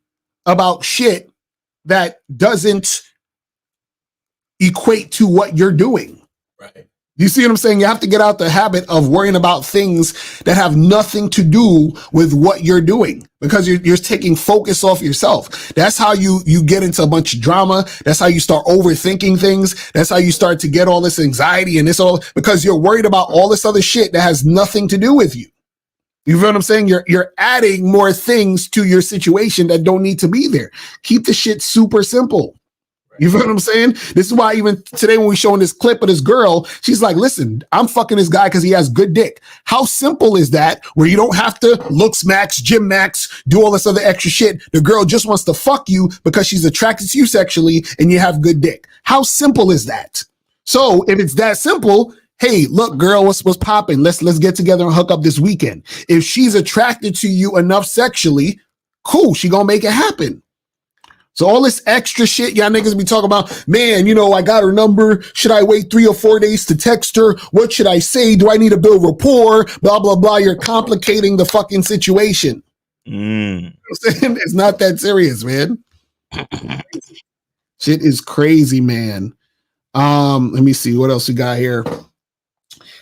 about shit that doesn't equate to what you're doing. Right. You see what I'm saying? You have to get out the habit of worrying about things that have nothing to do with what you're doing, because you're taking focus off yourself. That's how you get into a bunch of drama. That's how you start overthinking things. That's how you start to get all this anxiety and this all, because you're worried about all this other shit that has nothing to do with you. You feel what I'm saying? You're adding more things to your situation that don't need to be there. Keep the shit super simple. You feel what I'm saying? This is why even today when we showing this clip of this girl, she's like, listen, I'm fucking this guy because he has good dick. How simple is that, where you don't have to looks max, gym max, do all this other extra shit? The girl just wants to fuck you because she's attracted to you sexually and you have good dick. How simple is that? So if it's that simple, hey, look, girl, what's popping? Let's get together and hook up this weekend. If she's attracted to you enough sexually, cool, she gonna make it happen. So all this extra shit y'all niggas be talking about, man, I got her number. Should I wait 3 or 4 days to text her? What should I say? Do I need to build rapport? Blah, blah, blah. You're complicating the fucking situation. It's not that serious, man. Shit is crazy, man. Let me see what else we got here.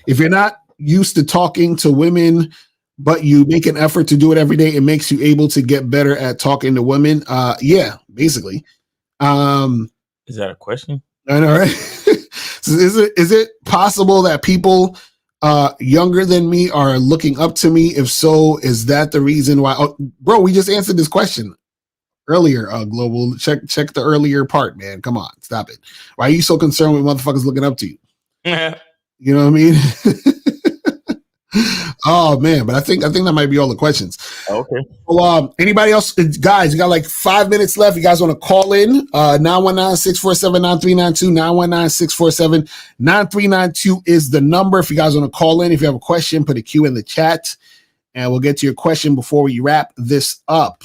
If you're not used to talking to women but you make an effort to do it every day, it makes you able to get better at talking to women. Yeah, basically. Is that a question? I know, right? So is it possible that people younger than me are looking up to me? If so, is that the reason why? Oh, bro, we just answered this question earlier. Global, check the earlier part, man. Come on, stop it. Why are you so concerned with motherfuckers looking up to you? You know what I mean? Oh man, but I think that might be all the questions. Okay. Well, anybody else, guys? You got like 5 minutes left. You guys want to call in? 919-647-9392. 919-647-9392 is the number. If you guys want to call in, if you have a question, put a Q in the chat, and we'll get to your question before we wrap this up.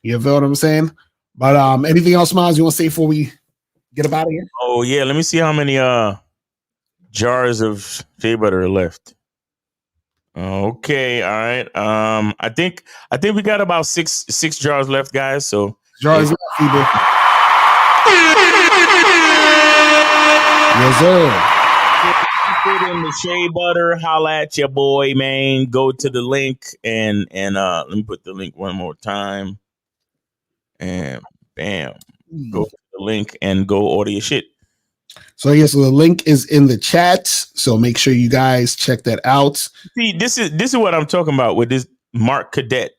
You feel what I'm saying? But anything else, Miles, you want to say before we get up out of here? Oh yeah, let me see how many jars of shea butter are left. Okay, all right. I think we got about six jars left, guys. So jars left, people. Yes, sir. Put in the shea butter. Holla at your boy, man. Go to the link and let me put the link one more time. And bam, go to the link and go order your shit. So yes, so the link is in the chat. So make sure you guys check that out. See, this is what I'm talking about with this Mark Cadet.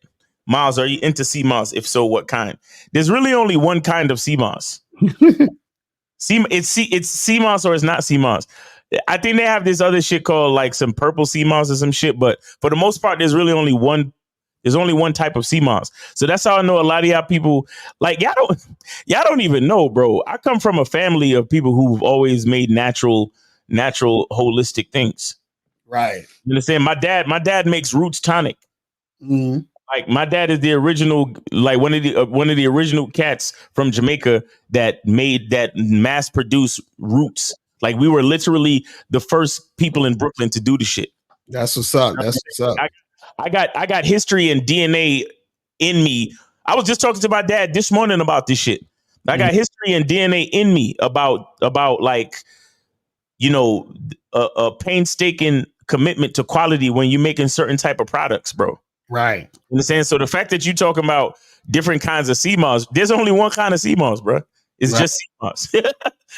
Miles, are you into sea moss? If so, what kind? There's really only one kind of sea moss. It's sea moss or it's not sea moss. I think they have this other shit called like some purple sea moss or some shit, but for the most part, there's really only one. There's only one type of sea moss. So that's how I know a lot of y'all people, like, y'all don't even know, bro. I come from a family of people who've always made natural, holistic things. Right. You understand? My dad makes roots tonic. Mm-hmm. Like my dad is the original, like one of the original cats from Jamaica that mass produced roots. Like we were literally the first people in Brooklyn to do the shit. That's what's up. That's what's up. I got history and DNA in me. I was just talking to my dad this morning about this shit. I got history and DNA in me about like, you know, a painstaking commitment to quality when you're making certain type of products, bro. Right. You understand? So the fact that you're talking about different kinds of sea moss, there's only one kind of sea moss, bro. It's just sea moss.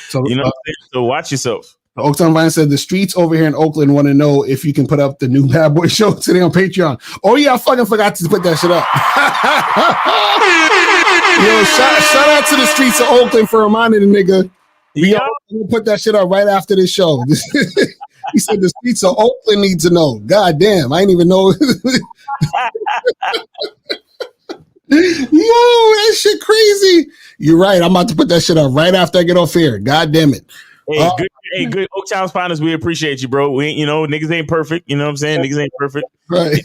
So, you know, so watch yourself. Oaktown Vine said the streets over here in Oakland want to know if you can put up the new Bad Boy show today on Patreon. Oh yeah, I fucking forgot to put that shit up. Yo, shout out to the streets of Oakland for reminding the nigga. Yeah, we'll put that shit up right after this show. He said the streets of Oakland need to know. God damn, I didn't even know. Yo, that shit crazy. You're right. I'm about to put that shit up right after I get off here. God damn it. Good Oaktown's finest. We appreciate you, bro. We, you know, niggas ain't perfect. You know what I'm saying? Niggas ain't perfect. Right.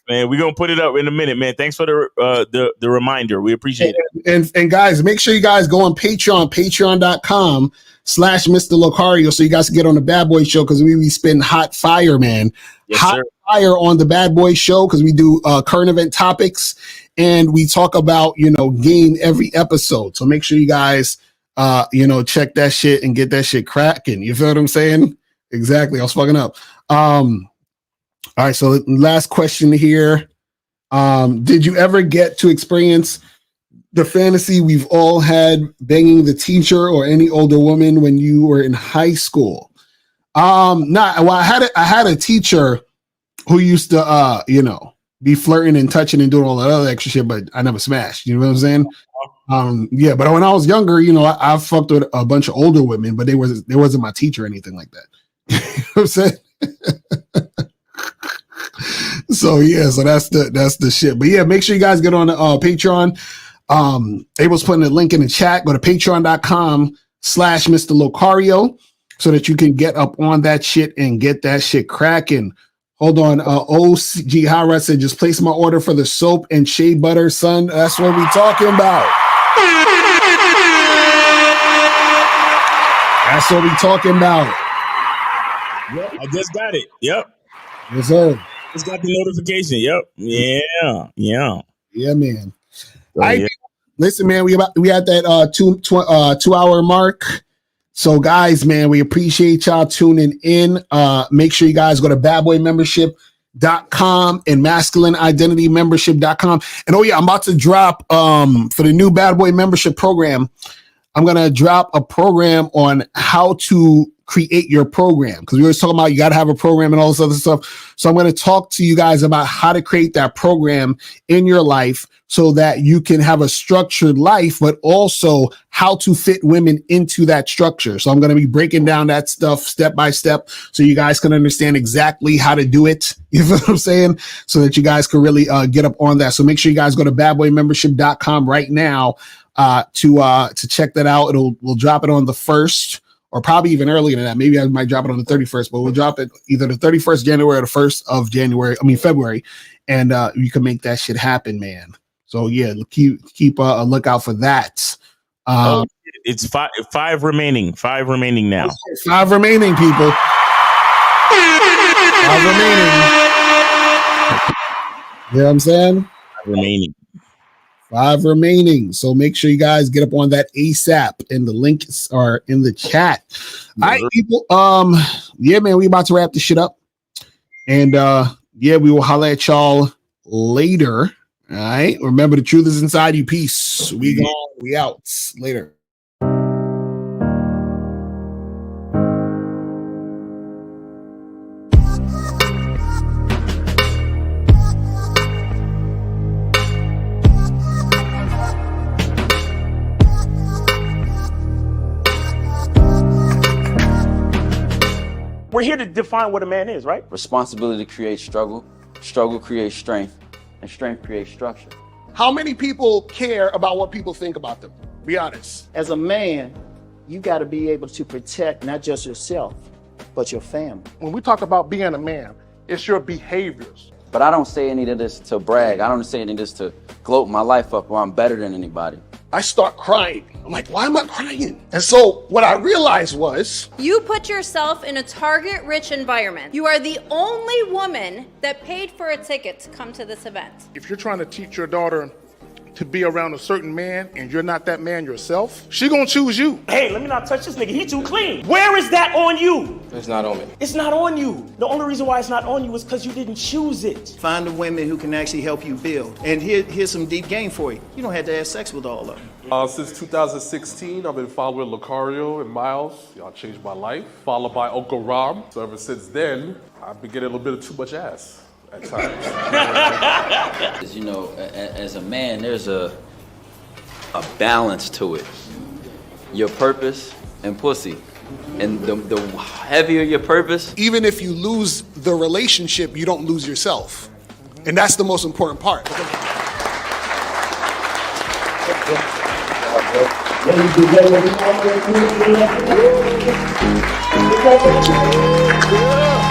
Man, we're gonna put it up in a minute, man. Thanks for the reminder. We appreciate it. And guys, make sure you guys go on Patreon, patreon.com/Mr. Locario, so you guys can get on the Bad Boy show, because we be spitting hot fire, man. Yes, hot sir. fire on the Bad Boy show, because we do current event topics and we talk about, you know, game every episode. So make sure you guys you know, check that shit and get that shit cracking. You feel what I'm saying? Exactly. I was fucking up. All right. So last question here. Did you ever get to experience the fantasy we've all had, banging the teacher or any older woman when you were in high school? Well, I had a teacher who used to, you know, be flirting and touching and doing all that other extra shit, but I never smashed. You know what I'm saying? Yeah, but when I was younger, you know, I fucked with a bunch of older women, but they wasn't my teacher or anything like that. You know what I'm saying? So yeah, so that's the shit. But yeah, make sure you guys get on Patreon. Abel's putting a link in the chat. Go to patreon.com/Mr. Locario so that you can get up on that shit and get that shit cracking. Hold on. OG Hara said, just place my order for the soap and shea butter, son. That's what we talking about. That's what we talking about. Yep, I just got it. Yep. Yes, sir. Just got the notification. Yep. Yeah, man. So, yeah. Listen, man, we at that 2 hour mark. So guys, man, we appreciate y'all tuning in. Make sure you guys go to Bad Boy membership .com and masculineidentitymembership.com. And oh yeah, I'm about to drop for the new Bad Boy membership program. I'm gonna drop a program on how to create your program, because we were talking about you got to have a program and all this other stuff. So I'm going to talk to you guys about how to create that program in your life so that you can have a structured life, but also how to fit women into that structure. So I'm going to be breaking down that stuff step by step so you guys can understand exactly how to do it. You know what I'm saying? So that you guys can really get up on that. So make sure you guys go to badboymembership.com right now to check that out. We'll drop it on the 1st. Or probably even earlier than that. Maybe I might drop it on the 31st, but we'll drop it either the 31st January or the 1st of February. And you can make that shit happen, man. So yeah, keep a lookout for that. It's five remaining. 5 remaining now. 5 remaining, people. 5 remaining. You know what I'm saying? 5 remaining. 5 remaining. So make sure you guys get up on that ASAP, and the links are in the chat. All right, people. Yeah, man, we about to wrap this shit up. And yeah, we will holler at y'all later. All right. Remember, the truth is inside you. Peace. We gone. We out. Later. We're here to define what a man is, right? Responsibility creates struggle, struggle creates strength, and strength creates structure. How many people care about what people think about them? Be honest. As a man, you got to be able to protect not just yourself, but your family. When we talk about being a man, it's your behaviors. But I don't say any of this to brag. I don't say any of this to gloat my life up or I'm better than anybody. I start crying. I'm like, why am I crying? And so what I realized was, you put yourself in a target-rich environment. You are the only woman that paid for a ticket to come to this event. If you're trying to teach your daughter to be around a certain man and you're not that man yourself, she gonna choose you. Hey, let me not touch this nigga. He too clean. Where is that on you? It's not on me. It's not on you. The only reason why it's not on you is because you didn't choose it. Find the women who can actually help you build. And here's some deep game for you. You don't have to have sex with all of them. Since 2016, I've been following Lucario and Miles. Y'all changed my life. Followed by Uncle Ram. So ever since then, I've been getting a little bit of too much ass at times. You know, as a man, there's a balance to it. Your purpose and pussy. And the heavier your purpose. Even if you lose the relationship, you don't lose yourself. And that's the most important part. Yeah.